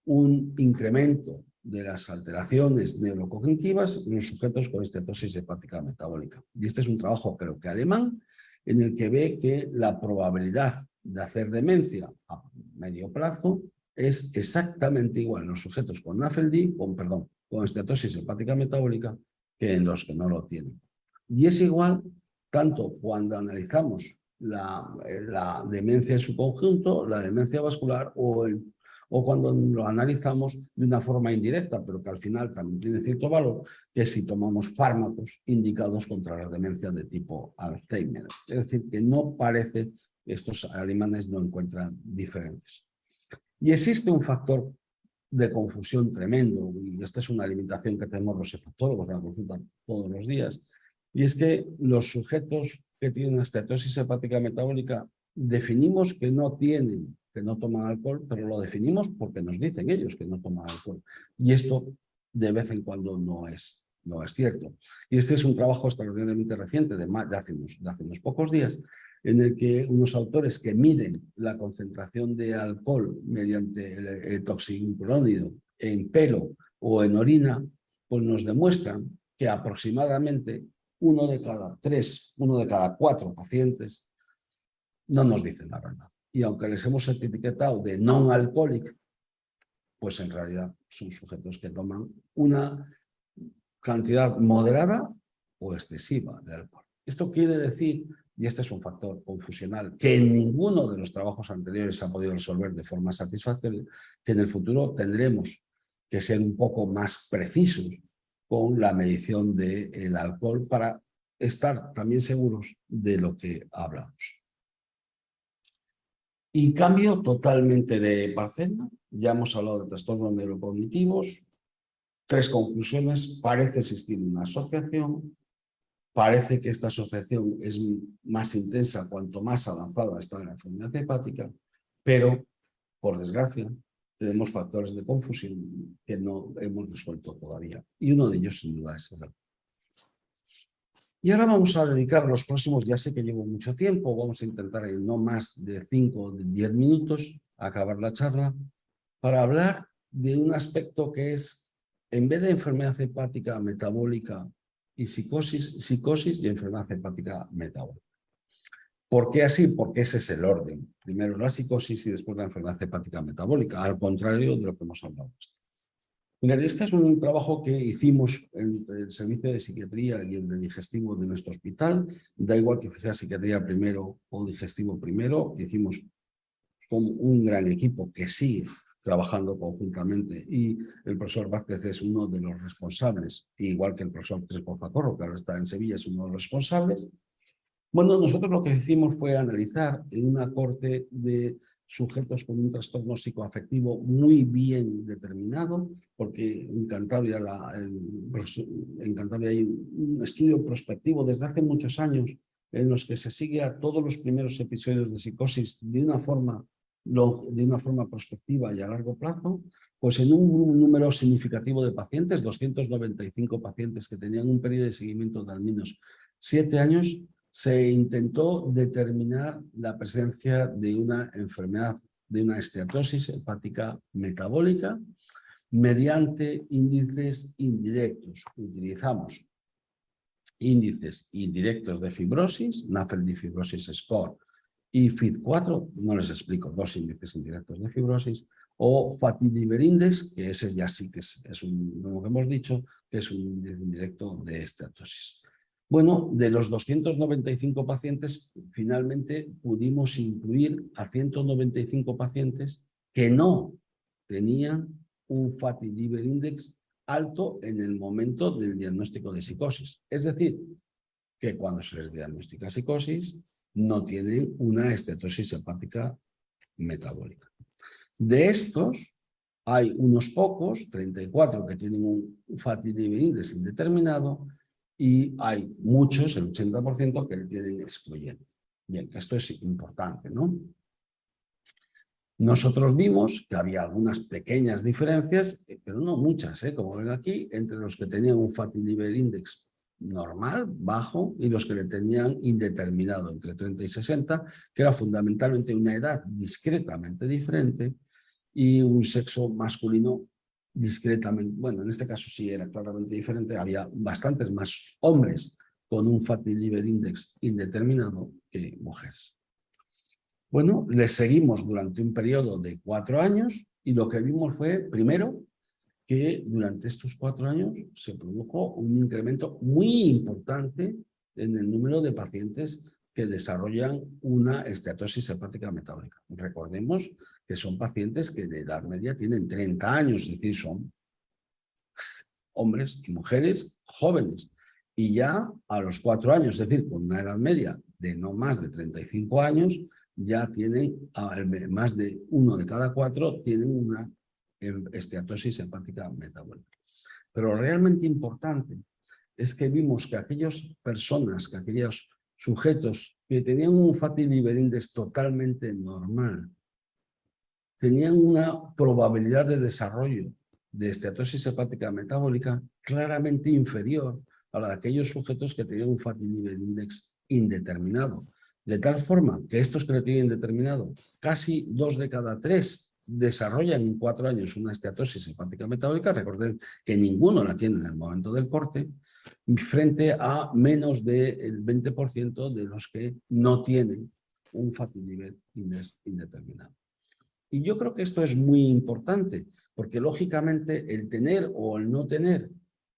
un incremento de las alteraciones neurocognitivas en los sujetos con esteatosis hepática metabólica. Y este es un trabajo, creo que alemán, en el que ve que la probabilidad de hacer demencia a medio plazo es exactamente igual en los sujetos con NAFLD, con esteatosis hepática metabólica, que en los que no lo tienen. Y es igual tanto cuando analizamos la demencia en su conjunto, la demencia vascular o cuando lo analizamos de una forma indirecta, pero que al final también tiene cierto valor, que si tomamos fármacos indicados contra la demencia de tipo Alzheimer. Es decir, que no parece que estos alemanes no encuentran diferencias. Y existe un factor de confusión tremendo, y esta es una limitación que tenemos los hepatólogos en la consulta todos los días, y es que los sujetos que tienen esteatosis hepática metabólica definimos que no tienen, que no toman alcohol, pero lo definimos porque nos dicen ellos que no toman alcohol. Y esto de vez en cuando no es cierto. Y este es un trabajo extraordinariamente reciente, de hace unos pocos días, en el que unos autores que miden la concentración de alcohol mediante el toxiciclónido en pelo o en orina, pues nos demuestran que aproximadamente uno de cada 4 pacientes no nos dicen la verdad. Y aunque les hemos etiquetado de non-alcoholic, pues en realidad son sujetos que toman una cantidad moderada o excesiva de alcohol. Esto quiere decir, y este es un factor confusional, que en ninguno de los trabajos anteriores se ha podido resolver de forma satisfactoria, que en el futuro tendremos que ser un poco más precisos con la medición del alcohol para estar también seguros de lo que hablamos. Y cambio totalmente de parcela. Ya hemos hablado de trastornos neurocognitivos. 3 conclusiones. Parece existir una asociación. Parece que esta asociación es más intensa cuanto más avanzada está la enfermedad hepática, pero, por desgracia, tenemos factores de confusión que no hemos resuelto todavía. Y uno de ellos, sin duda, es el alcohol. Y ahora vamos a dedicar los próximos, ya sé que llevo mucho tiempo, vamos a intentar en no más de 5 o 10 minutos acabar la charla, para hablar de un aspecto que es, en vez de enfermedad hepática metabólica y psicosis y enfermedad hepática metabólica. ¿Por qué así? Porque ese es el orden. Primero la psicosis y después la enfermedad hepática metabólica, al contrario de lo que hemos hablado. Mira, este es un trabajo que hicimos entre el servicio de psiquiatría y el de digestivo de nuestro hospital. Da igual que sea psiquiatría primero o digestivo primero. Hicimos con un gran equipo que sigue trabajando conjuntamente, y el profesor Vázquez es uno de los responsables, igual que el profesor Crespo Facorro, que ahora está en Sevilla, es uno de los responsables. Bueno, nosotros lo que hicimos fue analizar en una corte de sujetos con un trastorno psicoafectivo muy bien determinado, porque en Cantabria, hay un estudio prospectivo desde hace muchos años en los que se sigue a todos los primeros episodios de psicosis de una forma prospectiva y a largo plazo, pues en un número significativo de pacientes, 295 pacientes que tenían un periodo de seguimiento de al menos 7 años, se intentó determinar la presencia de una enfermedad, de una esteatosis hepática metabólica mediante índices indirectos. Utilizamos índices indirectos de fibrosis, NAFLD Fibrosis Score y FID4, no les explico, 2 índices indirectos de fibrosis, o Fatty Liver Index, que ese ya sí que es lo que hemos dicho, que es un indirecto de esteatosis. Bueno, de los 295 pacientes, finalmente pudimos incluir a 195 pacientes que no tenían un Fatty Liver Index alto en el momento del diagnóstico de psicosis. Es decir, que cuando se les diagnostica psicosis, no tienen una esteatosis hepática metabólica. De estos, hay unos pocos, 34, que tienen un Fatty Liver Index indeterminado, y hay muchos, el 80%, que le tienen excluyente. Bien, esto es importante, ¿no? Nosotros vimos que había algunas pequeñas diferencias, pero no muchas, como ven aquí, entre los que tenían un Fatty Liver Index normal, bajo, y los que le tenían indeterminado, entre 30 y 60, que era fundamentalmente una edad discretamente diferente y un sexo masculino discretamente, bueno, en este caso sí era claramente diferente, había bastantes más hombres con un Fatty Liver Index indeterminado que mujeres. Bueno, les seguimos durante un periodo de 4 años y lo que vimos fue, primero, que durante estos 4 años se produjo un incremento muy importante en el número de pacientes que desarrollan una esteatosis hepática metabólica. Recordemos que son pacientes que de edad media tienen 30 años, es decir, son hombres y mujeres jóvenes. Y ya a los 4 años, es decir, con una edad media de no más de 35 años, ya tienen, más de 1 de cada 4 tienen una esteatosis hepática metabólica. Pero realmente importante es que vimos que aquellos sujetos que tenían un Fatty Liver Index totalmente normal, tenían una probabilidad de desarrollo de esteatosis hepática metabólica claramente inferior a la de aquellos sujetos que tenían un Fatty Liver Index indeterminado. De tal forma que estos que le tienen indeterminado, casi 2 de cada 3 desarrollan en 4 años una esteatosis hepática metabólica. Recordad que ninguno la tiene en el momento del corte, frente a menos del 20% de los que no tienen un Fatty Liver Index indeterminado. Y yo creo que esto es muy importante, porque lógicamente el tener o el no tener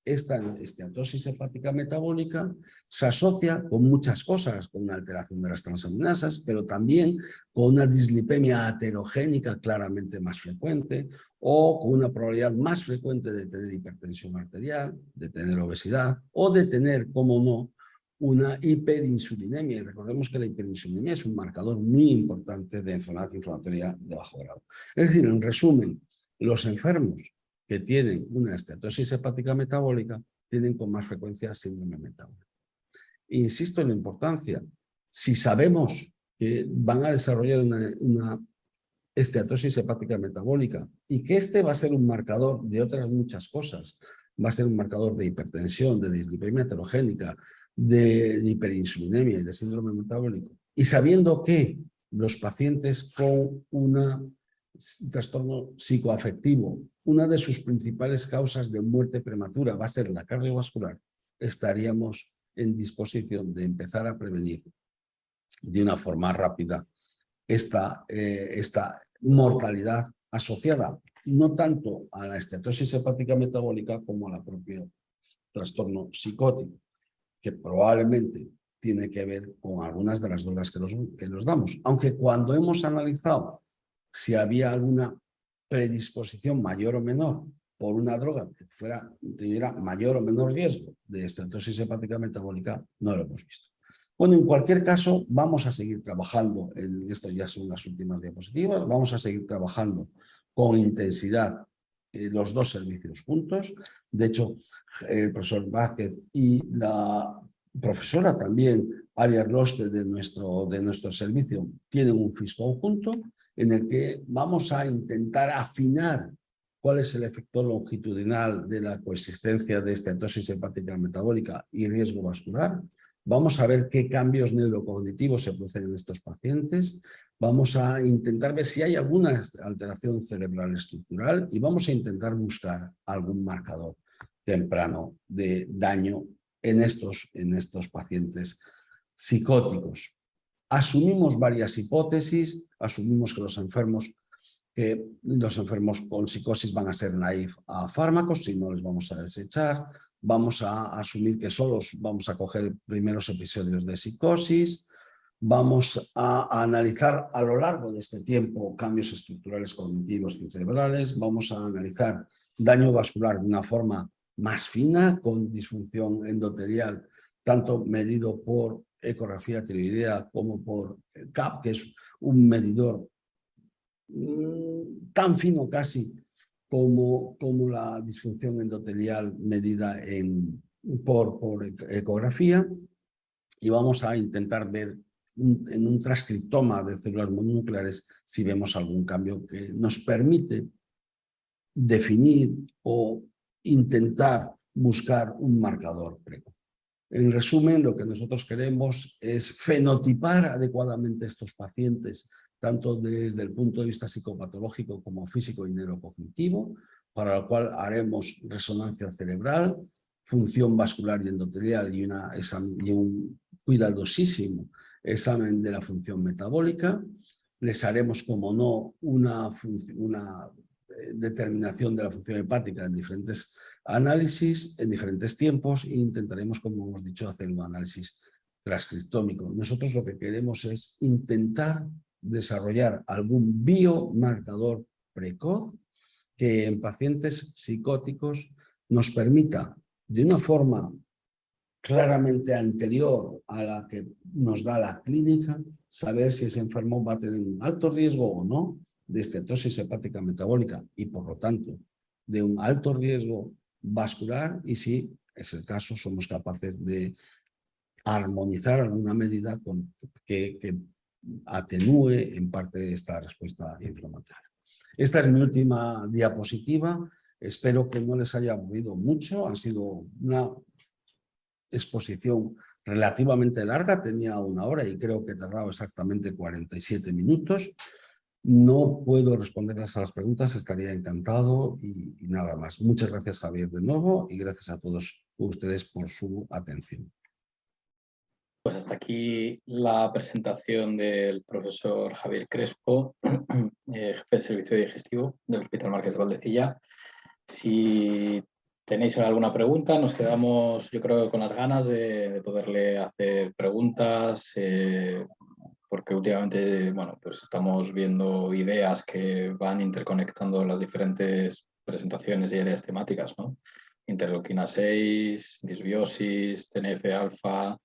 esta esteatosis hepática metabólica se asocia con muchas cosas, con una alteración de las transaminasas, pero también con una dislipemia aterogénica claramente más frecuente, o con una probabilidad más frecuente de tener hipertensión arterial, de tener obesidad, o de tener, como no, una hiperinsulinemia. Y recordemos que la hiperinsulinemia es un marcador muy importante de enfermedad inflamatoria de bajo grado. Es decir, en resumen, los enfermos que tienen una esteatosis hepática metabólica tienen con más frecuencia síndrome metabólico. Insisto en la importancia. Si sabemos que van a desarrollar una esteatosis hepática metabólica y que este va a ser un marcador de otras muchas cosas, va a ser un marcador de hipertensión, de dislipemia heterogénica, de hiperinsulinemia y de síndrome metabólico, y sabiendo que los pacientes con un trastorno psicoafectivo, una de sus principales causas de muerte prematura va a ser la cardiovascular, estaríamos en disposición de empezar a prevenir de una forma rápida esta mortalidad asociada no tanto a la esteatosis hepática metabólica como a la propia trastorno psicótico, que probablemente tiene que ver con algunas de las drogas que nos damos. Aunque cuando hemos analizado si había alguna predisposición mayor o menor por una droga que tuviera mayor o menor riesgo de estatosis hepática metabólica, no lo hemos visto. Bueno, en cualquier caso, vamos a seguir trabajando, en esto ya son las últimas diapositivas, vamos a seguir trabajando con intensidad los dos servicios juntos. De hecho, el profesor Vázquez y la profesora también, Arias Loste, de nuestro servicio, tienen un FIS conjunto en el que vamos a intentar afinar cuál es el efecto longitudinal de la coexistencia de estatosis hepática metabólica y riesgo vascular. Vamos a ver qué cambios neurocognitivos se producen en estos pacientes. Vamos a intentar ver si hay alguna alteración cerebral estructural y vamos a intentar buscar algún marcador temprano de daño en estos pacientes psicóticos. Asumimos varias hipótesis, asumimos que los enfermos que los enfermos con psicosis van a ser naïf a fármacos, si no les vamos a desechar. Vamos a asumir que solos vamos a coger primeros episodios de psicosis. Vamos a analizar a lo largo de este tiempo cambios estructurales cognitivos y cerebrales. Vamos a analizar daño vascular de una forma más fina, con disfunción endotelial, tanto medido por ecografía tiroidea como por CAP, que es un medidor tan fino casi como la disfunción endotelial medida por ecografía. Y vamos a intentar ver en un transcriptoma de células mononucleares si vemos algún cambio que nos permite definir o intentar buscar un marcador precoz. En resumen, lo que nosotros queremos es fenotipar adecuadamente estos pacientes, tanto desde el punto de vista psicopatológico como físico y neurocognitivo, para lo cual haremos resonancia cerebral, función vascular y endotelial y un cuidadosísimo examen de la función metabólica. Les haremos, como no, una determinación de la función hepática en diferentes análisis, en diferentes tiempos, e intentaremos, como hemos dicho, hacer un análisis transcriptómico. Nosotros lo que queremos es intentar desarrollar algún biomarcador precoz que en pacientes psicóticos nos permita, de una forma claramente anterior a la que nos da la clínica, saber si ese enfermo va a tener un alto riesgo o no de estetosis hepática metabólica y, por lo tanto, de un alto riesgo vascular, y si es el caso, somos capaces de armonizar alguna medida que atenúe en parte esta respuesta inflamatoria. Esta es mi última diapositiva. Espero que no les haya aburrido mucho. Ha sido una exposición relativamente larga, tenía 1 hora y creo que he tardado exactamente 47 minutos. No puedo responderles a las preguntas, estaría encantado y nada más. Muchas gracias, Javier, de nuevo, y gracias a todos ustedes por su atención. Pues hasta aquí la presentación del profesor Javier Crespo, jefe de servicio digestivo del Hospital Marqués de Valdecilla. Si tenéis alguna pregunta, nos quedamos, yo creo, con las ganas de poderle hacer preguntas, porque últimamente, bueno, pues estamos viendo ideas que van interconectando las diferentes presentaciones y áreas temáticas, ¿no? Interleuquina 6, disbiosis, TNF-alfa,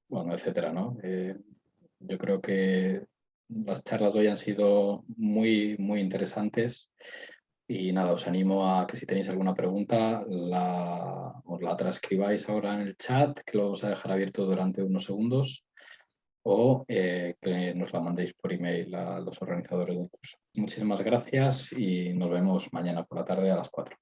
bueno, etcétera, ¿no? Yo creo que las charlas de hoy han sido muy, muy interesantes. Y nada, os animo a que si tenéis alguna pregunta os la transcribáis ahora en el chat, que lo vamos a dejar abierto durante unos segundos, o que nos la mandéis por email a los organizadores del curso. Muchísimas gracias y nos vemos mañana por la tarde a las 4.